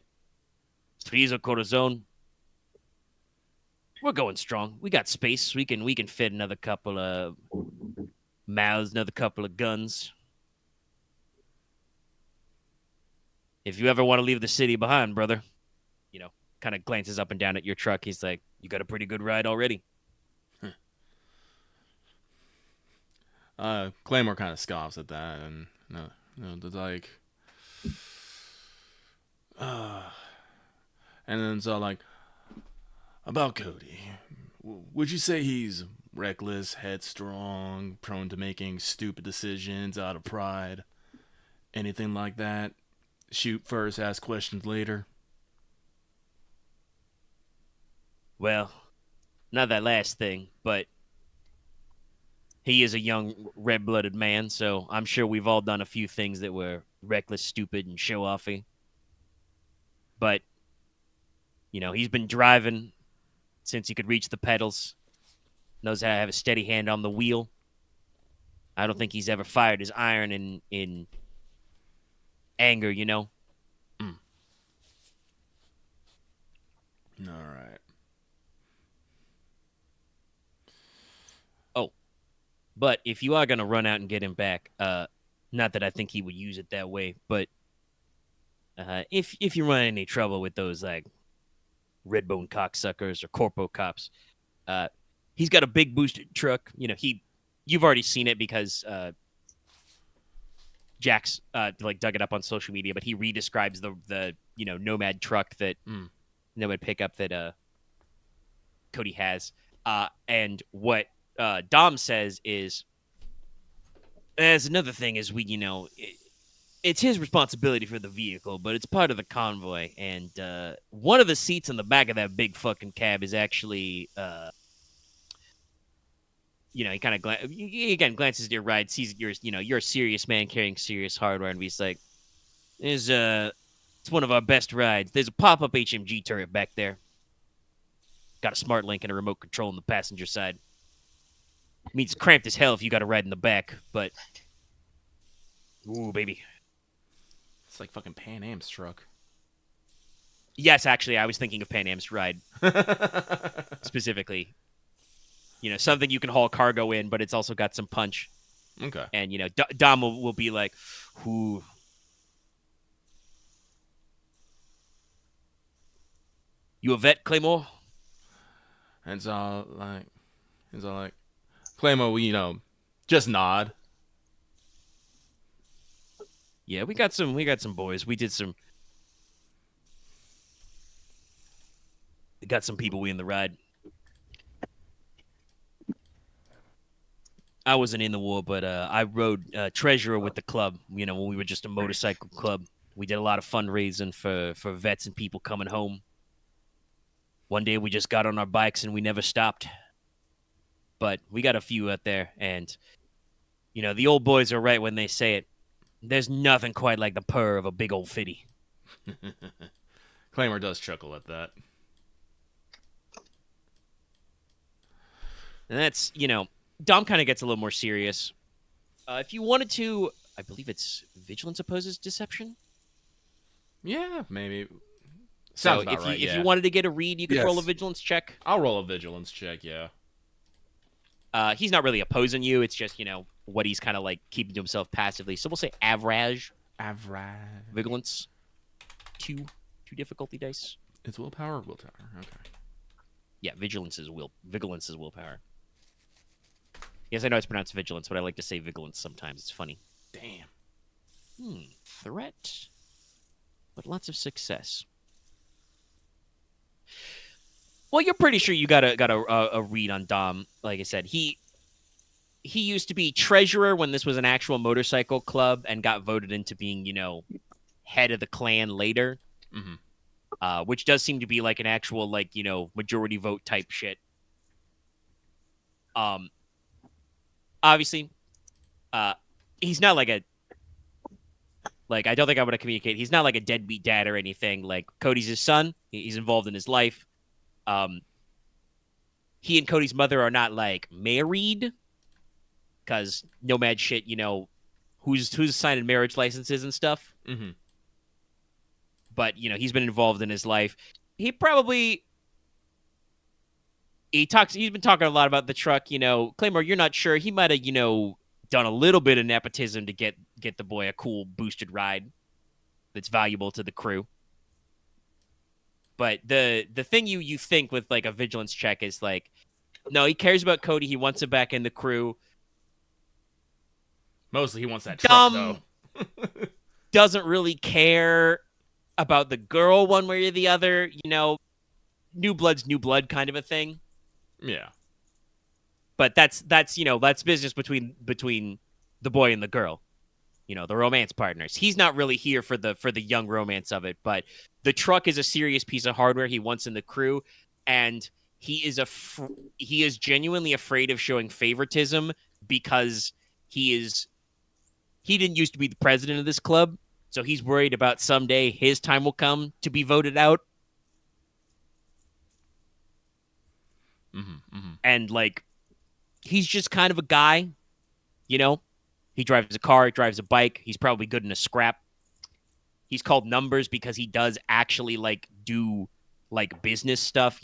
Frieza Corazon, we're going strong. We got space. We can fit another couple of mouths, another couple of guns. If you ever want to leave the city behind, brother." Kind of glances up and down at your truck. He's like, "You got a pretty good ride already." Claymore kind of scoffs at that, and it's like, and then it's all like, about Cody. Would you say he's reckless, headstrong, prone to making stupid decisions out of pride? Anything like that? Shoot first, ask questions later? Well, not that last thing, but he is a young, red-blooded man, so I'm sure we've all done a few things that were reckless, stupid, and show-offy. But, he's been driving since he could reach the pedals. Knows how to have a steady hand on the wheel. I don't think he's ever fired his iron in anger, All right. But if you are going to run out and get him back, not that I think he would use it that way, but if you run any trouble with those, like, Redbone cocksuckers or Corpo cops, he's got a big boosted truck. You've already seen it because Jax dug it up on social media, but he redescribes the Nomad truck that Nomad pickup that Cody has. And what Dom says is, as another thing is it's his responsibility for the vehicle, but it's part of the convoy. And one of the seats in the back of that big fucking cab is actually, he kind of glances at your ride, sees you're a serious man carrying serious hardware, and he's like, it's one of our best rides. There's a pop-up HMG turret back there. Got a smart link and a remote control on the passenger side. Means cramped as hell if you got to ride in the back, but ooh, baby. It's like fucking Pan Am's truck. Yes, actually, I was thinking of Pan Am's ride specifically. Something you can haul cargo in, but it's also got some punch. Okay. And, Dom will be like, "Who? You a vet, Claymore?" And it's all like, Claymore, just nod. Yeah, we got some boys. We got some people in the ride. I wasn't in the war, but I rode Treasurer with the club, when we were just a motorcycle club. We did a lot of fundraising for vets and people coming home. One day we just got on our bikes and we never stopped. But we got a few out there, and, the old boys are right when they say it. There's nothing quite like the purr of a big old fitty. Claymore does chuckle at that. And that's, Dom kind of gets a little more serious. If you wanted to, I believe it's vigilance opposes deception. Yeah, maybe. So Sounds about right. if you wanted to get a read, you could roll a Yes. vigilance check. I'll roll a vigilance check. Yeah. He's not really opposing you. It's just, what he's kind of like keeping to himself passively. So we'll say average vigilance. Two difficulty dice. It's willpower. Willpower. Okay. Yeah, vigilance is willpower. Yes, I know it's pronounced vigilance, but I like to say vigilance sometimes. It's funny. Damn. Threat, but lots of success. Well, you're pretty sure you got a read on Dom. Like I said, he used to be treasurer when this was an actual motorcycle club and got voted into being, head of the clan later. Mm-hmm. Which does seem to be like an actual, like, majority vote type shit. Obviously, he's not like I don't think I want to communicate. He's not like a deadbeat dad or anything. Like, Cody's his son. He's involved in his life. He and Cody's mother are not, like, married. Because nomad shit, who's signing marriage licenses and stuff. Mm-hmm. But, he's been involved in his life. He's been talking a lot about the truck, Claymore, you're not sure. He might have, done a little bit of nepotism to get the boy a cool boosted ride that's valuable to the crew. But the thing you think with, like, a vigilance check is, like, no, he cares about Cody. He wants him back in the crew. Mostly he wants that truck, though. Doesn't really care about the girl one way or the other. New blood's new blood kind of a thing. Yeah. But that's business between the boy and the girl. The romance partners. He's not really here for the young romance of it, but the truck is a serious piece of hardware he wants in the crew, and he is genuinely afraid of showing favoritism because he didn't used to be the president of this club, so he's worried about someday his time will come to be voted out. Mm-hmm, mm-hmm. And, like, he's just kind of a guy, He drives a car, drives a bike. He's probably good in a scrap. He's called Numbers because he does actually, like, do, like, business stuff,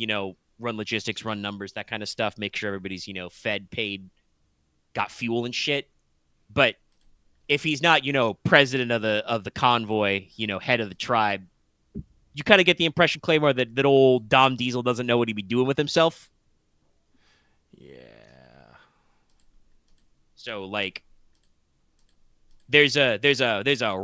run logistics, run numbers, that kind of stuff, make sure everybody's, fed, paid, got fuel and shit. But if he's not, president of the convoy, head of the tribe, you kind of get the impression, Claymore, that old Dom Diesel doesn't know what he'd be doing with himself. Yeah. So, like, there's a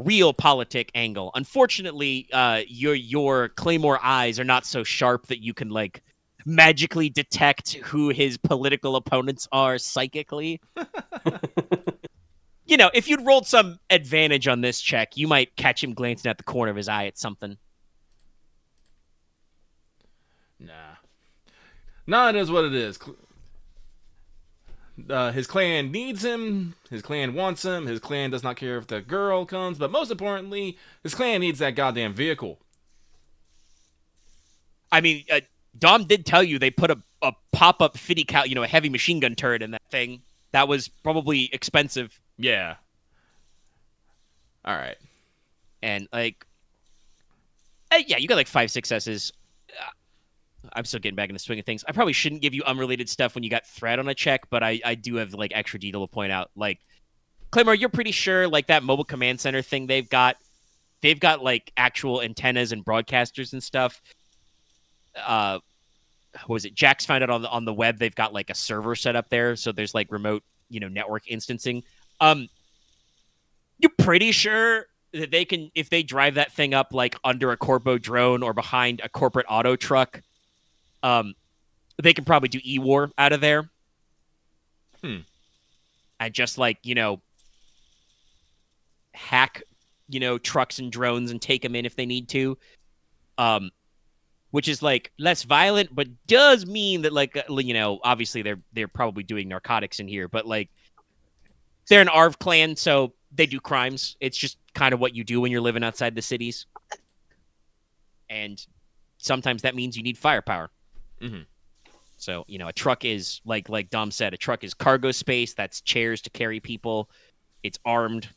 real politic angle. Unfortunately, your Claymore eyes are not so sharp that you can, like, magically detect who his political opponents are psychically. If you'd rolled some advantage on this check, you might catch him glancing at the corner of his eye at something. Nah, it is what it is. His clan needs him. His clan wants him. His clan does not care if the girl comes. But most importantly, his clan needs that goddamn vehicle. I mean, Dom did tell you they put a pop-up 50 cal, a heavy machine gun turret in that thing. That was probably expensive. Yeah. All right. And, like, yeah, you got like 5 successes. I'm still getting back in the swing of things. I probably shouldn't give you unrelated stuff when you got threat on a check, but I do have, like, extra detail to point out. Like, Claymore, you're pretty sure, like, that mobile command center thing they've got, like, actual antennas and broadcasters and stuff. What was it? JaqX found out on the web they've got, like, a server set up there, so there's, like, remote, network instancing. You're pretty sure that they can, if they drive that thing up, like, under a Corpo drone or behind a corporate auto truck, they can probably do E-War out of there. And just, like, hack, trucks and drones and take them in if they need to. Which is, like, less violent, but does mean that, like, obviously they're probably doing narcotics in here, but, like, they're an ARV clan, so they do crimes. It's just kind of what you do when you're living outside the cities. And sometimes that means you need firepower. Mhm. So, a truck is, like Dom said, a truck is cargo space. That's chairs to carry people. It's armed.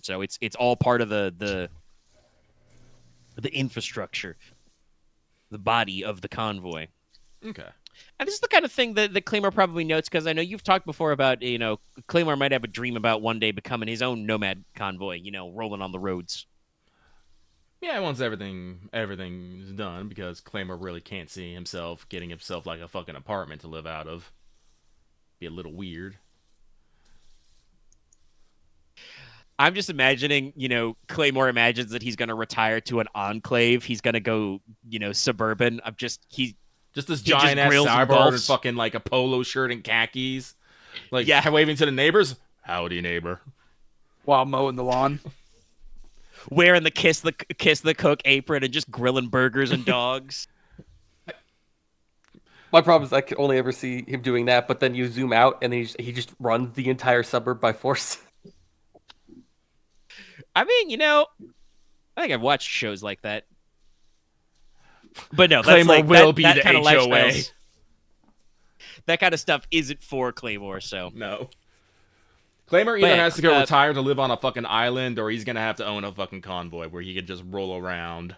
So it's all part of the infrastructure, the body of the convoy. Okay. And this is the kind of thing that Claymore probably notes, because I know you've talked before about, Claymore might have a dream about one day becoming his own nomad convoy, rolling on the roads. Yeah, once everything's done, because Claymore really can't see himself getting himself like a fucking apartment to live out of. Be a little weird. I'm just imagining, Claymore imagines that he's going to retire to an enclave. He's going to go, suburban. Just this giant ass cyborg and fucking like a polo shirt and khakis. Like, waving to the neighbors. Howdy, neighbor. While mowing the lawn. Wearing the kiss the cook apron and just grilling burgers and dogs. My problem is I can only ever see him doing that, but then you zoom out and then he just runs the entire suburb by force. I mean, I think I've watched shows like that. But no, Claymore that's will that, be that the kind of HOA. That kind of stuff isn't for Claymore, so. No. Claymore either has to go retire to live on a fucking island, or he's gonna have to own a fucking convoy where he can just roll around.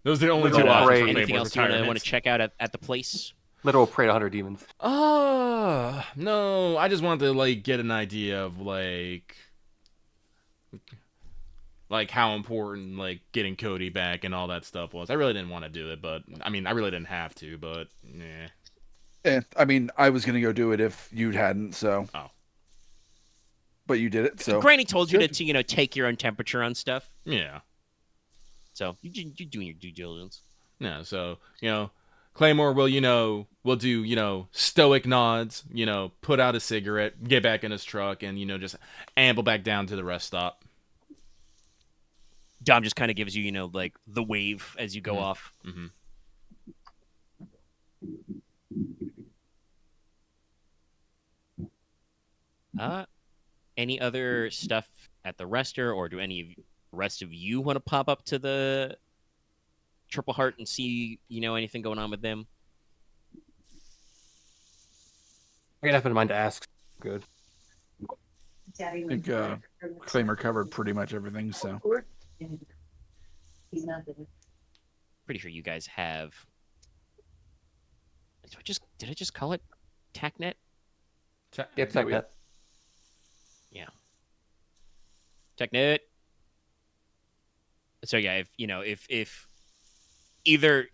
Those are the only two options for Anything Claymore's else you want to check out at the place? Literal Parade 100 Demons. No. I just wanted to, like, get an idea of, like how important, like, getting Cody back and all that stuff was. I really didn't want to do it, but, I mean, I really didn't have to, but, I mean, I was going to go do it if you hadn't, so. Oh. But you did it, so. Granny told you to, take your own temperature on stuff. Yeah. So, you're doing your due diligence. Yeah, so, Claymore will do, stoic nods, put out a cigarette, get back in his truck, and, just amble back down to the rest stop. Dom just kind of gives you, like, the wave as you go off. Mm-hmm. Any other stuff at the rester, or do any of the rest of you want to pop up to the Triple Heart and see, anything going on with them? I got nothing in mind to ask. Good. I think Claymore covered pretty much everything, so. Pretty sure you guys have. Did I just call it TACnet? Yeah, TACnet. Yeah. TACnet. So yeah, if either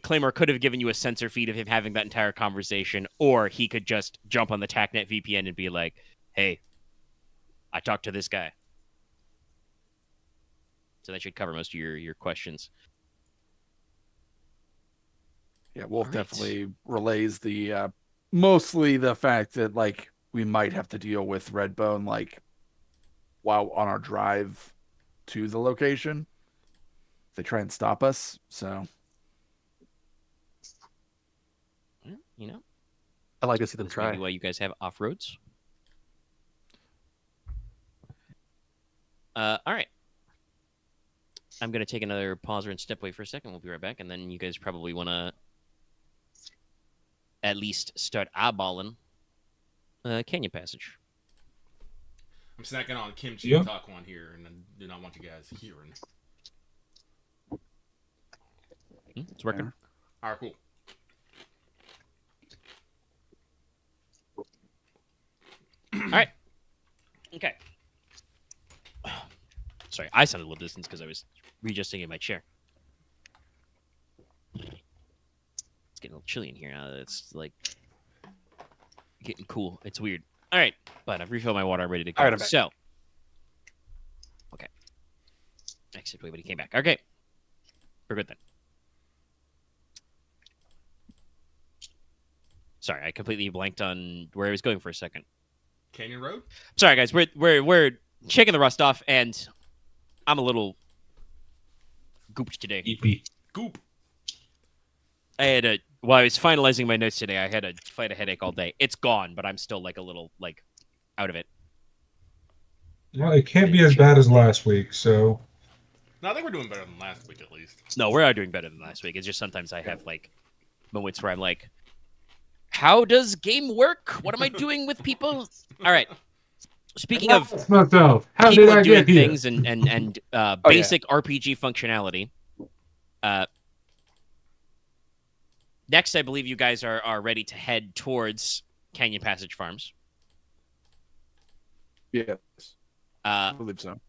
Claymore could have given you a sensor feed of him having that entire conversation, or he could just jump on the TACnet VPN and be like, "Hey, I talked to this guy." So that should cover most of your questions. Yeah, Wolf definitely relays the mostly the fact that, like, we might have to deal with Redbone, like, while on our drive to the location. They try and stop us, so. I like to see them try. Maybe why you guys have off-roads. All right. I'm going to take another pause and step away for a second. We'll be right back, and then you guys probably want to at least start eyeballing Canyon Passage. I'm snacking on kimchi and taquan here, and I do not want you guys hearing. It's working. All right, cool. All right. Okay. Sorry, I sounded a little distant because I was readjusting in my chair. It's getting a little chilly in here now. It's like getting cool. It's weird. All right, but I've refilled my water. I'm ready to go. All right, so, okay. Except wait, but he came back. Okay, we're good then. Sorry, I completely blanked on where I was going for a second. Canyon Road? Sorry, guys. We're shaking the rust off, and I'm a little gooped today. Goop. While I was finalizing my notes today, I had to fight a headache all day. It's gone, but I'm still like a little like out of it. Well, it can't be as bad as last week, so. No, I think we're doing better than last week, at least. No, we are doing better than last week. It's just sometimes I have like moments where I'm like, how does game work? What am I doing with people? All right. Speaking of myself, how people did I doing get here? things and basic RPG functionality. Next, I believe you guys are ready to head towards Canyon Passage Farms. Yes, I believe so.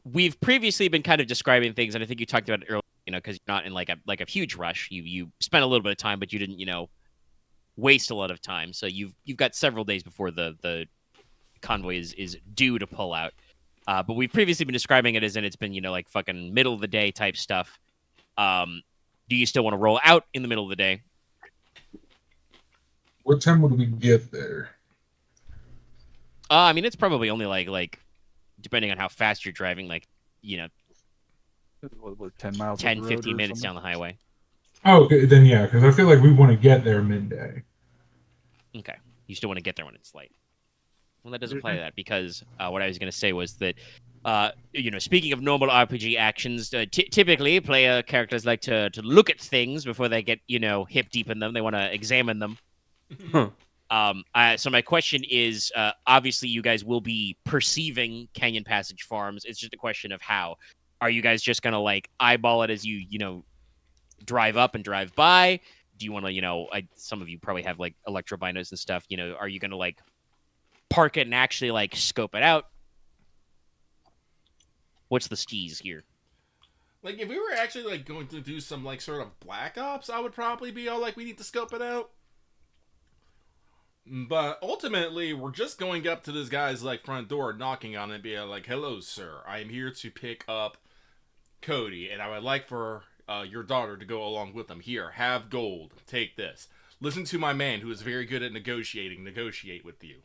We've previously been kind of describing things, and I think you talked about it earlier, because you're not in like a huge rush. You spent a little bit of time, but you didn't, waste a lot of time. So you've got several days before the convoy is due to pull out. But we've previously been describing it as in it's been, like fucking middle of the day type stuff. Do you still want to roll out in the middle of the day? What time would we get there? I mean, it's probably only like depending on how fast you're driving, 10 miles 10, up the road 15 or minutes something? down the highway. Oh, okay, then yeah, because I feel like we want to get there midday. Okay. You still want to get there when it's light. Well, that doesn't apply to that, because what I was going to say was that, speaking of normal RPG actions, typically player characters like to look at things before they get, hip deep in them. They want to examine them. So my question is, obviously you guys will be perceiving Canyon Passage Farms. It's just a question of how. Are you guys just going to eyeball it as you drive up and drive by? Do you want to, some of you probably have electrobinos and stuff, are you going to park it and actually scope it out? What's the steez here? If we were actually going to do some sort of Black Ops, I would probably be all we need to scope it out. But ultimately, we're just going up to this guy's front door, knocking on it, and being like, "Hello, sir. I am here to pick up Cody, and I would like for your daughter to go along with them. Here, have gold. Take this. Listen to my man, who is very good at negotiating. Negotiate with you."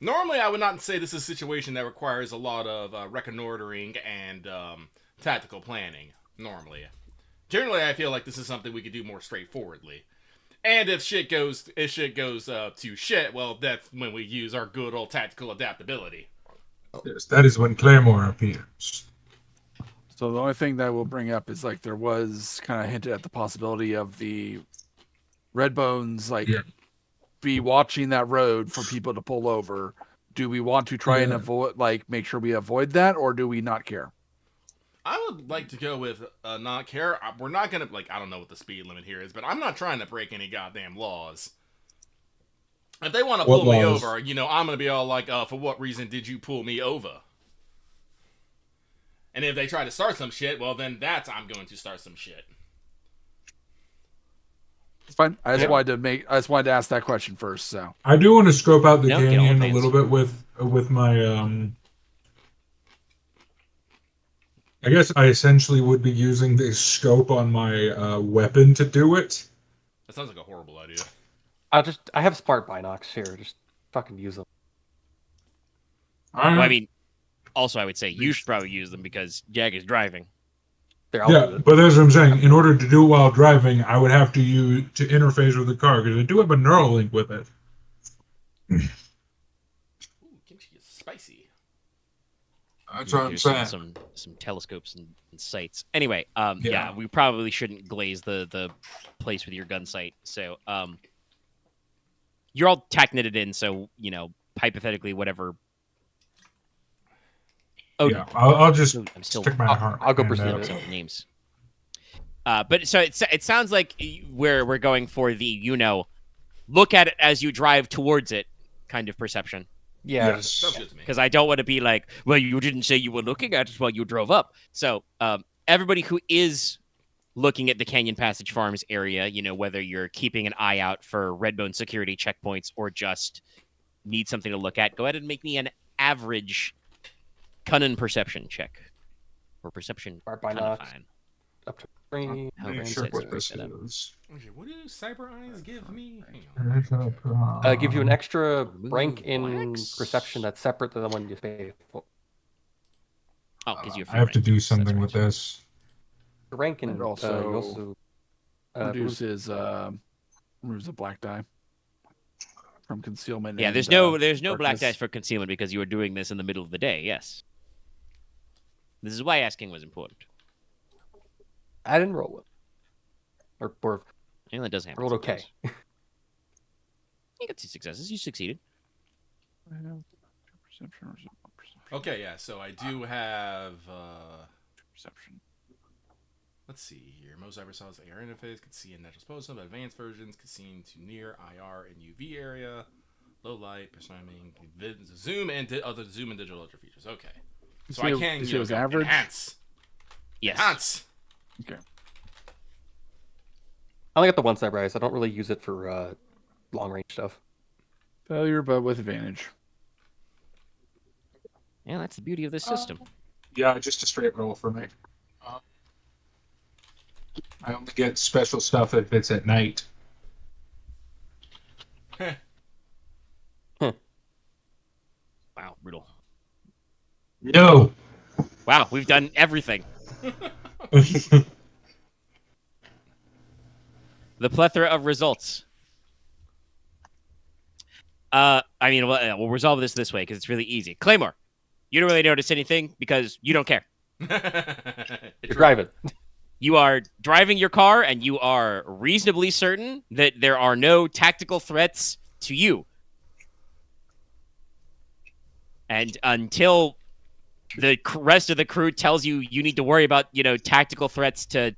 Normally I would not say this is a situation that requires a lot of reconnoitering and tactical planning. Normally. Generally, I feel like this is something we could do more straightforwardly. And if shit goes to shit, well, that's when we use our good old tactical adaptability. Yes, that is when Claymore appears. So the only thing that we'll bring up is there was kind of hinted at the possibility of the Red Bones be watching that road for people to pull over. Do we want to try and avoid make sure we avoid that, or do we not care? I would like to go with not care. We're not gonna I don't know what the speed limit here is, but I'm not trying to break any goddamn laws. If they want to pull me over, I'm gonna be all for what reason did you pull me over? And if they try to start some shit, well then I'm going to start some shit. It's fine. I just wanted to ask that question first. So I do want to scope out the canyon a little bit with my I guess I essentially would be using the scope on my weapon to do it. That sounds like a horrible idea. I have smart binocs here. Just fucking use them. Well, I mean, also I would say you should probably use them because Jag is driving. Yeah, but that's what I'm saying. In order to do it while driving, I would have to interface with the car because I do have a neural link with it. Ooh, kimchi is spicy. That's what I'm saying. Some telescopes and sights. Anyway, yeah, we probably shouldn't glaze the place with your gun sight. So, you're all tech-knitted in, so hypothetically, whatever. Oh yeah, I'll just stick my heart. I'll go pursue names. But so it sounds like we're going for the look at it as you drive towards it kind of perception. Yeah, yes. Because I don't want to be well, you didn't say you were looking at it while you drove up. So everybody who is looking at the Canyon Passage Farms area, whether you're keeping an eye out for Redbone security checkpoints or just need something to look at, go ahead and make me an average cunning perception check. Or perception fine. Up to 3. Sure what this is. Okay, what do cyber eyes give me? Give you an extra rank in perception that's separate than the one you pay for. Oh, because you I have to do something with this. Rank in also reduces removes a black die. from concealment. Yeah, and, there's no black darkness. dice for concealment because you were doing this in the middle of the day. Yes, this is why asking was important. I didn't roll it. Or And that does happen. I rolled okay. sometimes. You got 2 successes. You succeeded. Okay, yeah. So I do have. Perception. Let's see here. Most cybercells AR interface could see in natural exposure, but advanced versions could see into near IR and UV area, low light, performing zoom and other zoom and digital ultra features. Okay, so I can it was average. Enhance. Yes. Enhance. Okay. I only got the one cyber eyes. I don't really use it for long range stuff. Failure, but with advantage. Yeah, that's the beauty of this system. Yeah, just a straight roll for me. I only get special stuff if it's at night. Wow, brutal. No. Wow, we've done everything. The plethora of results. I mean, we'll resolve this way because it's really easy. Claymore, you don't really notice anything because you don't care. You're driving. You are driving your car, and you are reasonably certain that there are no tactical threats to you. And until the rest of the crew tells you you need to worry about, tactical threats to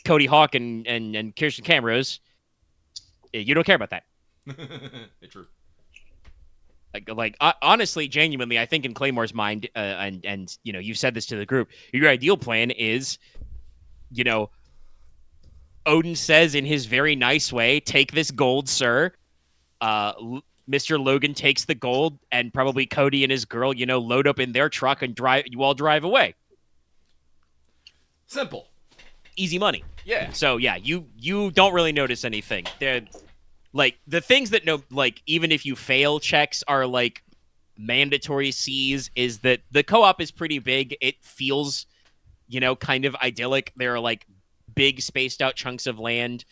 Cody Hawk and Kirsten Camrose, you don't care about that. It's true. Honestly, genuinely, I think in Claymore's mind, and you've said this to the group, your ideal plan is, Odin says in his very nice way, "Take this gold, sir." Mr. Logan takes the gold, and probably Cody and his girl, load up in their truck and drive. You all drive away. Simple. Easy money. Yeah. So yeah, you don't really notice anything. They're like the things that even if you fail checks are like mandatory C's, is that the co-op is pretty big. It feels, kind of idyllic. There are like big spaced out chunks of land.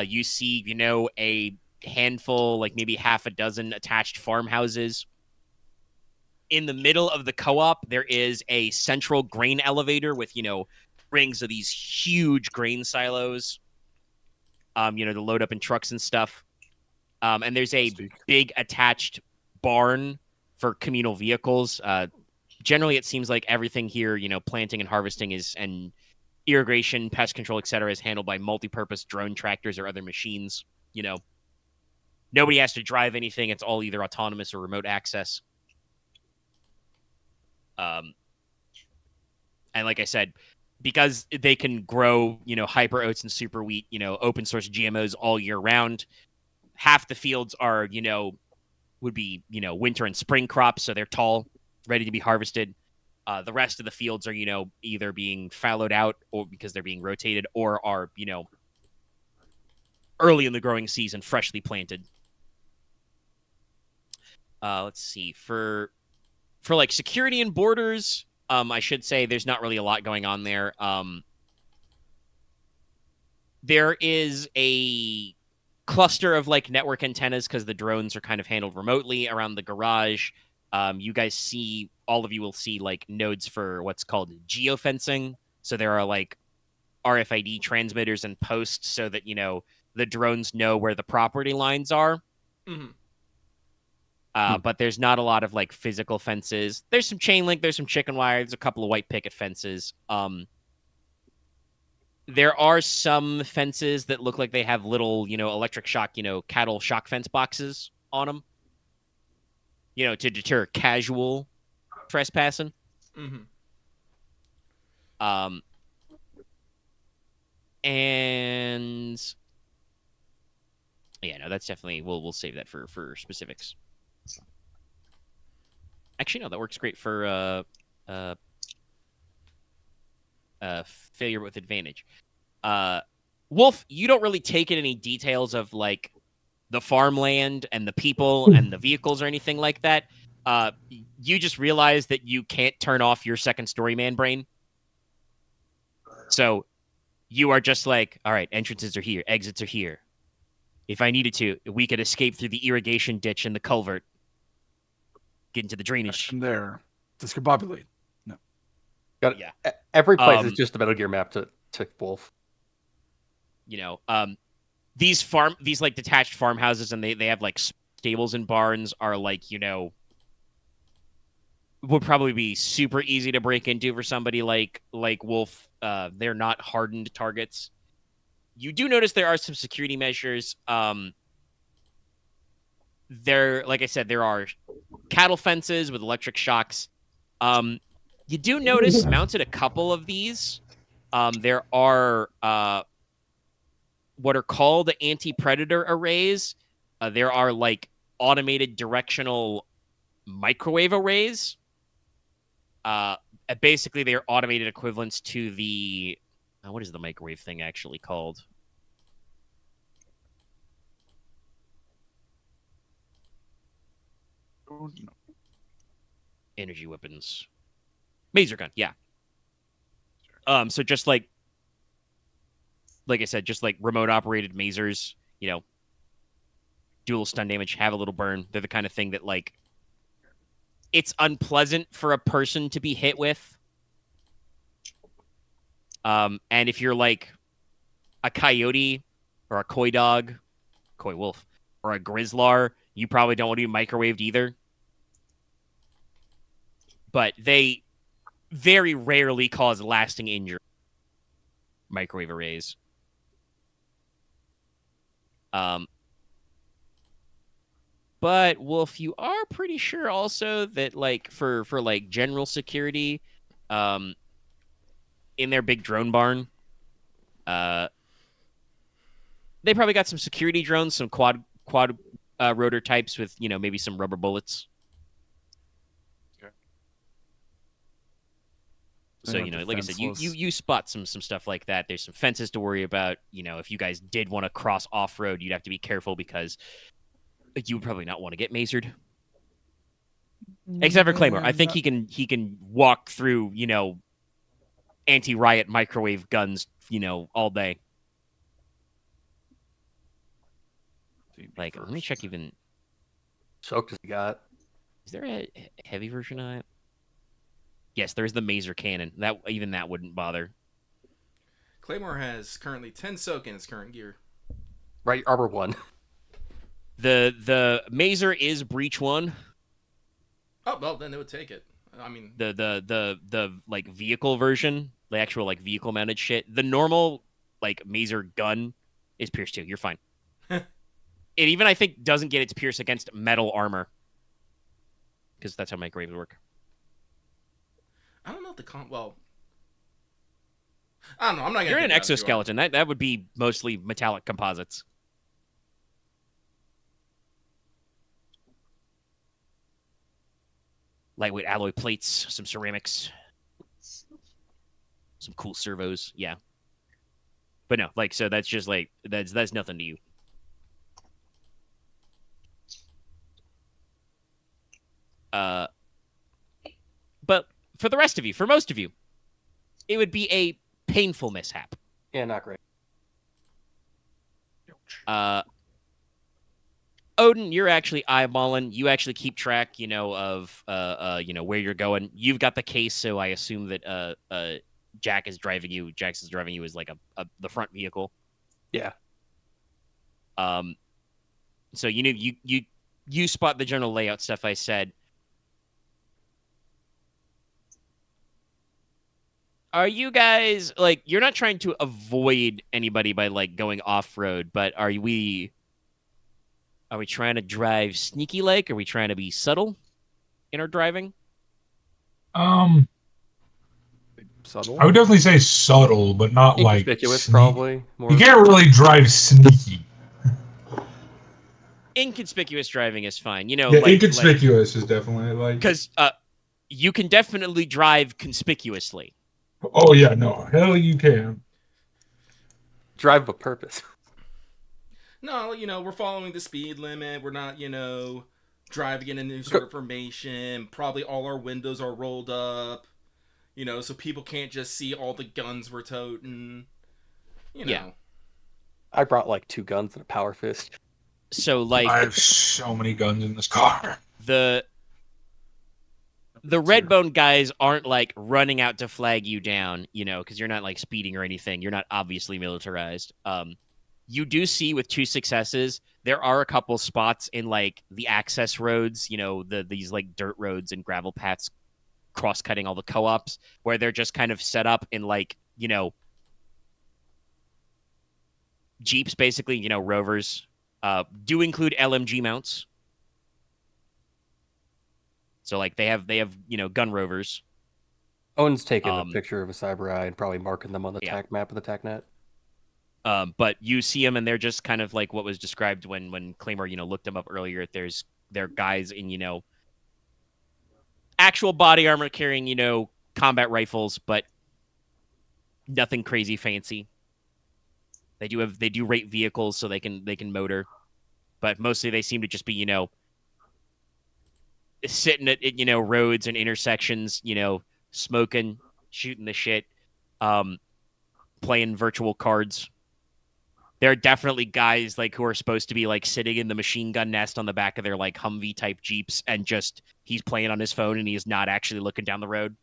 You see, a handful, like maybe half a dozen attached farmhouses. In the middle of the co-op, there is a central grain elevator with, rings of these huge grain silos, to load up in trucks and stuff. And there's a big attached barn for communal vehicles. Generally, it seems like everything here, planting and harvesting and irrigation, pest control, etc., is handled by multi-purpose drone tractors or other machines. Nobody has to drive anything. It's all either autonomous or remote access. And like I said, because they can grow, hyper oats and super wheat, open source GMOs all year round. Half the fields are, would be, winter and spring crops, so they're tall, ready to be harvested. The rest of the fields are, either being fallowed out or because they're being rotated, or are, early in the growing season, freshly planted. Let's see. For like security and borders, I should say there's not really a lot going on there. There is a cluster of like network antennas because the drones are kind of handled remotely around the garage. You guys all of you will see like nodes for what's called geofencing. So there are like RFID transmitters and posts so that, the drones know where the property lines are. Mm-hmm. But there's not a lot of like physical fences. There's some chain link, there's some chicken wire, there's a couple of white picket fences. There are some fences that look like they have little, electric shock, cattle shock fence boxes on them, to deter casual trespassing. Mm-hmm. And yeah, no, that's definitely we'll save that for specifics. Actually, no, that works great for failure with advantage. Wolf, you don't really take in any details of like the farmland and the people and the vehicles or anything like that. You just realize that you can't turn off your second story man brain. So you are just like, all right, entrances are here, exits are here. If I needed to, we could escape through the irrigation ditch in the culvert. Get into the drainage. From there, discombobulate. Yeah. Every place is just a Metal Gear map to Wolf. These like detached farmhouses, and they have like stables and barns are like, would probably be super easy to break into for somebody like Wolf. They're not hardened targets. You do notice there are some security measures. Like I said, there are cattle fences with electric shocks. You do notice mounted a couple of these. There are what are called anti-predator arrays. There are like automated directional microwave arrays. Basically, they are automated equivalents to the what is the microwave thing actually called? Energy weapons. Maser gun, yeah. So just like I said, just like remote operated masers, dual stun damage, have a little burn. They're the kind of thing that like it's unpleasant for a person to be hit with. And if you're like a coyote or a coy dog, coy wolf, or a grizzlar, you probably don't want to be microwaved either. But they very rarely cause lasting injury. Microwave arrays. But Wolf, you are pretty sure also that like for like general security, in their big drone barn, they probably got some security drones, some quad rotor types with maybe some rubber bullets. So, like I said, you spot some stuff like that. There's some fences to worry about. If you guys did want to cross off-road, you'd have to be careful because you would probably not want to get macered. Except for Claymore. I think he can walk through, anti-riot microwave guns, all day. Like, let me check even... Soaked as he got. Is there a heavy version of it? Yes, there's the Maser cannon. That wouldn't bother. Claymore has currently 10 soak in his current gear. Right, Arbor 1. The Maser is Breach 1. Oh, well, then it would take it. I mean... The like, vehicle version, the actual, like, vehicle-mounted shit, the normal, like, Maser gun is Pierce 2. You're fine. It even, I think, doesn't get its Pierce against metal armor. Because that's how microwaves work. I don't know if well, I don't know. I'm not gonna. You're in an exoskeleton. That would be mostly metallic composites. Lightweight alloy plates, some ceramics, some cool servos. Yeah, but no, like so. That's just like that's nothing to you. But for the rest of you, for most of you, it would be a painful mishap. Yeah, not great. Odin, you're actually eyeballing. You actually keep track, of where you're going. You've got the case, so I assume that Jack is driving you. Jax is driving you as like the front vehicle. Yeah. So you spot the general layout stuff I said. Are you guys like you're not trying to avoid anybody by like going off road, but are we trying to drive sneaky like? Are we trying to be subtle in our driving? Subtle. I would definitely say subtle, but not like inconspicuous, probably. More. You can't really drive sneaky. Inconspicuous driving is fine. Yeah, inconspicuous is definitely like because you can definitely drive conspicuously. Oh yeah, no, hell you can. Drive with purpose. No, we're following the speed limit. We're not, driving in a new sort of formation. Probably all our windows are rolled up, so people can't just see all the guns we're toting. Yeah. I brought like 2 guns and a power fist. So like I have so many guns in this car. the Redbone guys aren't like running out to flag you down, because you're not like speeding or anything. You're not obviously militarized. You do see with 2 successes, there are a couple spots in like the access roads, these like dirt roads and gravel paths cross-cutting all the co-ops where they're just kind of set up in like, Jeeps, basically, Rovers. Do include LMG mounts. So like they have gun Rovers. Owen's taking a picture of a Cyber Eye and probably marking them on the TAC map of the TACnet. But you see them and they're just kind of like what was described when Claymore, looked them up earlier. They're guys in, actual body armor carrying, combat rifles, but nothing crazy fancy. They do rate vehicles so they can motor, but mostly they seem to just be, sitting at roads and intersections, smoking, shooting the shit, playing virtual cards. There are definitely guys like who are supposed to be like sitting in the machine gun nest on the back of their like Humvee type Jeeps and just he's playing on his phone and he is not actually looking down the road.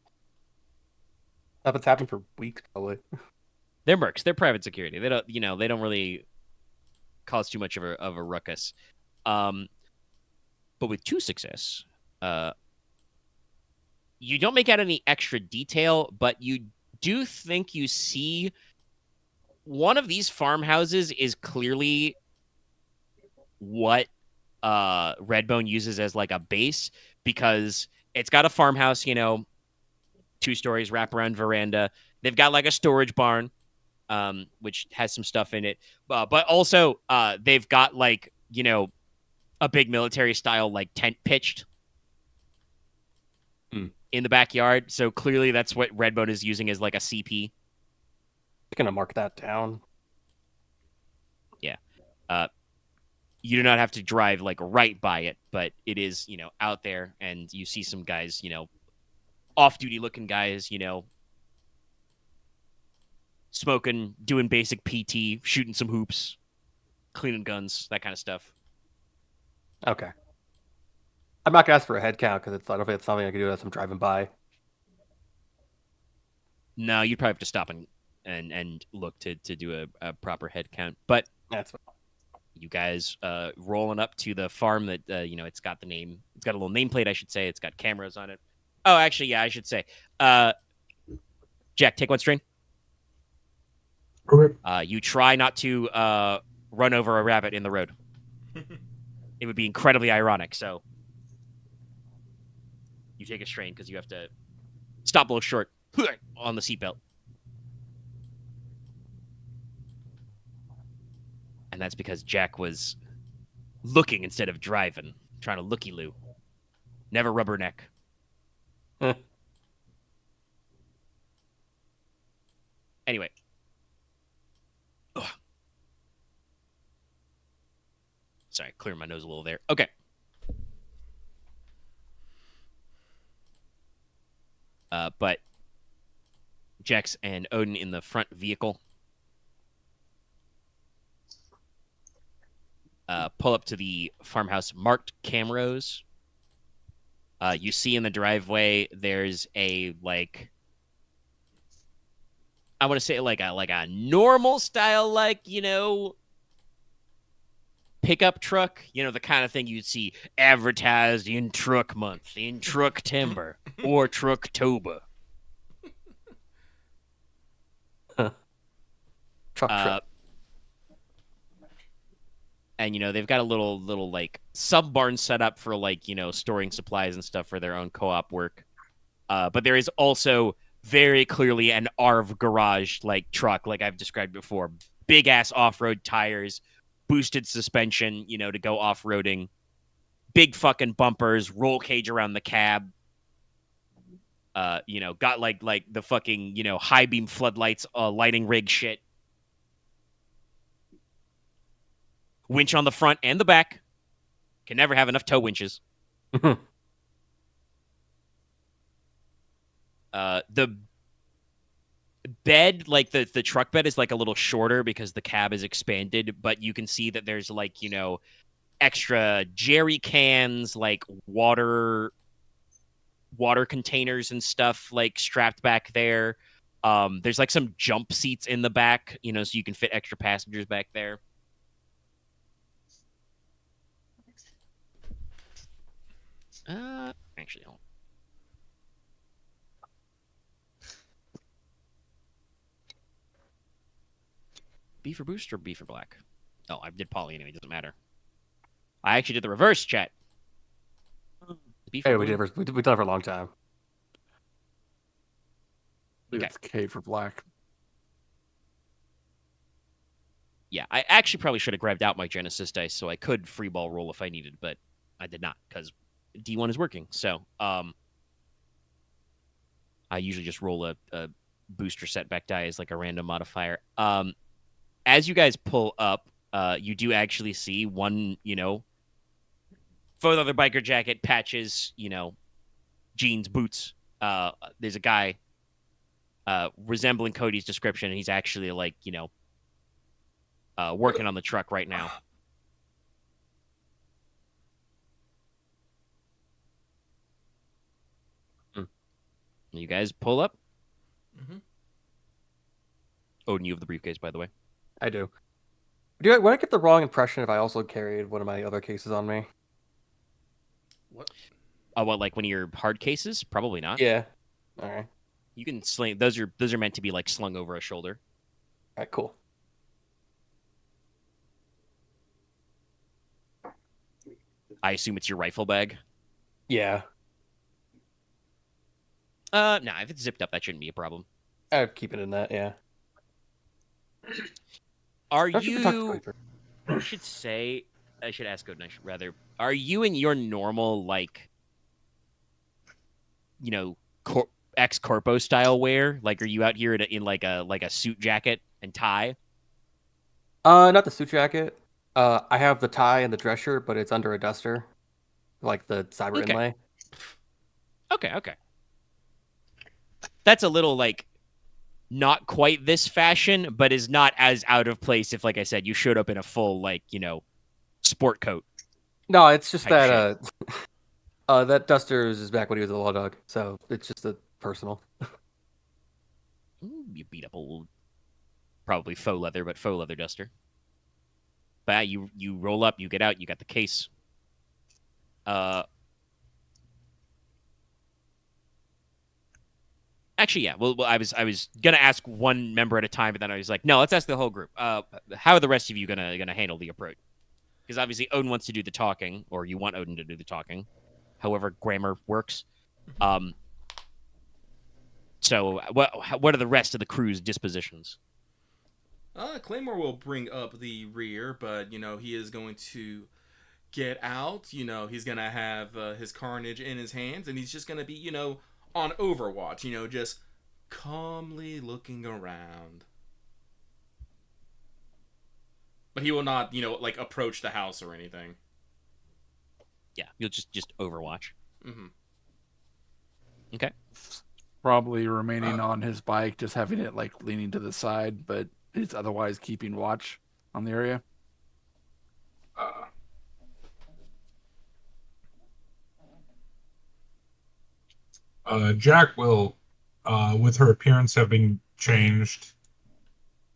That's happened for weeks probably. They're mercs. They're private security. They don't they don't really cause too much of a ruckus. But with 2 success, you don't make out any extra detail, but you do think you see one of these farmhouses is clearly what Redbone uses as like a base because it's got a farmhouse, 2 stories, wraparound veranda. They've got like a storage barn, which has some stuff in it. But also they've got like, a big military style like tent pitched in the backyard. So clearly that's what Redbone is using as like a CP. Gonna mark that down. Yeah. You do not have to drive like right by it, but it is, out there and you see some guys, off-duty looking guys, smoking, doing basic PT, shooting some hoops, cleaning guns, that kind of stuff. Okay. I'm not gonna ask for a head count because I don't think it's something I can do as I'm driving by. No, you'd probably have to stop and look to do a proper head count. But That's fine. You guys rolling up to the farm that it's got the name. It's got a little nameplate, I should say. It's got cameras on it. Oh, actually, yeah, I should say. Jack, take 1 strain. Okay. You try not to run over a rabbit in the road. It would be incredibly ironic. So you take a strain because you have to stop a little short on the seatbelt. And that's because Jack was looking instead of driving, trying to looky-loo. Never rubberneck. Anyway. Ugh. Sorry, clearing my nose a little there. Okay. But JaqX and Odin in the front vehicle. Pull up to the farmhouse marked Camrose. You see in the driveway there's a like I want to say like a normal style pickup truck, the kind of thing you'd see advertised in Truck Month, in Truck Timber, or Trucktober. Truck. And they've got a little like sub barn set up for like storing supplies and stuff for their own co-op work. But there is also very clearly an ARV garage like truck, like I've described before. Big ass off-road tires, boosted suspension, to go off-roading. Big fucking bumpers, roll cage around the cab. Got like the fucking high beam floodlights, lighting rig shit. Winch on the front and the back. Can never have enough tow winches. The bed, like the truck bed is like a little shorter because the cab is expanded, but you can see that there's like, extra jerry cans, like water containers and stuff like strapped back there. There's like some jump seats in the back, so you can fit extra passengers back there. Actually, hold on. B for boost or B for black? Oh, I did poly anyway. Doesn't matter. I actually did the reverse, chat. B for Hey, blue? we did that for a long time. I believe it's K for black. Yeah, I actually probably should have grabbed out my Genesis dice so I could freeball roll if I needed, but I did not because D1 is working. So I usually just roll a booster setback die as like a random modifier. As you guys pull up, you do actually see one, faux leather biker jacket, patches, jeans, boots. There's a guy resembling Cody's description, and he's actually like, working on the truck right now. You guys pull up. Mm-hmm. Odin, you have the briefcase, by the way. I do. Would I get the wrong impression if I also carried one of my other cases on me? What? What, like one of your hard cases? Probably not. Yeah. All right. You can sling. Those are meant to be like slung over a shoulder. All right. Cool. I assume it's your rifle bag. Yeah. Nah, if it's zipped up, that shouldn't be a problem. I'd keep it in that. Yeah. Are I should talk to you? Viper. I should say. I should ask Odin. Rather. Are you in your normal like? Ex Corpo style wear? Like, are you out here in like a suit jacket and tie? Not the suit jacket. I have the tie and the dress shirt, but it's under a duster, like the cyber Okay. inlay. Okay. That's a little like not quite this fashion, but is not as out of place if, like I said, you showed up in a full like sport coat. No, it's just Type that that duster is back when he was a law dog, so it's just a personal. You beat up old, probably faux leather, but faux leather duster. But you roll up, you get out, you got the case. Actually, yeah. Well, I was gonna ask one member at a time, but then I was like, no, let's ask the whole group. How are the rest of you gonna handle the approach? Because obviously Odin wants to do the talking, or you want Odin to do the talking, however grammar works. So what are the rest of the crew's dispositions? Claymore will bring up the rear, but he is going to get out. He's gonna have his carnage in his hands, and he's just gonna be on Overwatch. Just calmly looking around. But he will not like approach the house or anything. Yeah, you'll just Overwatch. Mm-hmm. Okay. Probably remaining on his bike, just having it like leaning to the side, but it's otherwise keeping watch on the area. Jack will, with her appearance having changed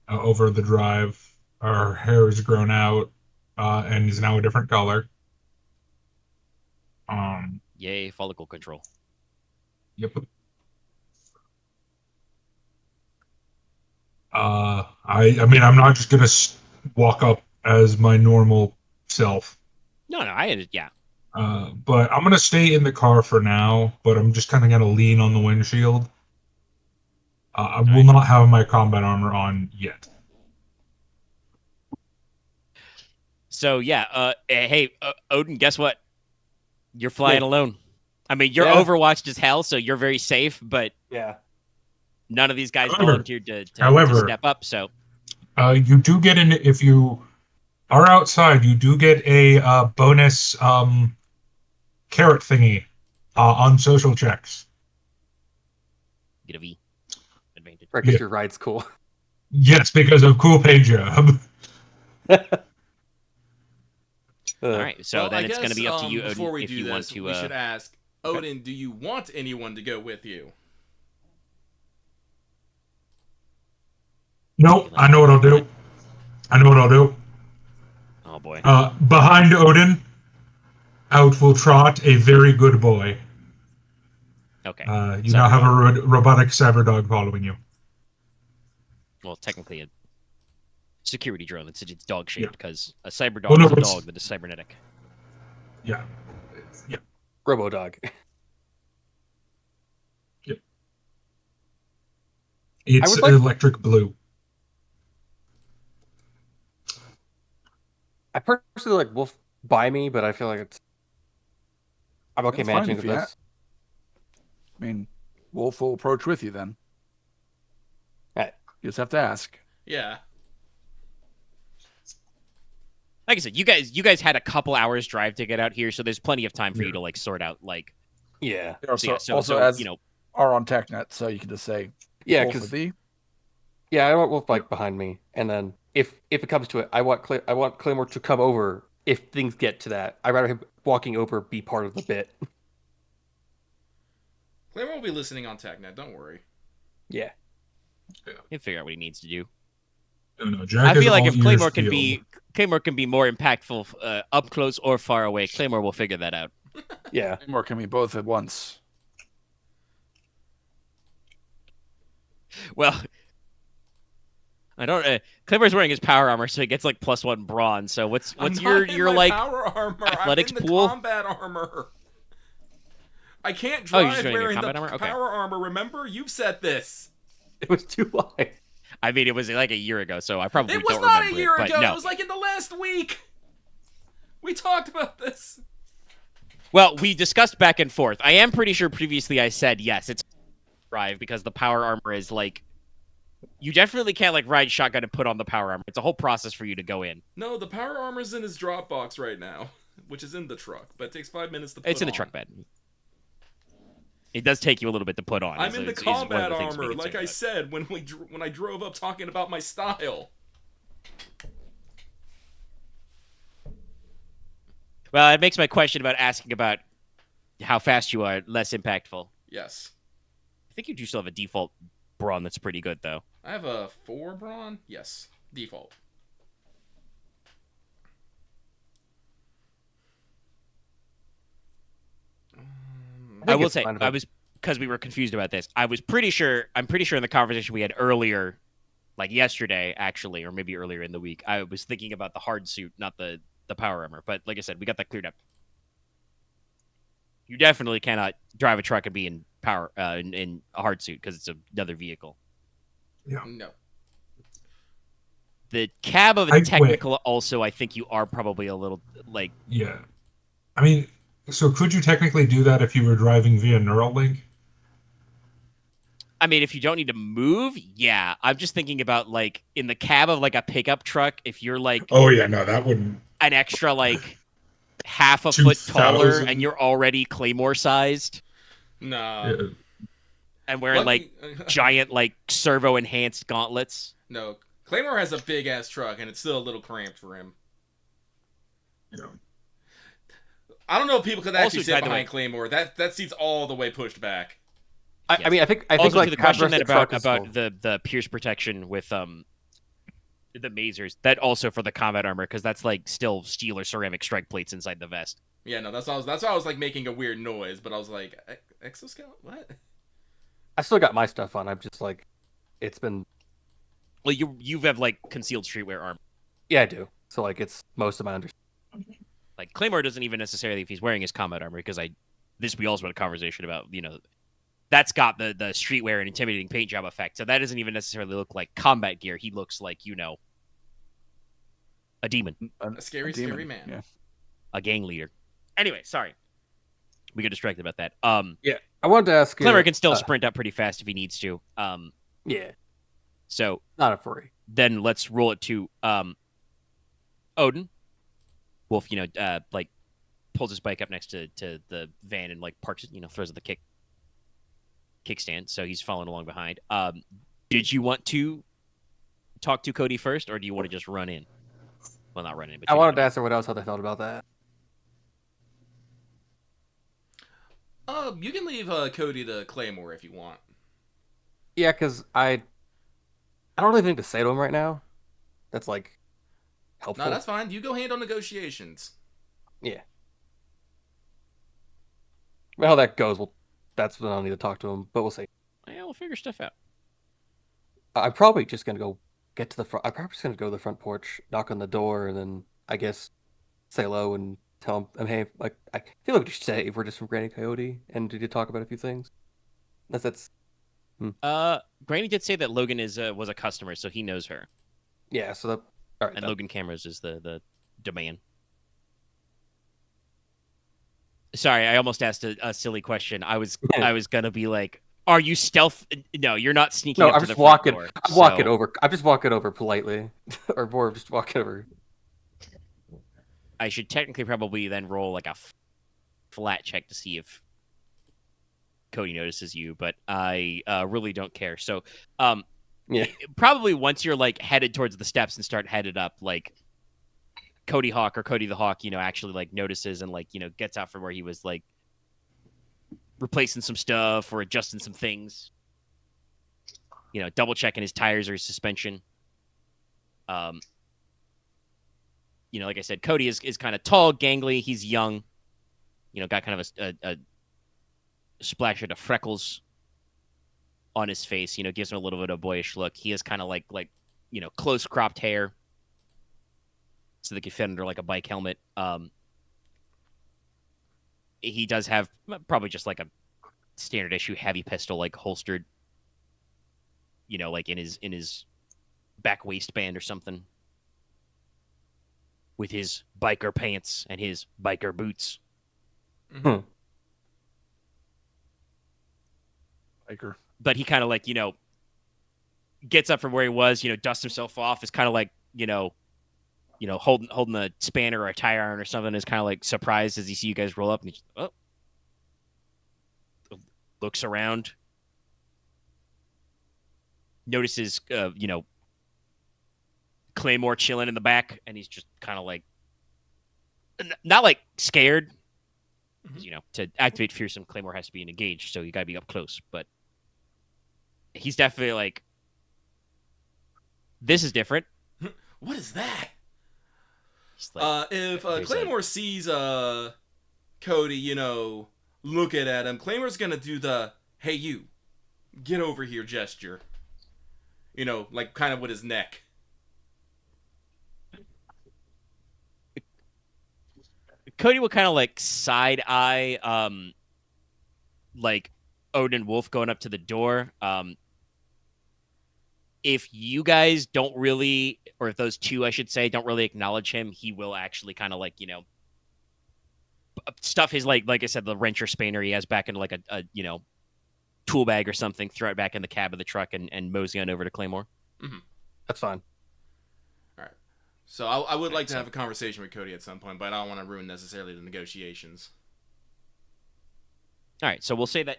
over the drive, her hair has grown out and is now a different color. Yay, follicle control. Yep. I mean, I'm not just gonna walk up as my normal self. No, yeah. But I'm gonna stay in the car for now. But I'm just kind of gonna lean on the windshield. I will not have my combat armor on yet. So yeah, hey, Odin, guess what? You're flying alone. I mean, you're overwatched as hell, so you're very safe. But Yeah. none of these guys However- volunteered to step up. So You do get in if you are outside. You do get a bonus carrot thingy on social checks. get a V advantage. Right, because Yeah. your ride's cool. Yes, because of cool paint job. All right, so Well, then I it's going to guess, be up to you, before Odin, we if do you want this, to. we should ask, Odin, do you want anyone to go with you? Nope, I know what I'll do. I know what I'll do. Oh boy. Behind Odin, out will trot a very good boy. Okay. You now Cyber have dog. a robotic cyber dog following you. Well, technically a security drone. It's dog shaped Yeah. because a cyber dog Well, no, is a but it's- dog that is cybernetic. Yeah. Yeah. Robo-dog. It's would like- electric blue. I personally like Wolf by me, but I feel like I'm okay That's fine managing if with you this. I mean, Wolf will approach with you then. Alright. You just have to ask. Yeah. Like I said, you guys had a couple hours drive to get out here, so there's plenty of time for you to like sort out like. Yeah. Also, as are on TechNet, so you can just say, Yeah, Wolf because with thee. yeah, I want Wolf like behind me, and then if it comes to it, I want Claymore to come over. If things get to that, I'd rather him walking over be part of the bit. Claymore will be listening on TechNet, don't worry. Yeah. He'll figure out what he needs to do. No, Jack I is feel like all if Claymore ears can be more impactful up close or far away, Claymore will figure that out. Yeah. Or can we both at once? Well, I don't. Claymore's wearing his power armor, so he gets like +1 brawn. So what's I'm your not in my like power armor. athletics I'm in the pool? combat armor. I can't Oh, you're drive just wearing your wearing the combat armor? Okay. power armor. Remember, you've said this. It was too wide. I mean, it was like a year ago, so I probably It was don't not remember a year it, ago. but no. It was like in the last week. We talked about this. Well, we discussed back and forth. I am pretty sure previously I said yes, it's drive because the power armor is like you definitely can't like ride shotgun and put on the power armor. It's a whole process for you to go in. No, the power armor's in his drop box right now, which is in the truck, but it takes 5 minutes to put on. It's in the truck bed. It does take you a little bit to put on. I'm in the is one of combat the things to be armor, like I concerned about. said when I drove up talking about my style. Well, it makes my question about asking about how fast you are less impactful. Yes. I think you do still have a default brawn that's pretty good, though. I have a 4 brawn? Yes. Default. I will say, I was, because we were confused about this, I'm pretty sure in the conversation we had earlier, like yesterday, actually, or maybe earlier in the week, I was thinking about the hard suit, not the power armor. But like I said, we got that cleared up. You definitely cannot drive a truck and be in power in a hard suit because it's another vehicle. Yeah. No. The cab of a technical also, I think you are probably a little like. Yeah. I mean, so could you technically do that if you were driving via Neuralink? I mean, if you don't need to move, yeah. I'm just thinking about like in the cab of like a pickup truck, if you're like. Oh yeah, no, that wouldn't. An extra like half a foot taller and you're already Claymore sized. Nah. Yeah. And wearing like giant like servo enhanced gauntlets. No. Claymore has a big ass truck and it's still a little cramped for him. Yeah. I don't know if people could actually Also, sit behind Claymore. That seat's all the way pushed back. I mean, I think also like to the question that about full. the pierce protection with the masers, that also for the combat armor because that's like still steel or ceramic strike plates inside the vest. Yeah, no, that's why I was like making a weird noise, but I was like, exoskeleton? What? I still got my stuff on. I'm just like, it's been. Well, you have like concealed streetwear armor. Yeah, I do. So like, it's most of my understanding. Like Claymore doesn't even necessarily if he's wearing his combat armor because we also had a conversation about that's got the streetwear and intimidating paint job effect. So that doesn't even necessarily look like combat gear. He looks like, a demon. A scary man. Yeah. A gang leader. Anyway, sorry. We got distracted about that. Yeah. I wanted to ask Claymore can still sprint up pretty fast if he needs to. Yeah. So not a furry. Then let's roll it to Odin. Wolf, like pulls his bike up next to the van and like parks it, throws it the kickstand, so he's following along behind. Did you want to talk to Cody first, or do you want to just run in? Well, not run in, but I you know wanted what to ask everyone else how they felt about that. You can leave Cody to Claymore if you want. Yeah, because I don't really think to say to him right now. That's like helpful. No, that's fine. You go handle negotiations. Yeah. Well, how that goes, well, that's when I'll need to talk to him. But we'll see. Yeah, we'll figure stuff out. I'm probably just gonna go get to the front. I'm probably just gonna go to the front porch, knock on the door, and then I guess say hello and tell him, hey, like I feel like we should say we're just from Granny Coyote and to talk about a few things. That's Granny did say that Logan was a customer, so he knows her, yeah. So that all right. and Logan Cameras is the demand. Sorry, I almost asked a silly question. I was gonna be like, "Are you stealth?" No, you're not sneaking. No, up I'm to just the front walking. door, I'm walking so over. I'm just walking over politely, or more just walking over. I should technically probably then roll like a flat check to see if Cody notices you, but I really don't care. So, Yeah. probably once you're like headed towards the steps and start headed up, like Cody Hawk or Cody the Hawk, actually like notices and like gets out from where he was like replacing some stuff or adjusting some things. Double checking his tires or his suspension. Like I said, Cody is kind of tall, gangly. He's young. Got kind of a splash of freckles on his face. Gives him a little bit of a boyish look. He is kind of like close cropped hair, so they can fit under like a bike helmet. He does have probably just like a standard issue heavy pistol, like holstered, like in his back waistband or something, with his biker pants and his biker boots. Mm-hmm. Biker. But he kind of like gets up from where he was, dusts himself off, is kind of like holding a spanner or a tire iron or something, is kind of like surprised as he see you guys roll up, and he just, looks around, notices Claymore chilling in the back, and he's just kind of like not like scared. Mm-hmm. To activate fearsome, Claymore has to be engaged, so you gotta be up close, but he's definitely like, this is different. What is that? Like, if Claymore sees Cody, looking at him, Claymore's gonna do the "Hey you, get over here" gesture. Like kind of with his neck. Cody will kind of like side eye, like Odin Wolf going up to the door. If you guys don't really, or if those two, I should say, don't really acknowledge him, he will actually kind of like, stuff his like I said, the wrench or spanner he has back into like a tool bag or something, throw it back in the cab of the truck, and mosey on over to Claymore. Mm-hmm. That's fine. All right. So I would like to have a conversation with Cody at some point, but I don't want to ruin necessarily the negotiations. All right. So we'll say that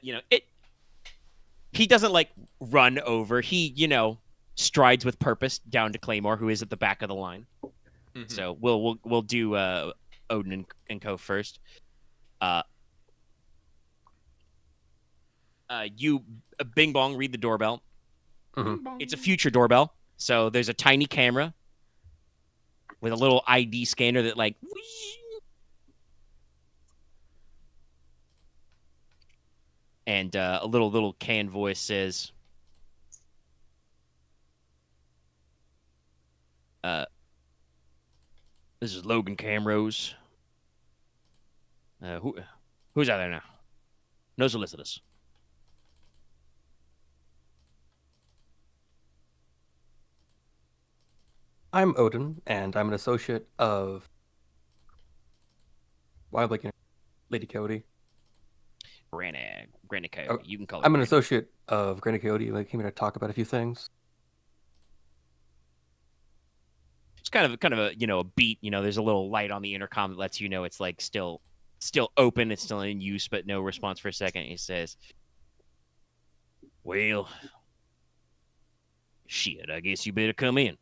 he doesn't like run over. He strides with purpose down to Claymore, who is at the back of the line. Mm-hmm. So we'll do Odin and Co first. You bing bong, read the doorbell. Mm-hmm. It's a future doorbell, so there's a tiny camera with a little ID scanner that like, and a little canned voice says, "This is Logan Camrose. Who's out there now? No solicitors." I'm Odin, and I'm an associate of Lady Coyote. Granny Coyote. You can call it. I'm an associate of Granny Coyote. I came here to talk about a few things. It's kind of a a beat. There's a little light on the intercom that lets you know it's like still open. It's still in use, but no response for a second. He says, "Well, Shit, I guess you better come in.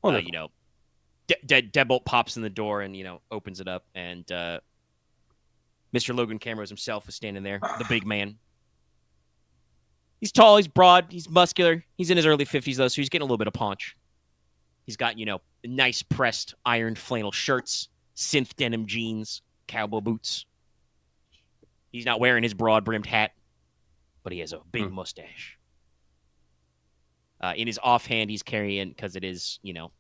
Wonderful. You know, Deadbolt pops in the door and, you know, opens it up, and Mr. Logan Cameras himself is standing there, the big man. He's tall, he's broad, he's muscular. He's in his early 50s, though, so he's getting a little bit of paunch. He's got, you know, nice pressed iron flannel shirts, synth denim jeans, cowboy boots. He's not wearing his broad-brimmed hat, but he has a big mustache. In his offhand, he's carrying, because it is, you know,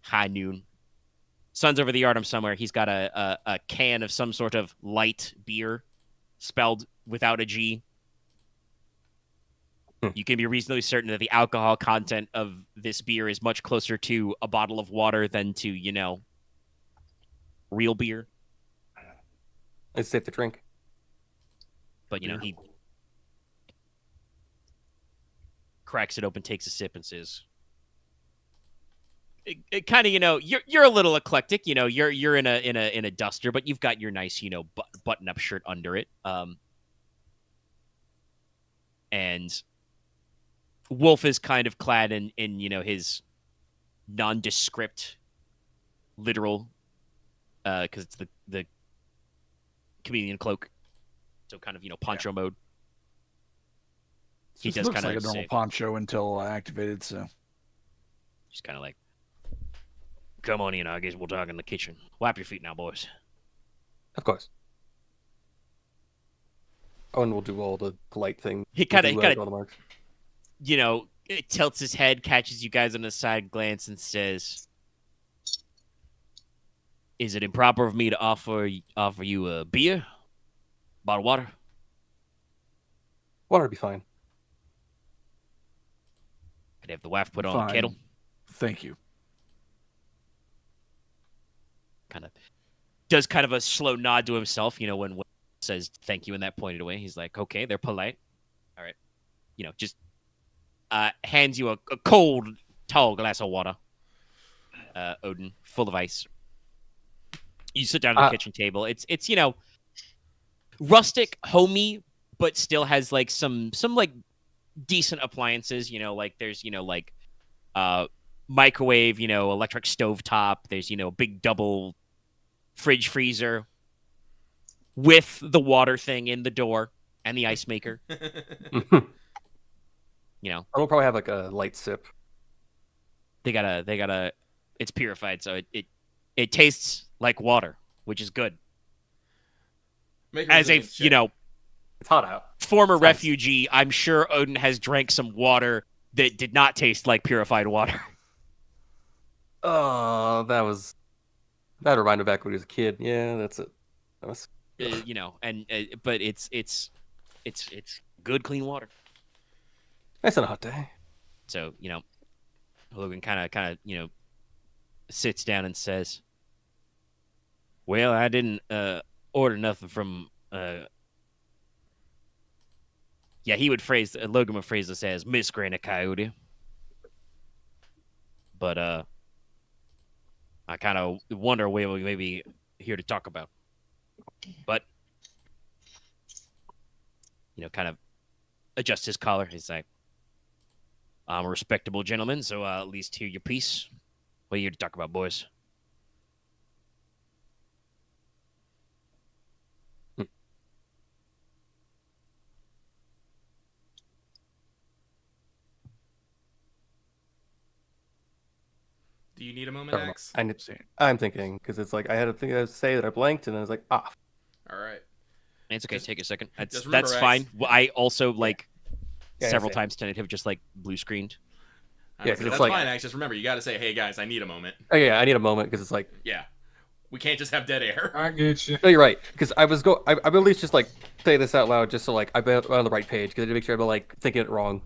high noon. Sun's over the yard somewhere. He's got a can of some sort of light beer, spelled without a G. You can be reasonably certain that the alcohol content of this beer is much closer to a bottle of water than to, you know, real beer. It's safe to drink. But, you know, he cracks it open, takes a sip, and says, it kind of, you know, you're a little eclectic, you know, you're in a duster, but you've got your nice, you know, button-up shirt under it. And Wolf is kind of clad in you know, his nondescript literal because it's the chameleon cloak, so kind of, you know, poncho mode. He does looks kind of like a normal poncho until activated, so he's kind of like, come on in, I guess we'll talk in the kitchen. Wipe your feet now, boys. Of course. Oh, and we'll do all the polite things. He kind of all the marks. You know, it tilts his head, catches you guys on a side glance, and says, "Is it improper of me to offer you a beer, bottle of water?" Water would be fine. I'd have the wife put on the kettle. Thank you. Kind of does kind of a slow nod to himself, you know, when says thank you in that pointed way. He's like, okay, they're polite. All right. You know, just hands you a cold, tall glass of water, Odin, full of ice. You sit down at the kitchen table. It's you know, rustic, homey, but still has like some like decent appliances. You know, like there's, you know, like microwave, you know, electric stove top. There's, you know, big double fridge freezer with the water thing in the door and the ice maker. You know, I'll probably have like a light sip. they got a it's purified, so it tastes like water, which is good. As a, you know, it's hot out. Former refugee, I'm sure Odin has drank some water that did not taste like purified water. Oh, that reminded me back when he was a kid. Yeah, that's it. That was... You know, and but it's good, clean water. Nice on a hot day. So, you know, Logan kind of, you know, sits down and says, "Well, I didn't order nothing from." Yeah, Logan would phrase this as Miss Granny Coyote. But I kind of wonder what we may be here to talk about. But, you know, kind of adjust his collar. He's like, I'm a respectable gentleman, so at least hear your piece. What are you here to talk about, boys? Do you need a moment, Axe? I'm thinking, because it's like I had a thing to say that I blanked, and I was like, ah. All right. It's okay. Take a second. That's fine. Well, I also, like, several same. times tonight have just, like, blue screened. Yeah, that's like, fine, Axe. Just remember, you got to say, hey, guys, I need a moment. Oh, yeah, I need a moment, because it's like... Yeah. We can't just have dead air. I get you. No, you're right, because I would at least just, like, say this out loud, just so, like, I'm on the right page, because I did make sure I'm, like, thinking it wrong.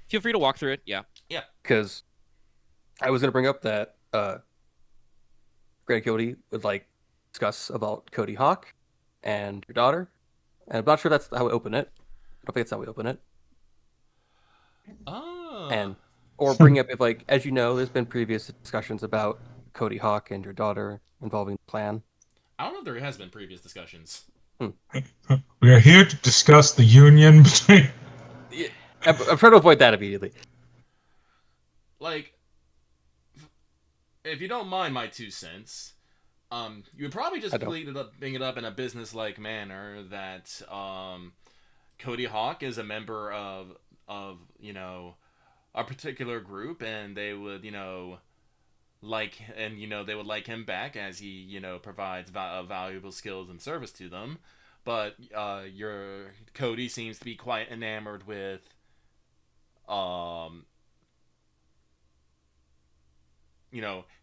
Feel free to walk through it, yeah. Yeah. Because I was going to bring up that Greg Cody would, like, discuss about Cody Hawk and your daughter. And I'm not sure that's how we open it. I don't think that's how we open it. Oh. Or bring up if, like, as you know, there's been previous discussions about Cody Hawk and your daughter involving the plan. I don't know if there has been previous discussions. We are here to discuss the union between I'm trying to avoid that immediately. Like, if you don't mind my 2 cents, you would probably just bring it up in a business-like manner that Cody Hawk is a member of a particular group, and they would they would like him back as he provides valuable skills and service to them. But your Cody seems to be quite enamored with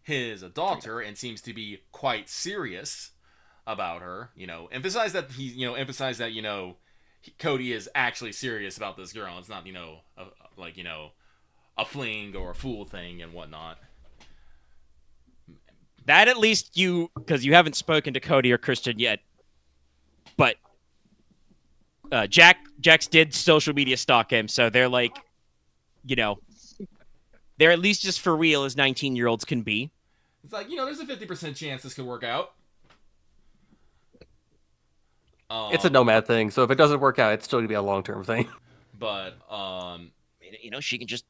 his daughter, and seems to be quite serious about her. Emphasize that Cody is actually serious about this girl. It's not a fling or a fool thing and whatnot. That at least because you haven't spoken to Cody or Christian yet, but JaqX did social media stalk him, so they're like, they're at least just for real as 19-year-olds can be. It's like, there's a 50% chance this could work out. It's a nomad thing, so if it doesn't work out, it's still gonna be a long-term thing. But she can just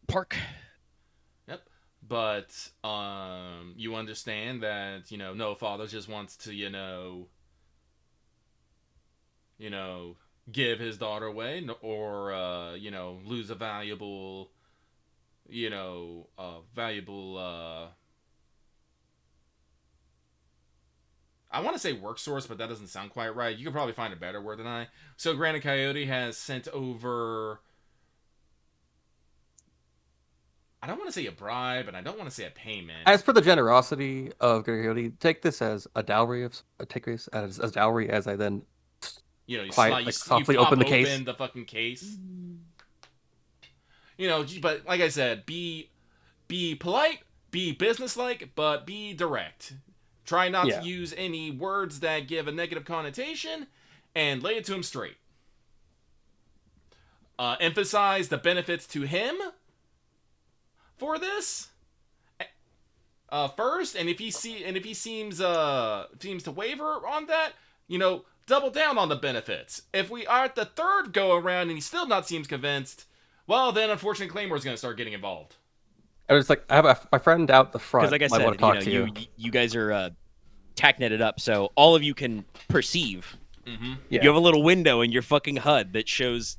park. Yep. But you understand that no father just wants to give his daughter away, or lose a valuable I want to say work source, but that doesn't sound quite right. You could probably find a better word than I. So granted, Coyote has sent over, I don't want to say a bribe, and I don't want to say a payment. As for the generosity of Coyote, take this as a dowry take this as dowry as I then softly open the case. Open the fucking case. But like I said, be polite, be businesslike, but be direct. Try not to use any words that give a negative connotation, and lay it to him straight. Emphasize the benefits to him for this first, and if he seems to waver on that, double down on the benefits. If we are at the third go around and he still not seems convinced, well, then unfortunately Claymore's going to start getting involved. I was like, I have my friend out the front. Because like I said, you guys are TACNETed up, so all of you can perceive. Mm-hmm. Yeah. You have a little window in your fucking HUD that shows,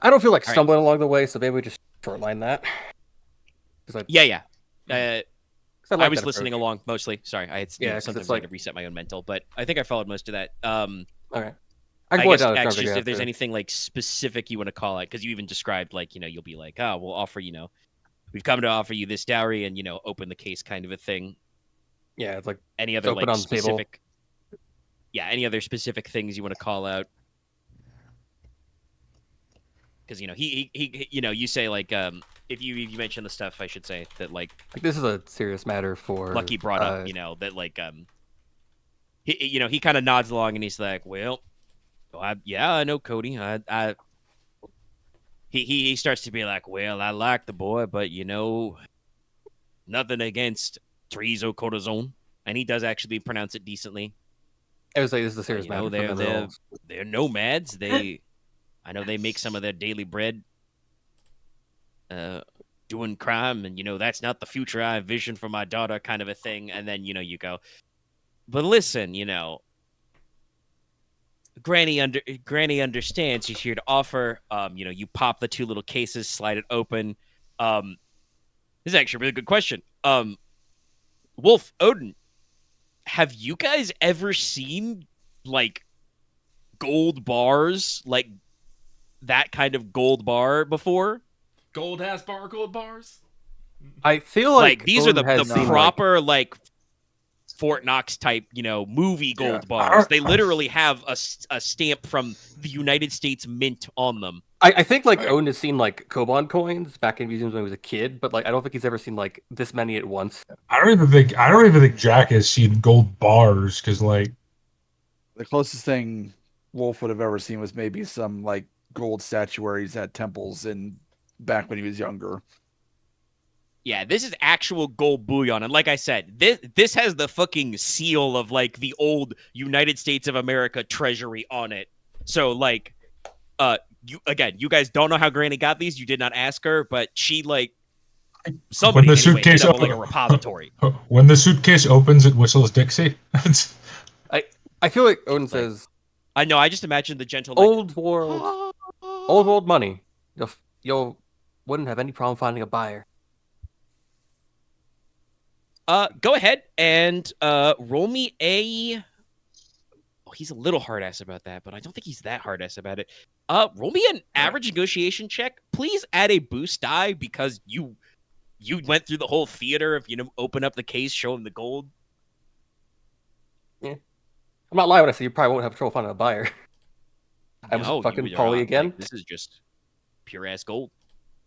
I don't feel like stumbling along the way, so maybe we just shortline that. Yeah. I was listening approach. along mostly. Sorry, I had sometimes I had to reset my own mental, but I think I followed most of that. Okay. I guess actually, if there's anything like specific you want to call out, because you even described like you'll be like, oh, we'll offer we've come to offer you this dowry and open the case kind of a thing. Yeah, it's like any other like specific. Yeah, any other specific things you want to call out? Because he you say like if you mention the stuff, I should say that like this is a serious matter for Lucky brought up that like he kind of nods along and he's like, well, I know Cody. He starts to be like, well, I like the boy, but nothing against trizocortisone, and he does actually pronounce it decently. I was like, this is a serious matter. They're nomads. I know they make some of their daily bread doing crime, and that's not the future I envision for my daughter, kind of a thing. And then you go, but listen, Granny understands. She's here to offer. You pop the two little cases, slide it open. This is actually a really good question. Wolf, Odin, have you guys ever seen like gold bars, like that kind of gold bar before? Gold bars? I feel like these are the proper like Fort Knox type, movie gold bars. They literally have a stamp from the United States Mint on them. I think like Odin has seen like Koban coins back in museums when he was a kid, but like I don't think he's ever seen like this many at once. I don't even think Jack has seen gold bars, because like the closest thing Wolf would have ever seen was maybe some like gold statuaries at temples back when he was younger. Yeah, this is actual gold bullion, and like I said, this has the fucking seal of like the old United States of America Treasury on it. So like, you guys don't know how Granny got these. You did not ask her, but she like somebody When the anyway ended suitcase up with, like a repository. when the suitcase opens, it whistles Dixie. I feel like Odin says I know. I just imagined the gentle like, old world money. You'll wouldn't have any problem finding a buyer. Go ahead and roll me a. Oh, he's a little hard ass about that, but I don't think he's that hard ass about it. Roll me an average negotiation check. Please add a boost die because you went through the whole theater of open up the case, show him the gold. Yeah, I'm not lying when I say you probably won't have trouble finding a buyer. I was fucking Polly again. Like, this is just pure ass gold.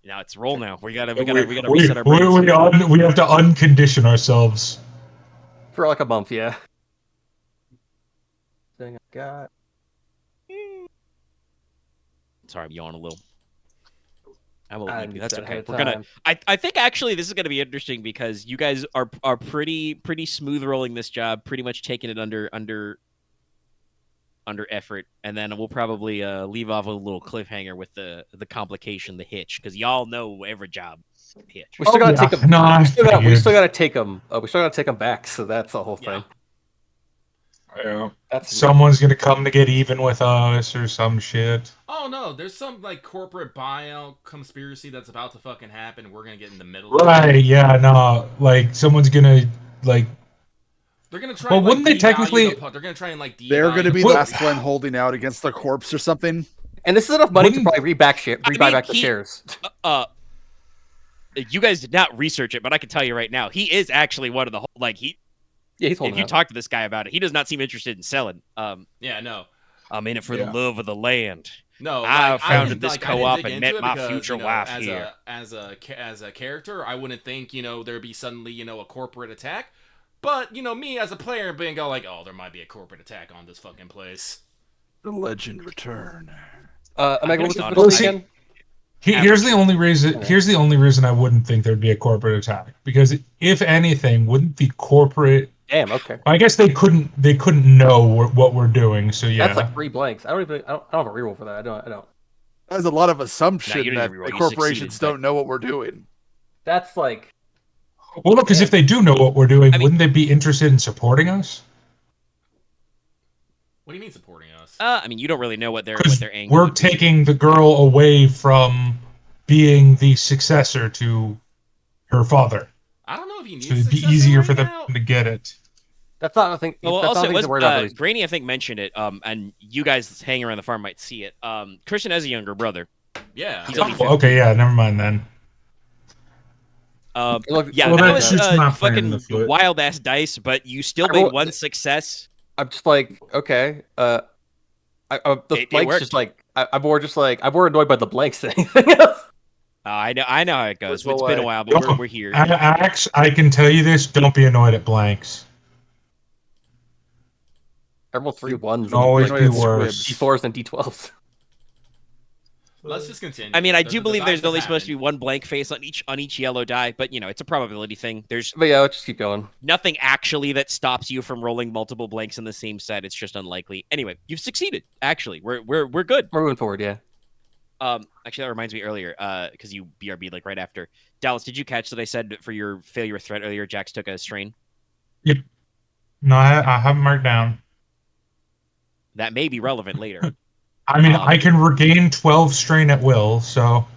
Now it's roll. Now we gotta reset our brains. We have to uncondition ourselves. For like a month, yeah. Thing I got. Sorry, I'm yawning a little. I'm a little sleepy. That's okay. We're We're gonna. I think actually this is gonna be interesting because you guys are pretty smooth rolling this job, pretty much taking it under effort, and then we'll probably leave off with a little cliffhanger with the complication, the hitch, because y'all know every job hitch. We still gotta take them. No, we still gotta take them. We still gotta take them back. So that's the whole thing. Yeah. That's Someone's gonna come to get even with us or some shit. Oh no, there's some like corporate buyout conspiracy that's about to fucking happen. We're gonna get in the middle. Right? Yeah. No. Like someone's gonna like. They're gonna try. Well, and, wouldn't they technically? they're gonna try and like. They're going to be the What- last one holding out against the corpse or something. And this is enough money to Wouldn't- probably rebuy back the shares. You guys did not research it, but I can tell you right now, he is actually one of the like he. Yeah, he's If holding you out. talk to this guy about it, he does not seem interested in selling. Yeah, no, I'm in it for the love of the land. no. I like, founded didn't- this like, I didn't co-op dig and into met it my because, future you know, wife as here. as a character, I wouldn't think there'd be suddenly a corporate attack. But me as a player being go like, oh, there might be a corporate attack on this fucking place. The legend return. Omega, what was gonna the be honest, again? Here's the only reason. Here's the only reason I wouldn't think there'd be a corporate attack, because if anything, wouldn't the corporate? Damn. Okay. I guess they couldn't know what we're doing. So yeah. That's like 3 blanks. I don't have a reroll for that. I don't. There's a lot of assumption didn't that reroll, the you corporations succeeded, don't know what we're doing. That's like. Well, look, because if they do know what we're doing, I mean- wouldn't they be interested in supporting us? What do you mean supporting us? I mean, you don't really know what their Because angle. we're would be. taking the girl away from being the successor to her father, I don't know if you need. so it'd be successor easier right for them now. to get it. That's not a thing. Well, that's also, not it was worried about. Granny, I think, mentioned it. And you guys hanging around the farm might see it. Christian has a younger brother. Yeah. He's only Oh, okay, yeah, never mind then. Look, Yeah, Well, that that was shit's not playing in the fucking foot. wild ass dice, but you still I made rolled- one success. I'm just like, okay. The It blanks worked. just like I'm more annoyed by the blanks than anything else. I know how it goes. There's no It's been a way. while, but we're here. Axe, I can tell you this: don't be annoyed at blanks. I rolled 3 ones. Can always annoyed be at worse. squibs. D4s and D12s. Let's just continue. I mean, I The- do the believe dice there's have only supposed to be happened. one blank face on each yellow die, but it's a probability thing. There's But yeah, let's just keep going. nothing actually that stops you from rolling multiple blanks in the same set. It's just unlikely. Anyway, you've succeeded. Actually, we're good. We're moving forward. Yeah. Actually, that reminds me earlier, because you BRB like right after. Dallas, did you catch that I said for your failure with threat earlier, Jax took a strain? No, I haven't marked down. That may be relevant later. I mean, I can regain 12 strain at will, so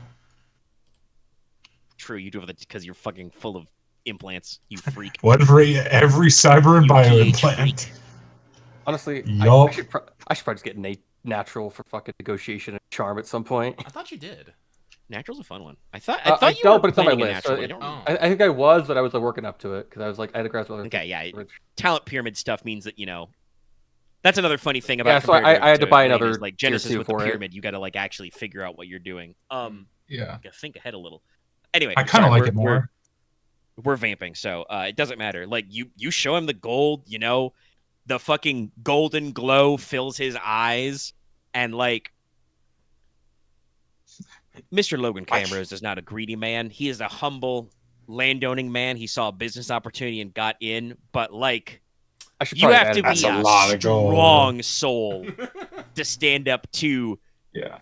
True, you do have that because you're fucking full of implants, you freak. one for every cyber and You bio PH implant. freak. Honestly, Yup. I should probably just get natural for fucking negotiation and charm at some point. I thought you did. Natural's a fun one. I thought I you don't, were but it's on my planning a list. So natural. You Oh. don't- I think I was, but I was working up to it because I was like, I had to grasp other. Okay, yeah. Which- Talent pyramid stuff means that that's another funny thing about. Yeah, so comparative I had to buy Blade another is, like tier Genesis 2 with the for it. pyramid. You got to like actually figure out what you're doing. Yeah. You gotta think ahead a little. Anyway, I kind of sorry, like it we're- more. We're vamping, so it doesn't matter. Like you show him the gold, the fucking golden glow fills his eyes, and like Mr. Logan Cameras is not a greedy man. He is a humble, landowning man. He saw a business opportunity and got in, but like I should you probably have add to That's be a a lot of gold. strong soul to stand up to Yeah.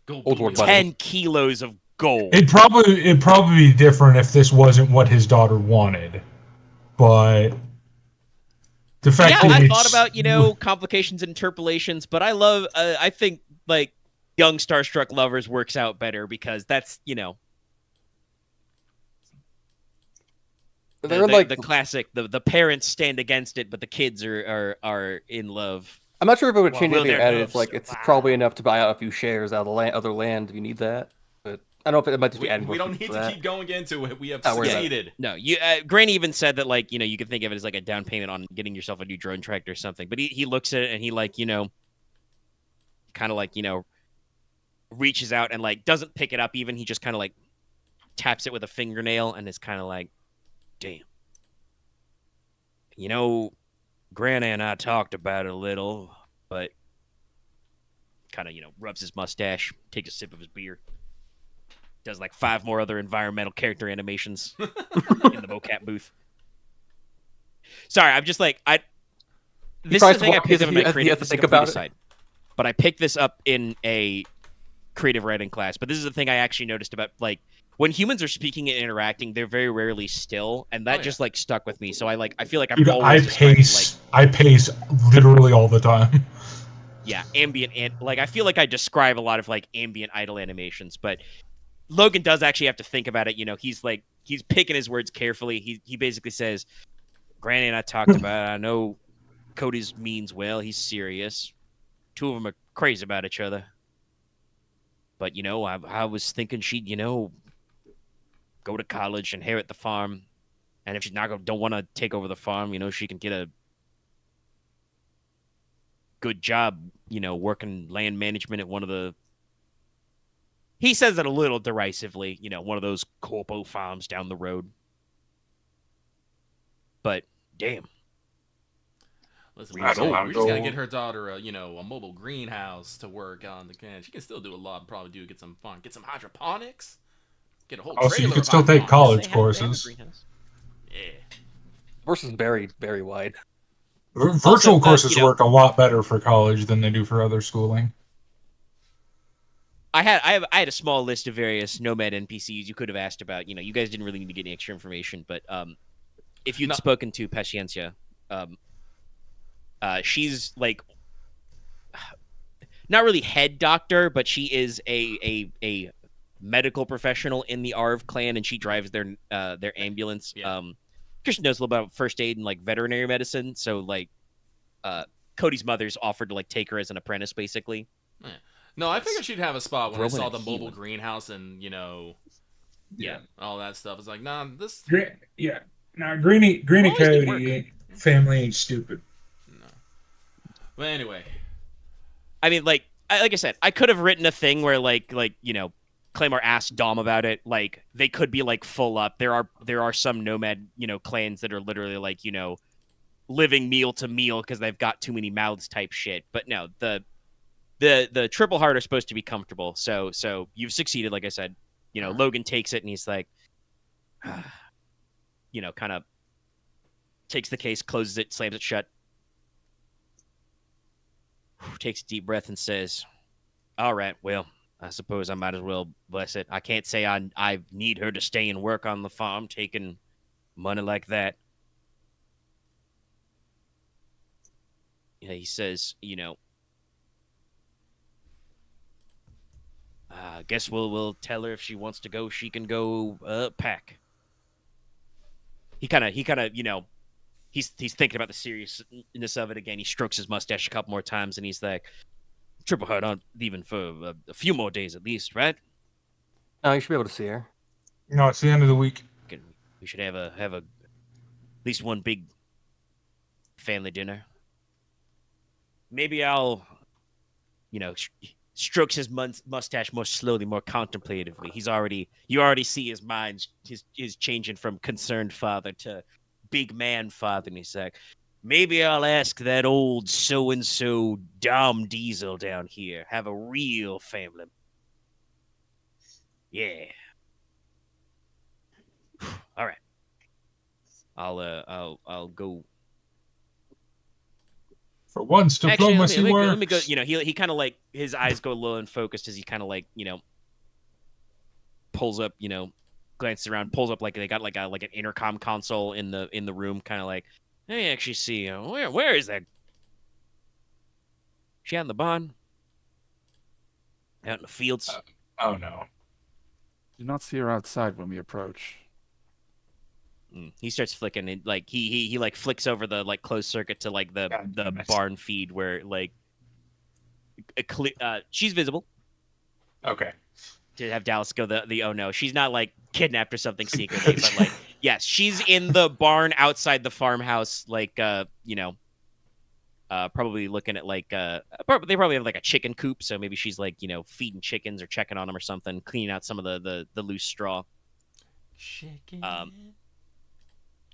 Go Old War beat Buddy. 10 kilos of gold. It'd probably be different if this wasn't what his daughter wanted, but the fact Yeah, that I it's, thought about, complications and interpolations, but I think, like, young starstruck lovers works out better because that's, They're like the classic, the parents stand against it, but the kids are in love. I'm not sure if it would Well, change will anything. their Added, love it's like it's probably enough to buy out a few shares out of the other land if you need that. But I don't know if it might just be adding more. We don't food need for to that. keep going into it. We have Not worried about it. succeeded. No, Granny even said that, like, you can think of it as like a down payment on getting yourself a new drone tractor or something. But he looks at it and he, like, kind of like, reaches out and, like, doesn't pick it up even. He just kind of, like, taps it with a fingernail and is kind of like, damn. Granny and I talked about it a little, but kind of, rubs his mustache, takes a sip of his beer, does like 5 more other environmental character animations in the mocap booth. Sorry, I'm just like, this is the thing I picked up in my creative. This is a complete aside, but I picked this up in a creative writing class. But this is the thing I actually noticed about, like, when humans are speaking and interacting, they're very rarely still, and that just like stuck with me. So I feel like I'm dude, always I pace literally all the time. Yeah, ambient, and like I feel like I describe a lot of like ambient idle animations, but Logan does actually have to think about it. He's picking his words carefully. He basically says, Granny and I talked about it. I know Cody's means well. He's serious. 2 of them are crazy about each other. But, I was thinking she'd, go to college, inherit the farm. And if she's don't want to take over the farm, she can get a good job, working land management at one of the... He says it a little derisively, one of those Corpo farms down the road. But, damn. Listen, we just gotta get her daughter a mobile greenhouse to work on. She can still do a lot and probably get some fun. Get some hydroponics. Get a whole trailer. So you can still take college courses. Yeah. Course is very, very wide. Virtual courses work a lot better for college than they do for other schooling. I had a small list of various Nomad NPCs you could have asked about. You guys didn't really need to get any extra information, but if you'd spoken to Paciencia, she's like not really head doctor, but she is a medical professional in the Arv clan, and she drives their ambulance. Yeah. Christian knows a little about first aid and like veterinary medicine, so like Cody's mother's offered to like take her as an apprentice, basically. Yeah. No, I figured she'd have a spot when I saw the mobile healing. greenhouse and all that stuff. It's like, nah, this. Greenie Coyote family ain't stupid. No. But anyway, I mean, like I said, I could have written a thing where like Claymore asked Dom about it. Like they could be like full up. There are some nomad clans that are literally like living meal to meal because they've got too many mouths type shit. But no, the triple heart are supposed to be comfortable. So you've succeeded, like I said. Logan takes it and he's like, kind of takes the case, closes it, slams it shut, takes a deep breath and says, all right, well, I suppose I might as well bless it. I can't say I need her to stay and work on the farm, taking money like that. He says, I guess we'll tell her if she wants to go, she can go pack. He kind of he's thinking about the seriousness of it again. He strokes his mustache a couple more times and he's like, Triple Heart aren't leaving for a few more days at least, right? No, you should be able to see her. No, it's the end of the week. We should have at least one big family dinner. Maybe I'll strokes his mustache more slowly, more contemplatively. You already see his mind is changing from concerned father to big man father. And he's like, maybe I'll ask that old so-and-so Dom Diesel down here. Have a real family. Yeah. All right. I'll go. For once, Actually, diplomacy works. let me go. You know, he kind of like his eyes go low and focused as he kind of like pulls up. Glances around, pulls up like they got like an intercom console in the room, kind of like, let me actually see where is that? She out in the barn? Out in the fields? Oh no. Do not see her outside when we approach. He starts flicking and like he like flicks over the like closed circuit to like the barn feed where like she's visible. Okay. To have Dallas go the oh no, she's not like kidnapped or something secretly, but like yes, she's in the barn outside the farmhouse, like probably looking at like they probably have like a chicken coop, so maybe she's like feeding chickens or checking on them or something, cleaning out some of the loose straw. Chicken.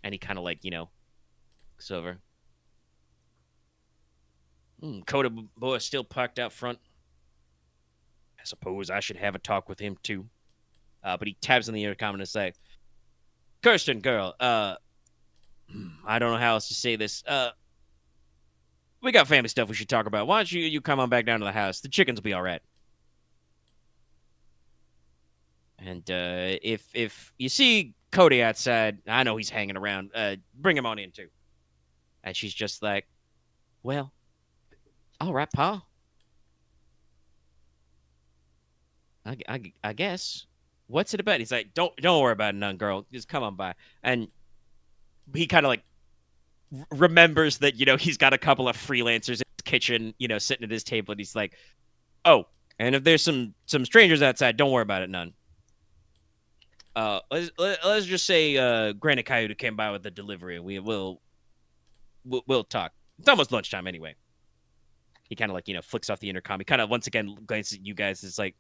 And he kind of like looks over. Coda boy is still parked out front. I suppose I should have a talk with him too. But he taps on the intercom and is like, Kirsten, girl, I don't know how else to say this. We got family stuff we should talk about. Why don't you come on back down to the house? The chickens will be all right. And if you see Cody outside, I know he's hanging around. Bring him on in too. And she's just like, well, all right, Pa. I guess. What's it about? He's like, don't worry about it, none, girl. Just come on by. And he kind of like remembers that he's got a couple of freelancers in his kitchen, sitting at his table, and he's like, oh, and if there's some strangers outside, don't worry about it, none. Let's just say Granite Coyote came by with the delivery. We'll talk. It's almost lunchtime anyway. He kind of like flicks off the intercom. He kind of once again glances at you guys. It's like,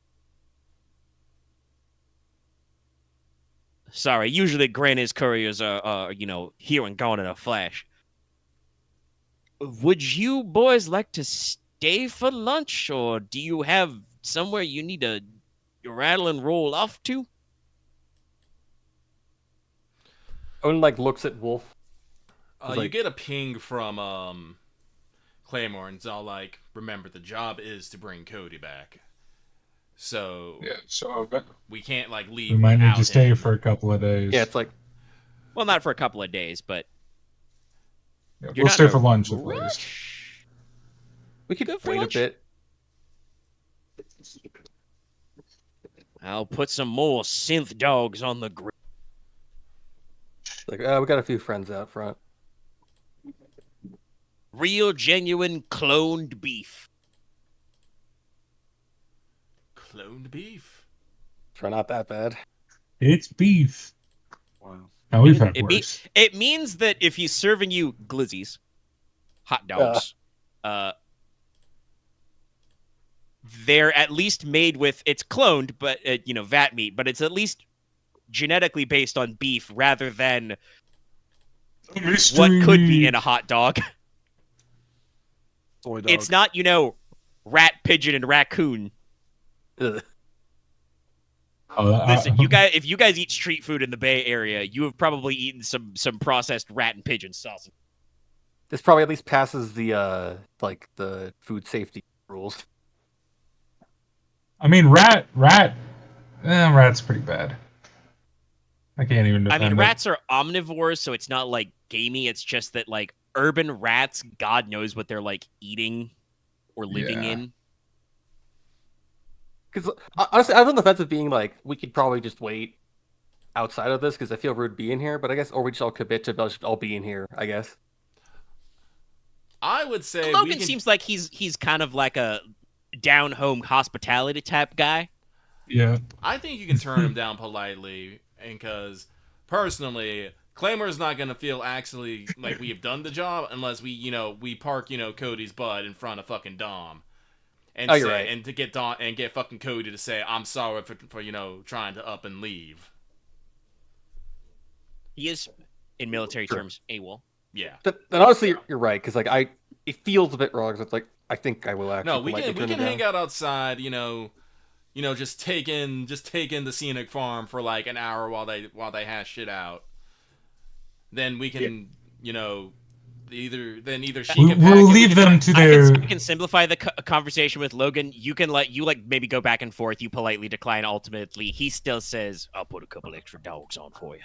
sorry. Usually, Granite's couriers are here and gone in a flash. Would you boys like to stay for lunch, or do you have somewhere you need to rattle and roll off to? Odin like looks at Wolf. You get a ping from Claymore, and it's all like, remember, the job is to bring Cody back. So Yeah, so we can't like leave. we might need without to stay him. for a couple of days. Yeah, it's like, Well, not for a couple of days, but Yeah, you're we'll not stay in a for lunch at rush. least. we could Go for wait lunch. a bit. I'll put some more synth dogs on the grill. Like, we got a few friends out front. Real, genuine, cloned beef. Cloned beef. Try not that bad. It's beef. Wow. Now we've had It worse. means that if he's serving you glizzies, hot dogs, they're at least made with, it's cloned, but vat meat, but it's at least genetically based on beef rather than what could be in a hot dog. Soy dog. It's not, rat, pigeon, and raccoon. Ugh. Listen, if you guys eat street food in the Bay Area, you have probably eaten some processed rat and pigeon sausage. This probably at least passes the the food safety rules. I mean, rat's pretty bad. I can't even defend it. Rats are omnivores, so it's not like gamey. It's just that like urban rats, God knows what they're like eating or living Yeah. in. Because honestly, I was on the fence of being like, we could probably just wait outside of this because I feel rude being here. But I guess, or we just all commit to just all being here. I guess. I would say Logan seems like he's kind of like a down home hospitality type guy. Yeah. I think you can turn him down politely, and because personally, Claymore's not gonna feel actually like we have done the job unless we park Cody's butt in front of fucking Dom, and Oh, you're say, right. and to get Dom and get fucking Cody to say I'm sorry for trying to up and leave. He is, in military terms, AWOL. Yeah. But honestly, you're right because it feels a bit wrong. 'Cause it's like I think I will actually. No, we politely can turn him hang down. out outside, just take in the scenic farm for like an hour while they hash shit out. Then we can, either she can pack We'll it. leave them to their. I can simplify the conversation with Logan. You can maybe go back and forth. You politely decline. Ultimately, he still says, "I'll put a couple extra dogs on for you."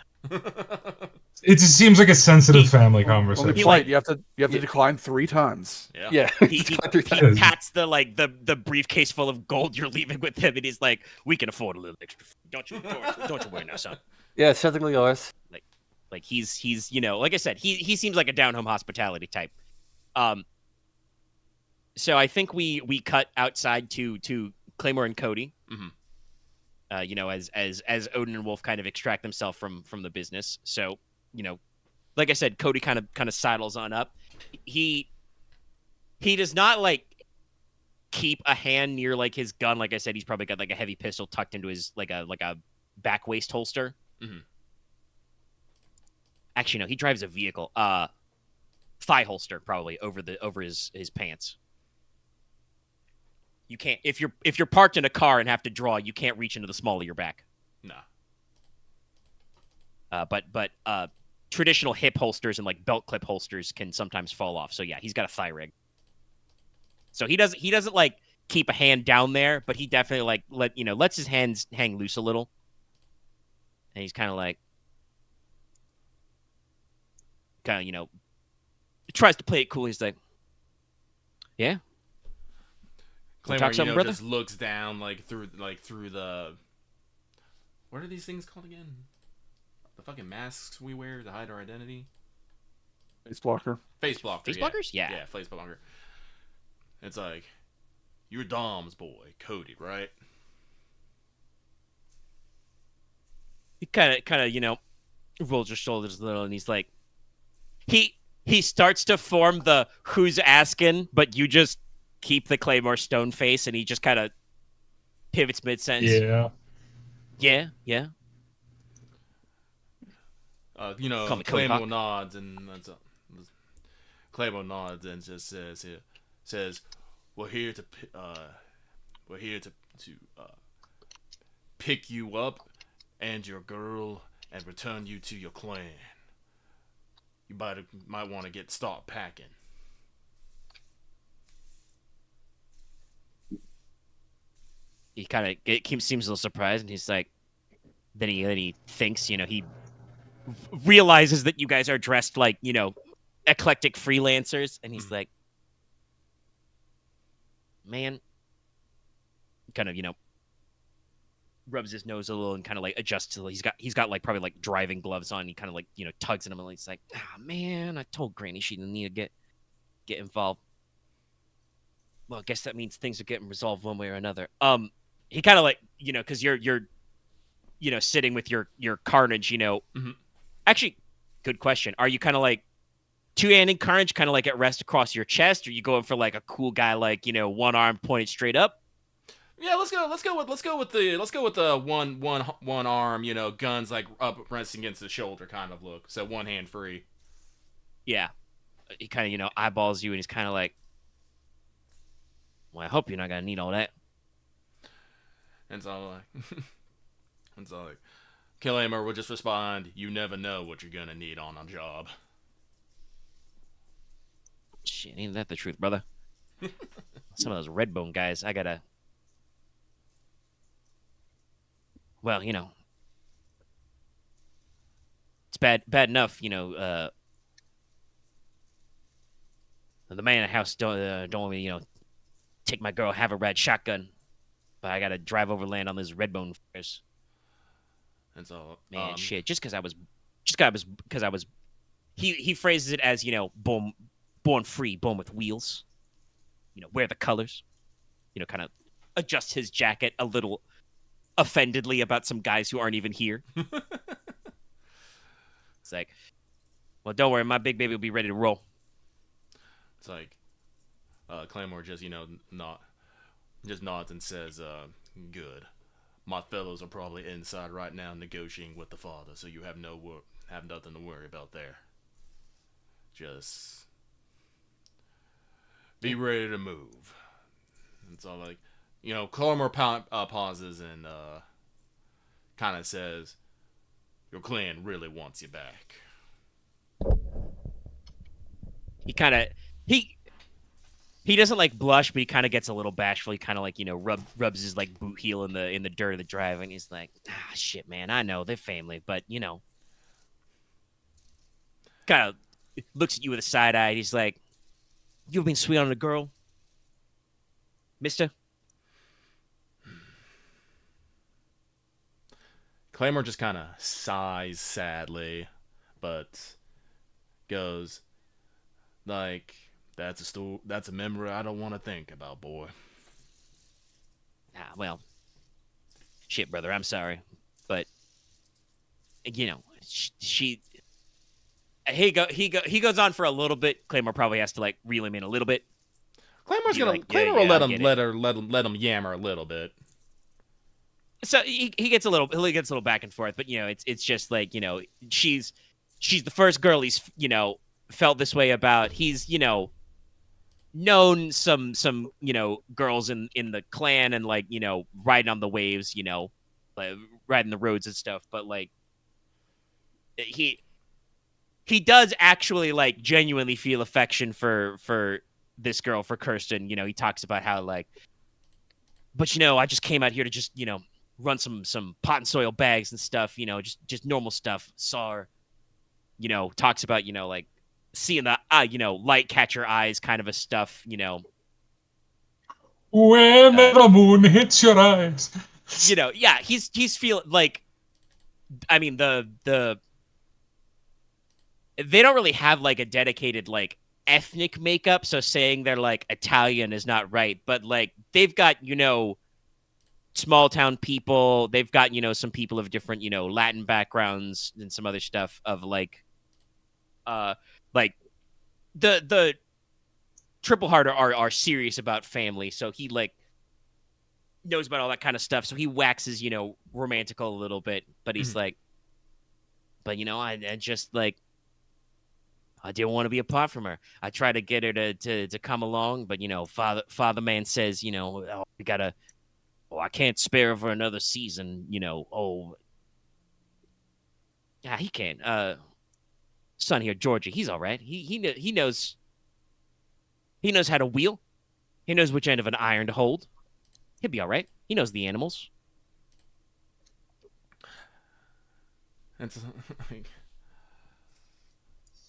It just seems like a sensitive family Only conversation. polite. You have to decline 3 times. Yeah. He Yes. pats the briefcase full of gold you're leaving with him, and he's like, "We can afford a little extra. Don't you worry now, son." Yeah, it's technically yours. Like he's like I said, he seems like a down home hospitality type. So I think we cut outside to Claymore and Cody. Mhm. As Odin and Wolf kind of extract themselves from the business. So, like I said, Cody kind of sidles on up. He does not like keep a hand near like his gun. Like I said, he's probably got like a heavy pistol tucked into his like a back waist holster. Mhm. Actually, no, he drives a vehicle. Thigh holster probably over his pants. You can't if you're parked in a car and have to draw, you can't reach into the small of your back. No. But traditional hip holsters and like belt clip holsters can sometimes fall off. So yeah, he's got a thigh rig. So he doesn't like keep a hand down there, but he definitely like lets his hands hang loose a little. And he's kind of like tries to play it cool. He's like, yeah. Claymore, talk something, brother? just looks down through the. What are these things called again? The fucking masks we wear to hide our identity. Face blocker. Face blocker. Face yeah. blockers? Yeah. Yeah, face blocker. It's like, you're Dom's boy, Cody, right? He kind of rolls his shoulders a little, and he's like, he starts to form the who's asking, but you just keep the Claymore stone face, and he just kind of pivots mid-sentence. Yeah. Claymore nods and Claymore nods and just says, we're here to pick you up and your girl and return you to your clan. You might want to start packing. He kind of seems a little surprised, and he's like, then he thinks, he realizes that you guys are dressed like, eclectic freelancers, and he's like, man, kind of, rubs his nose a little and kind of like adjusts to, he's got like probably like driving gloves on. He kind of like, tugs at him, and he's like, man, I told Granny she didn't need to get involved. Well, I guess that means things are getting resolved one way or another. He kind of like, because you're sitting with your Carnage, Mm-hmm. Actually, good question. Are you kind of like two-handed Carnage, kind of like at rest across your chest, or are you going for like a cool guy, like, one arm pointed straight up? Yeah, let's go with the one arm, guns like up resting against the shoulder kind of look. So one hand free. Yeah. He kind of, eyeballs you, and he's kind of like, well, I hope you're not gonna need all that. And so Claymore will just respond, you never know what you're gonna need on a job. Shit, ain't that the truth, brother? Some of those Redbone guys, I gotta... Well, it's bad enough, the man in the house don't want me, take my girl, have a rad shotgun, but I gotta drive overland on this Redbone affairs. And so, man, shit, just because I was, he phrases it as, born free, born with wheels, wear the colors, kind of adjust his jacket a little offendedly about some guys who aren't even here. It's like, well, don't worry, my big baby will be ready to roll. It's like, Claymore just, just nods and says, good. My fellows are probably inside right now negotiating with the father, so you have nothing to worry about there. Just be ready to move. It's all like, Claymore pauses and kind of says, "Your clan really wants you back." He kind of he doesn't like blush, but he kind of gets a little bashful. He kind of like rubs his like boot heel in the dirt of the drive, and he's like, shit, man, I know they're family, but kind of looks at you with a side eye. He's like, you've been sweet on a girl, Mister. Claymore just kind of sighs sadly, but goes like, That's a memory I don't want to think about, boy. Well, shit, brother. I'm sorry, but she. He goes on for a little bit. Claymore probably has to like reel him in a little bit. Claymore will let him yammer a little bit. So he gets a little back and forth, but it's just like she's the first girl he's felt this way about. He's known some girls in the clan and like riding on the waves, like riding the roads and stuff, but like he does actually like genuinely feel affection for this girl, for Kirsten. He talks about how like, but I just came out here to just run some pot and soil bags and stuff, just normal stuff. Saw her, talks about like seeing the light catch her eyes kind of a stuff, When the moon hits your eyes. Yeah, he's feeling like, I mean, the they don't really have like a dedicated like ethnic makeup, so saying they're like Italian is not right, but like they've got small town people, they've got some people of different Latin backgrounds and some other stuff of like the Triple Heart are serious about family, so he like knows about all that kind of stuff, so he waxes romantical a little bit, but he's like, but I just like, I didn't want to be apart from her. I tried to get her to come along, but father man says we gotta, I can't spare her for another season, yeah, he can't. Son here, Georgie, he's all right. He knows how to wheel. He knows which end of an iron to hold. He'll be all right. He knows the animals. It's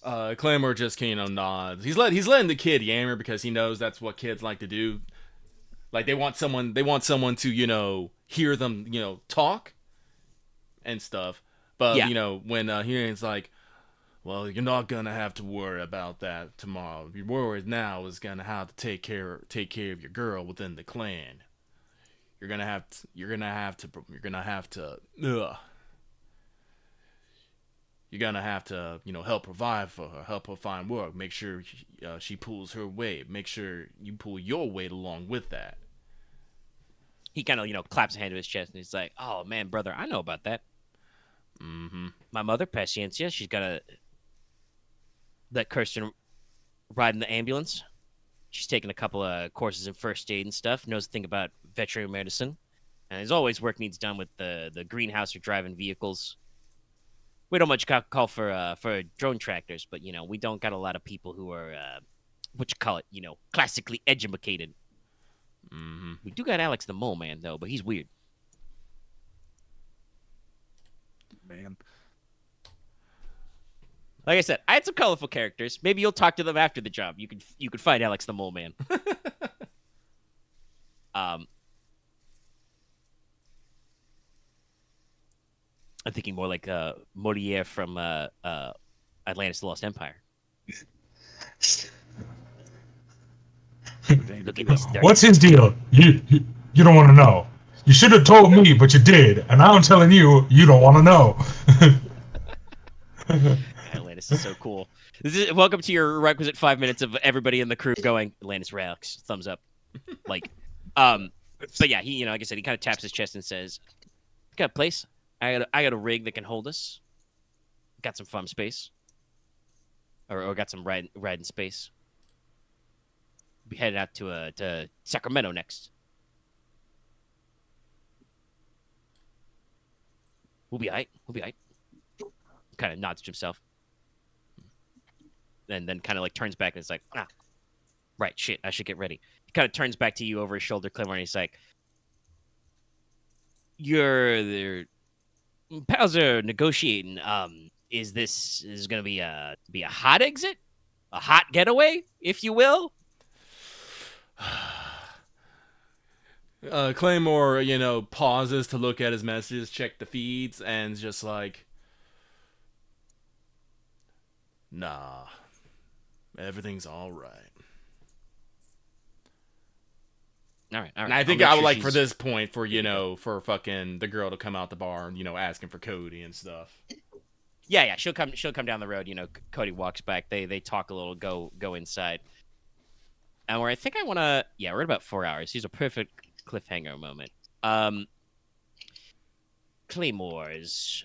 Claymore just nods. He's letting the kid yammer because he knows that's what kids like to do. Like they want someone to hear them talk and stuff. But when hearing's like, well, you're not gonna have to worry about that tomorrow. Your worry now is gonna have to take care of your girl within the clan. You're gonna have to help provide for her, help her find work, make sure she pulls her weight, make sure you pull your weight along with that. He kind of claps a hand to his chest and he's like, oh man, brother, I know about that. My mother, Paciencia, she's got to let Kirsten ride in the ambulance. She's taken a couple of courses in first aid and stuff, knows a thing about veterinary medicine. And as always, work needs done with the greenhouse or driving vehicles. We don't much call for drone tractors, but we don't got a lot of people who are classically educated. We do got Alex the Mole Man though, but he's weird. Man, like I said, I had some colorful characters. Maybe you'll talk to them after the job. You could find Alex the Mole Man. I'm thinking more like Moliere from Atlantis: The Lost Empire. Look at this. What's his deal? You don't want to know. You should have told me, but you did, and now I'm telling you, you don't want to know. Atlantis is so cool. Welcome to your requisite 5 minutes of everybody in the crew going Atlantis rocks, thumbs up, like, but yeah, he like I said, he kind of taps his chest and says, "Got a place? I got a rig that can hold us. Got some farm space, or got some riding space. Be headed out to Sacramento next. We'll be aight. We'll be aight. Kind of nods to himself. And then kind of like turns back and is like, right, shit, I should get ready. He kind of turns back to you over his shoulder, Claymore, and he's like, your pals are negotiating. Is gonna be a hot exit? A hot getaway, if you will? Claymore, pauses to look at his messages, check the feeds, and is just like, nah, everything's all right. All right. And I think I would like for this point for for fucking the girl to come out the bar and asking for Cody and stuff. Yeah. She'll come down the road. Cody walks back. They talk a little. Go inside. And where I think I want to. Yeah, we're at about 4 hours. Here's a perfect cliffhanger moment. Claymore's.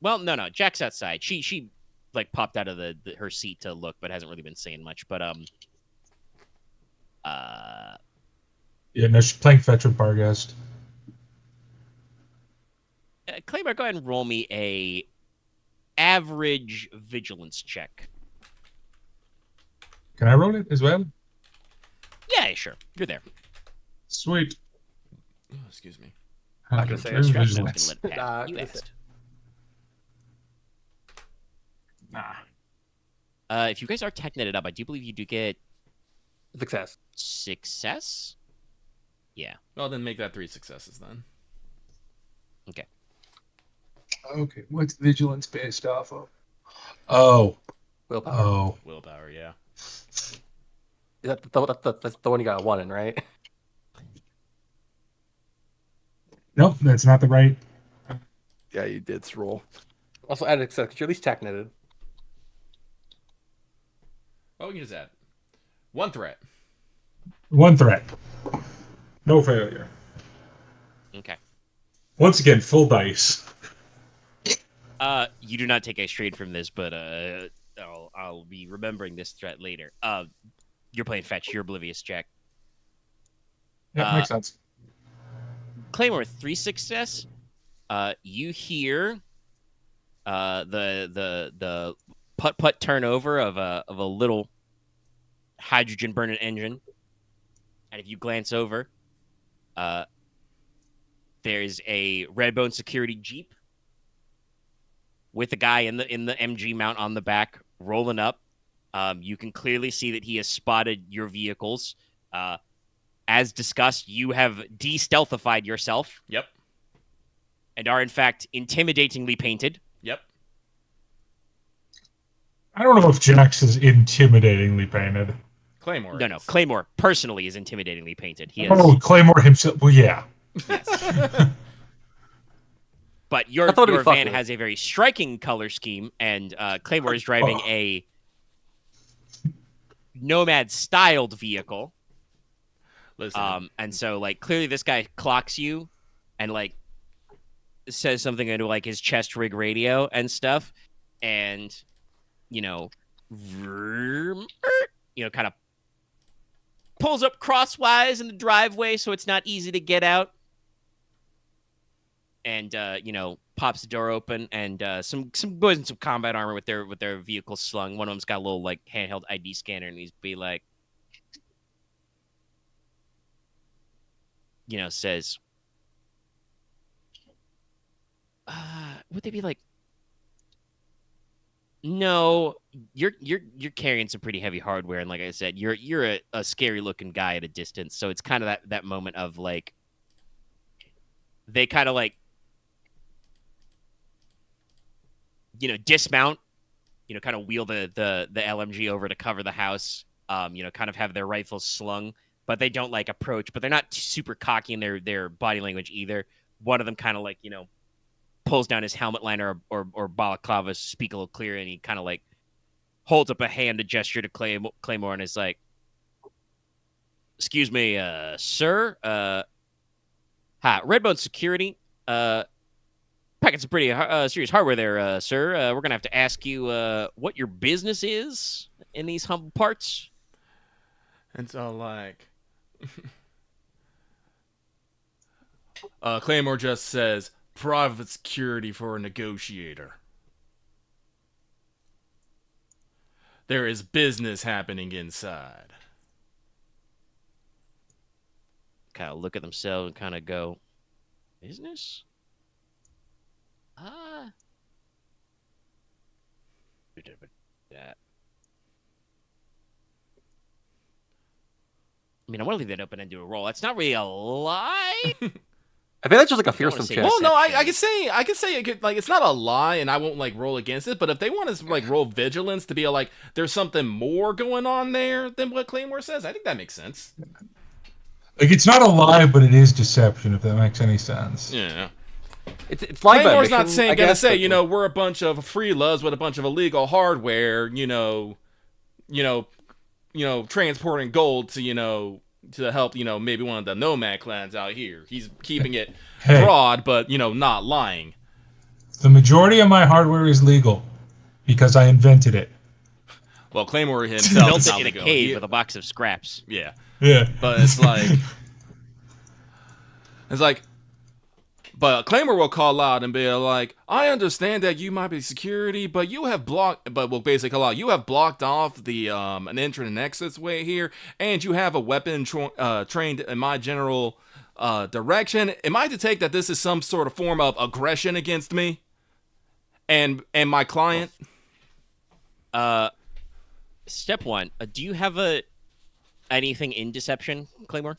No. Jack's outside. She like popped out of her seat to look, but hasn't really been saying much. But Yeah, no, she's playing fetch with Barghest. Claymore, go ahead and roll me a average vigilance check. Can I roll it as well? Yeah, sure. You're there. Sweet. Oh, excuse me. Not gonna say There's it's vigilance. Let it pass. You gonna say. asked. Nah. If you guys are tech-netted up, I do believe you do get Success. success. Yeah. Well, then make that 3 successes then. Okay, what's vigilance based off of? Oh. Willpower. Willpower, yeah. That's the one you got a 1 in, right? Nope, that's not the right. Yeah, you did roll. Also add success because you're at least tech-netted. Oh, we can just add 1 threat. One threat. No failure. Okay. Once again, full dice. You do not take a straight from this, but I'll be remembering this threat later. You're playing fetch. You're oblivious, Jack. Yeah, makes sense. Claymore, 3 success. You hear the putt turnover of a little hydrogen burning engine, and if you glance over, there's a Redbone security jeep with a guy in the MG mount on the back rolling up. You can clearly see that he has spotted your vehicles. As discussed, you have de-stealthified yourself. Yep. And are, in fact, intimidatingly painted. Yep. I don't know if Jax is intimidatingly painted. Claymore. No. is. Claymore personally is intimidatingly painted. He is. Oh, Claymore himself. Well, yeah. Yes. But your thought it'd be van fucked has a very striking color scheme, and Claymore is driving a Nomad-styled vehicle. Listen. And so, like, clearly this guy clocks you and, like, says something into, like, his chest rig radio and stuff. And, kind of pulls up crosswise in the driveway so it's not easy to get out. And, pops the door open, and some boys in some combat armor with their vehicles slung. One of them's got a little, like, handheld ID scanner, and he's be like, says, would they be like, no, you're carrying some pretty heavy hardware, and like I said, you're a scary looking guy at a distance, so it's kind of that moment of like, they kind of like, dismount, kind of wheel the LMG over to cover the house, kind of have their rifles slung, but they don't like approach, but they're not super cocky in their body language either. One of them kind of like, pulls down his helmet liner or balaclava, speak a little clearer, and he kind of like holds up a hand to gesture to Claymore and is like, excuse me, sir, hi, Redbone Security, packing some pretty serious hardware there, sir. We're gonna have to ask you what your business is in these humble parts. And so, like, Claymore just says, private security for a negotiator. There is business happening inside. Kind of look at themselves and kind of go, business? That. I mean, I want to leave that open and do a roll. That's not really a lie. I think that's just like a I don't wanna fearsome say check. Well, no, I Deception. can say it could, like, it's not a lie, and I won't like roll against it. But if they want to like roll vigilance to be like, there's something more going on there than what Claymore says, I think that makes sense. Like, it's not a lie, but it is deception, if that makes any sense. Yeah. It's lying by Claymore's not omission, saying I gonna guess, say, but- we're a bunch of freeloves with a bunch of illegal hardware, transporting gold to help, maybe one of the nomad clans out here. He's keeping it Hey. broad, but not lying. The majority of my hardware is legal because I invented it. Well, Claymore himself Built is it not in a legal. cave with a box of scraps. Yeah, Yeah. but it's like, but Claymore will call out and be like, I understand that you might be security, but you have blocked, but will basically call out, you have blocked off the an entrance and exit way here, and you have a weapon trained in my general direction. Am I to take that this is some sort of form of aggression against me and my client? Step one. Do you have anything in deception, Claymore?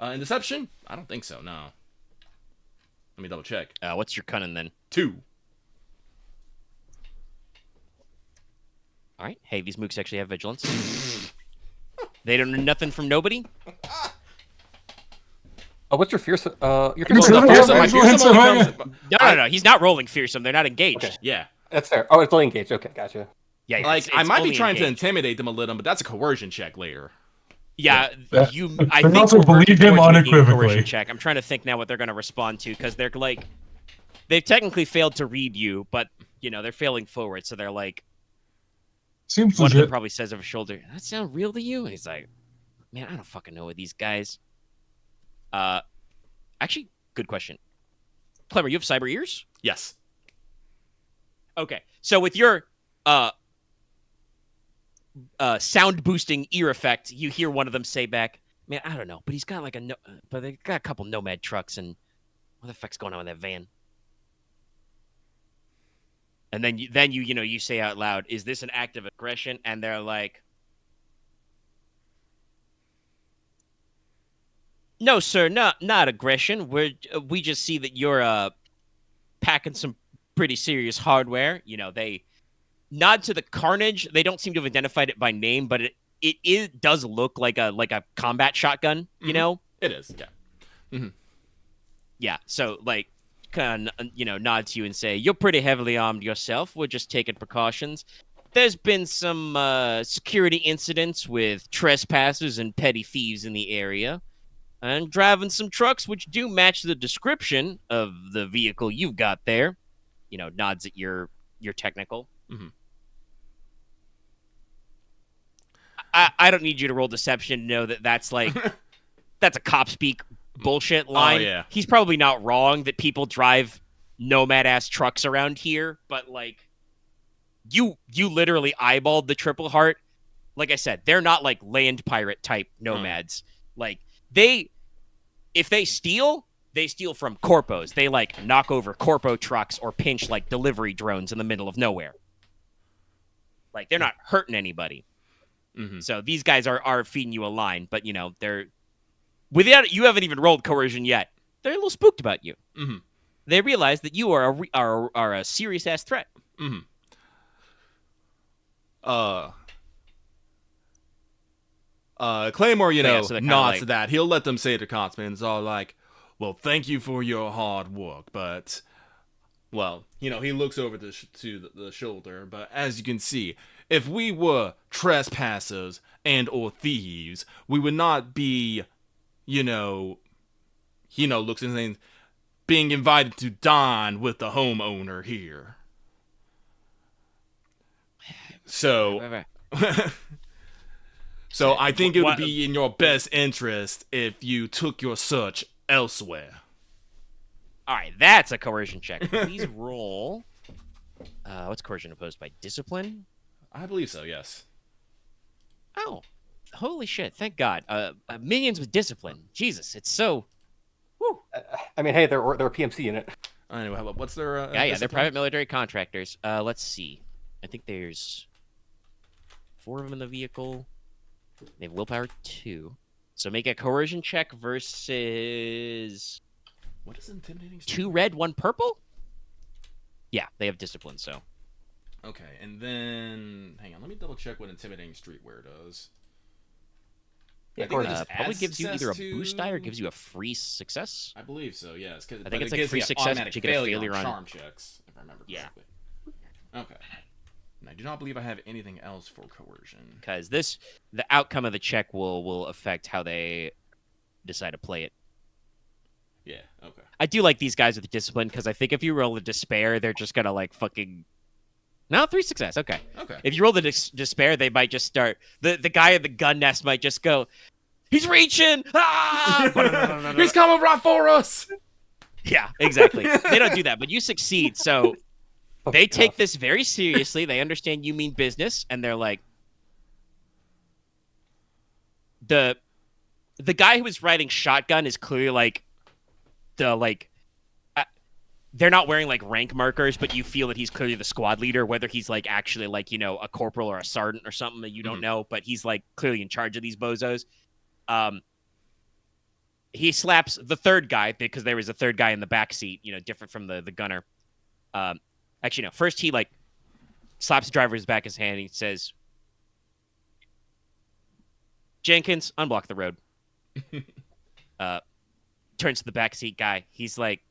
In deception? I don't think so. No. Let me double check. What's your cunning then? 2. All right. Hey, these mooks actually have vigilance. They don't know nothing from nobody. Oh, what's your fearsome? Well, Fearsome, no, fearsome, my fearsome only fearsome, comes. No. He's not rolling fearsome. They're not engaged. Okay. Yeah. That's fair. Oh, it's only engaged. Okay, gotcha. Yeah. Like, it's I might be only trying to engaged. intimidate them a little, but that's a coercion check later. Yeah, Yeah. I But think also we're working believe him towards making a unequivocally. coercion check. I'm trying to think now what they're going to respond to because they're like, they've technically failed to read you, but they're failing forward. So they're like, Seems one of them legit. probably says over his shoulder, "That sound real to you?" And he's like, "Man, I don't fucking know what these guys." Actually, good question. Clever, you have cyber ears? Yes. Okay, so with your sound boosting ear effect, you hear one of them say back, "Man, I don't know, but he's got like but they got a couple nomad trucks, and what the fuck's going on with that van?" And then you say out loud, "Is this an act of aggression?" And they're like, "No, sir, not aggression. We just see that you're packing some pretty serious hardware." They nod to the carnage. They don't seem to have identified it by name, but it does look like a combat shotgun. It is. Yeah. Yeah. So like, kind of nod to you and say, "You're pretty heavily armed yourself. We're just taking precautions. There's been some security incidents with trespassers and petty thieves in the area, and driving some trucks which do match the description of the vehicle you've got there." Nods at your technical. Mhm. I don't need you to roll deception to know that that's like that's a cop speak bullshit line. yeah. He's probably not wrong that people drive nomad ass trucks around here, but like you literally eyeballed the Triple Heart. Like I said, they're not like land pirate type nomads. Like if they steal from corpos. They like knock over corpo trucks or pinch like delivery drones in the middle of nowhere. Like they're not hurting anybody. Mm-hmm. So these guys are feeding you a line, but they're without you haven't even rolled coercion yet. They're a little spooked about you. Mm-hmm. They realize that you are a serious ass threat. Mm-hmm. Claymore, so they're kinda nods like- to that. He'll let them say to Cotsman, it's all like, well, thank you for your hard work, but, well, he looks over to the shoulder, but as you can see, if we were trespassers and or thieves, we would not be, looks and things, being invited to dine with the homeowner here. So, so I think it would be in your best interest if you took your search elsewhere. All right, that's a coercion check. Please roll. What's coercion opposed by? Discipline? I believe so. Yes. Oh, holy shit! Thank God. Minions with discipline. Jesus, it's so. Whew. I mean, hey, they're a PMC in it. Anyway, what's their? Yeah, they're discipline? private military contractors. Let's see. I think there's 4 of them in the vehicle. They have willpower 2. So make a coercion check versus What is intimidating? 2 red, 1 purple. Yeah, they have discipline. So Okay, and then hang on. Let me double check what intimidating streetwear does. Yeah, I think coercion. that just probably adds gives you either a success boost to- die or gives you a free success. I believe so. Yes, because I think it's like free success, but you get a failure on charm checks, if I remember Yeah. correctly. Okay. And I do not believe I have anything else for coercion. Because the outcome of the check will affect how they decide to play it. Yeah. Okay. I do like these guys with the discipline because I think if you roll a despair, they're just gonna like fucking. No, 3 success. Okay. Okay. If you roll the despair, they might just start. The guy at the gun nest might just go, "He's reaching! Ah!" He's coming right for us. Yeah, exactly. They don't do that, but you succeed. So they Fuck take off. this very seriously. They understand you mean business, and they're like, the guy who was riding shotgun is clearly like they're not wearing like rank markers, but you feel that he's clearly the squad leader, whether he's like actually like, a corporal or a sergeant or something that you don't know, but he's like clearly in charge of these bozos. He slaps the third guy because there was a third guy in the back seat, different from the gunner. Actually, no. First, he like slaps the driver's back his hand and he says, "Jenkins, unblock the road." Turns to the backseat guy. He's like,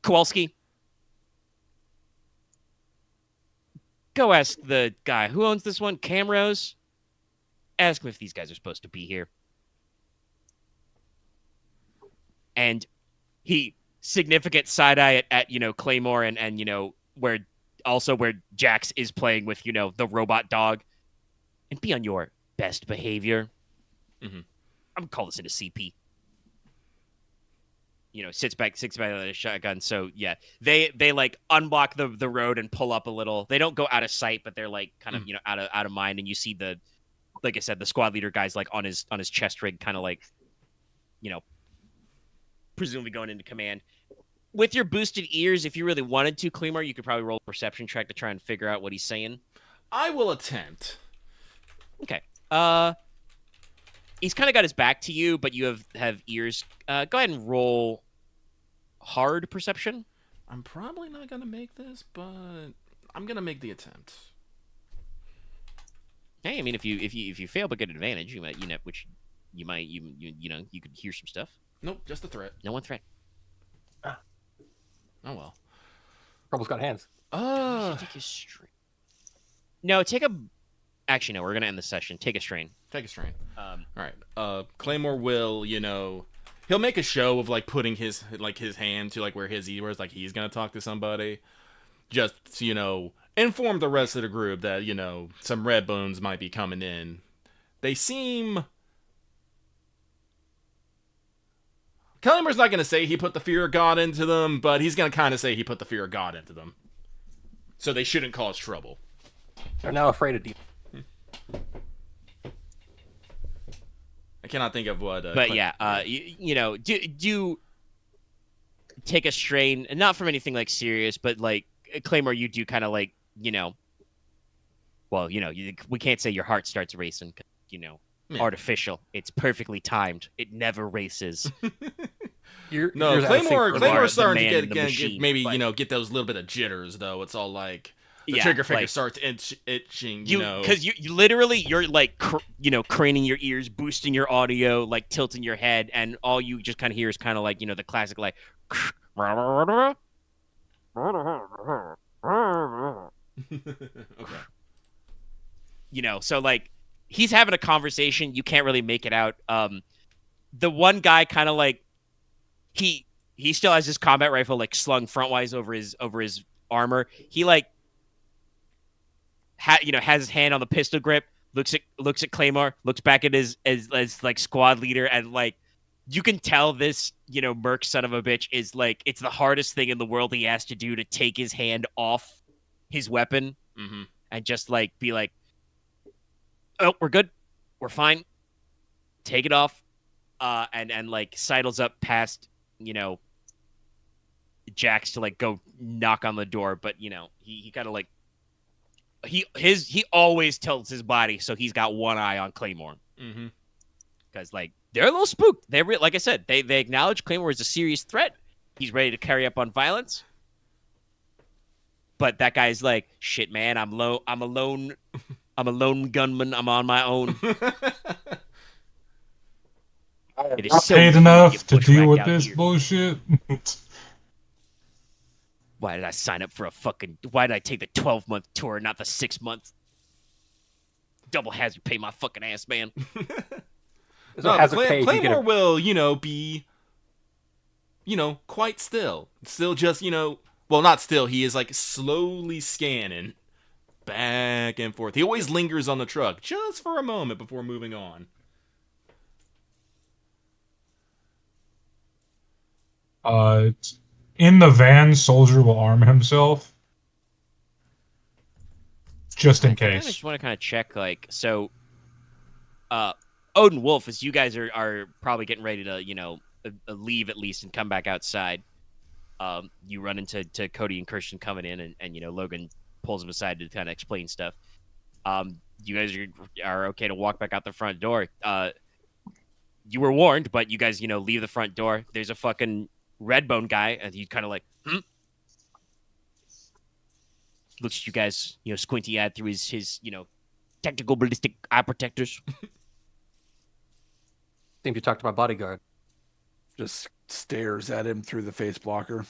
"Kowalski, go ask the guy who owns this one, Camrose. Ask him if these guys are supposed to be here." And he significant side eye at Claymore and where JaqX is playing with the robot dog, and be on your best behavior. Mhm. I'm gonna call this into CP. Sits back on the shotgun. So yeah, they like unblock the road and pull up a little. They don't go out of sight, but they're like kind of out of mind. And you see like I said, the squad leader guy's like on his chest rig, kind of like presumably going into command. With your boosted ears, if you really wanted to, Claymore, you could probably roll a perception check to try and figure out what he's saying. I will attempt. Okay. He's kind of got his back to you, but you have ears. Go ahead and roll hard perception. I'm probably not gonna make this, but I'm gonna make the attempt. Hey, I mean, if you fail but get an advantage, you might you could hear some stuff. Nope, just a threat. No one threat. Oh well. Trouble's got hands. Take a strain. No, take a. Actually, no. We're gonna end the session. Take a strain. Take a strain. All right. Claymore will, he'll make a show of like putting his hand to like where his ear is, like he's gonna talk to somebody, just to, inform the rest of the group that some red bones might be coming in. They seem. Claymore's not gonna say he put the fear of God into them, but he's gonna kind of say he put the fear of God into them, so they shouldn't cause trouble. They're now afraid of demons. I cannot think of what. But do take a strain, and not from anything like serious, but like Claymore, you do kind of like well, we can't say your heart starts racing, Yeah. artificial. It's perfectly timed. It never races. No, Claymore's starting to get machine, maybe but- get those little bit of jitters though. It's all like the Yeah, trigger finger like- starts itching. Because you literally you're like craning your ears, boosting your audio, like tilting your head, and all you just kind of hear is kind of like the classic like. Okay. So like he's having a conversation. You can't really make it out. The one guy kind of like he still has his combat rifle like slung frontwise over his armor. He like has his hand on the pistol grip. Looks at Claymore. Looks back at his like squad leader and like you can tell this, merc son of a bitch is like, it's the hardest thing in the world he has to do to take his hand off his weapon and just like be like, oh, we're good. We're fine. Take it off. And like sidles up past, Jax to like go knock on the door. But, he kind of like, he always tilts his body. So he's got one eye on Claymore. Because like, they're a little spooked. Like I said, they acknowledge Claymore is a serious threat. He's ready to carry up on violence. But that guy's like, shit, man, I'm a lone gunman. I'm on my own. It is Not so paid easy enough to get deal bushwhacked with out this here. bullshit. Why did I sign up for why did I take the 12-month tour, not the 6-month? Double hazard pay my fucking ass, man. So hazard pay, Claymore will, be, quite still. Still just, well, not still. He is, like, slowly scanning back and forth. He always lingers on the truck just for a moment before moving on. In the van, Soldier will arm himself. Just in I case. just want to kind of check, like, so, Odin Wolf, as you guys are probably getting ready to, leave at least and come back outside, you run into Cody and Christian coming in, and Logan pulls him aside to kind of explain stuff. You guys are okay to walk back out the front door. You were warned, but you guys, leave the front door. There's a fucking Redbone guy, and he's kind of like, looks at you guys, squinty-eyed through his technical ballistic eye protectors. Seems you talked to my bodyguard. Just stares at him through the face blocker.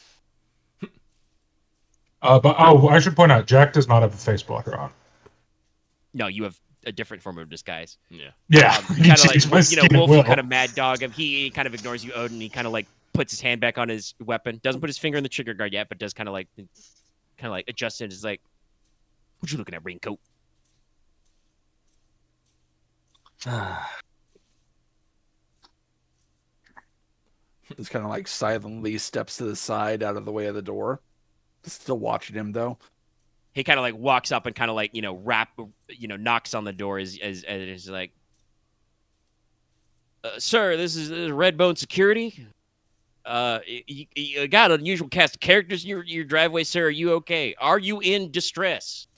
But I should point out, Jack does not have a face blocker on. No, you have a different form of disguise. Yeah. Yeah. Kind of like, Wolf, Will. kind of mad dog him. He kind of ignores you, Odin. He kind of like puts his hand back on his weapon. Doesn't put his finger in the trigger guard yet, but does kind of like adjust it. Is like, what you looking at, raincoat? Just kind of like silently steps to the side out of the way of the door. Still watching him though. He kind of like walks up and kind of like, knocks on the door as like, sir, this is Redbone Security. You got an unusual cast of characters in your driveway, sir. Are you okay? Are you in distress?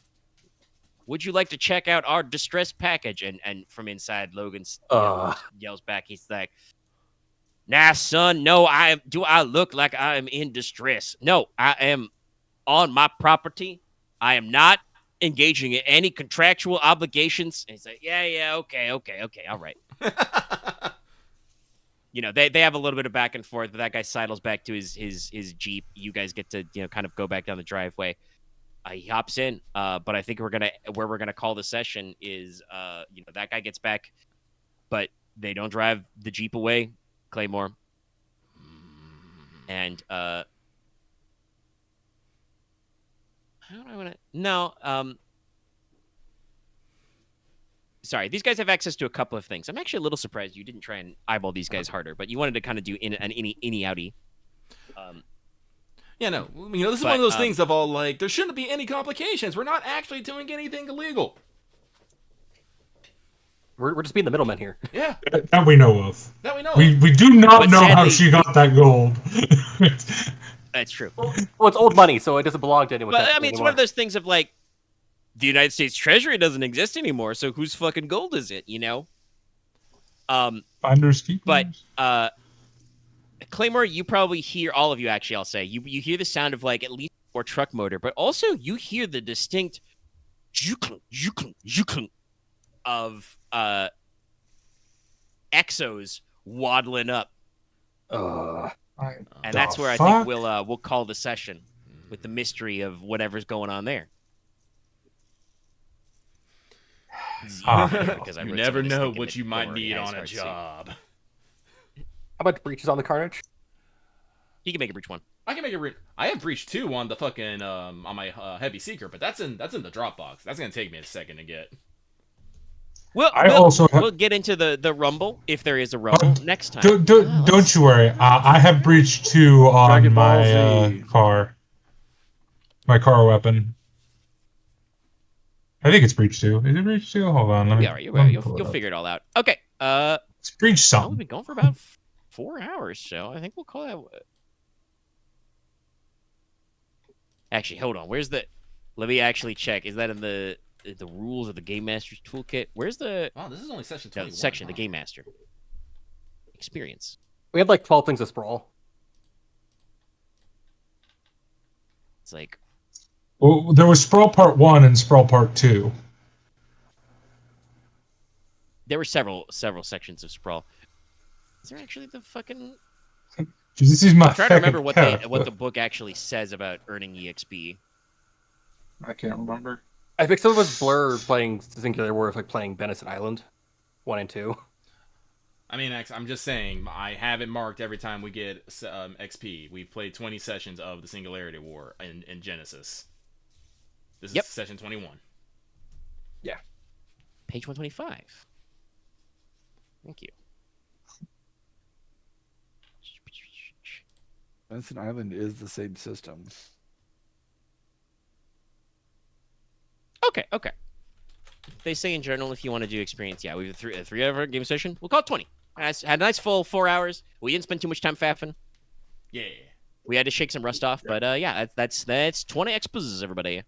Would you like to check out our distress package? And from inside, Logan yells back. He's like, nah, son, no, do I look like I am in distress? No, I am on my property. I am not engaging in any contractual obligations. And he's like, yeah, okay, all right. They have a little bit of back and forth, but that guy sidles back to his Jeep. You guys get to, kind of go back down the driveway. He hops in, but I think where we're gonna call the session is, that guy gets back, but they don't drive the Jeep away, Claymore. And how do I want to? No, sorry, these guys have access to a couple of things. I'm actually a little surprised you didn't try and eyeball these guys harder, but you wanted to kind of do an innie-outie. Yeah, no. This is one of those things of all, like, there shouldn't be any complications. We're not actually doing anything illegal. We're just being the middlemen here. Yeah. That we know of. That we know We do not But know how sadly, she got that gold. That's true. Well, it's old money, so it doesn't belong to anyone. But, I mean, it's one of those things of, like, the United States Treasury doesn't exist anymore, so whose fucking gold is it, Finders keepers. But, Claymore, you probably hear, all of you actually, I'll say, you hear the sound of, like, at least more truck motor, but also you hear the distinct of exos waddling up. And that's where I think we'll call the session with the mystery of whatever's going on there. You never know what you might need on a job. How about breaches on the Carnage? He can make a breach one. I can make a breach. I have breach 2 on the fucking on my heavy seeker, but that's in the Dropbox. That's gonna take me a second to get. We'll get into the rumble if there is a rumble next time. Don't you worry. I have breach 2 on Dragon Ball my Z. car. My car weapon. I think it's breach 2. Is it breach 2? Hold on. Let me. Yeah, right. You'll figure it all out. Okay. It's breach We've something. been going for about 4 hours, so I think we'll call that. Actually, hold on. Where's the? Let me actually check. Is that in the rules of the Game Master's toolkit? Where's the? Oh, this is only section 21. Section the Game Master experience. We had like 12 things to sprawl. It's like. Well, there was Sprawl Part 1 and Sprawl Part 2. There were several sections of sprawl. Is there actually the fucking? This is my. I'm trying to remember what the book actually says about earning EXP. I can't remember. I think some of us blur playing Singularity War with like playing Benison Island 1 and 2. I mean, I'm just saying, I have it marked every time we get XP. We've played 20 sessions of the Singularity War in Genesis. This is session 21. Yeah. Page 125. Thank you. Benson Island is the same system. Okay. They say in general, if you want to do experience, we have a 3-hour game session. We'll call it 20. Had a nice full 4 hours. We didn't spend too much time faffing. Yeah. We had to shake some rust off, but that's 20 expos, everybody.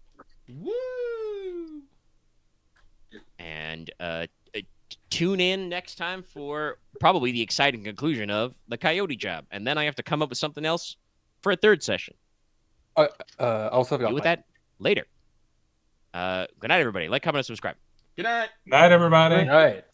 Woo! And tune in next time for probably the exciting conclusion of the Coyote Job, and then I have to come up with something else for a third session. Also, Deal with that later. Good night, everybody. Like, comment, and subscribe. Good night. Night, everybody. All right.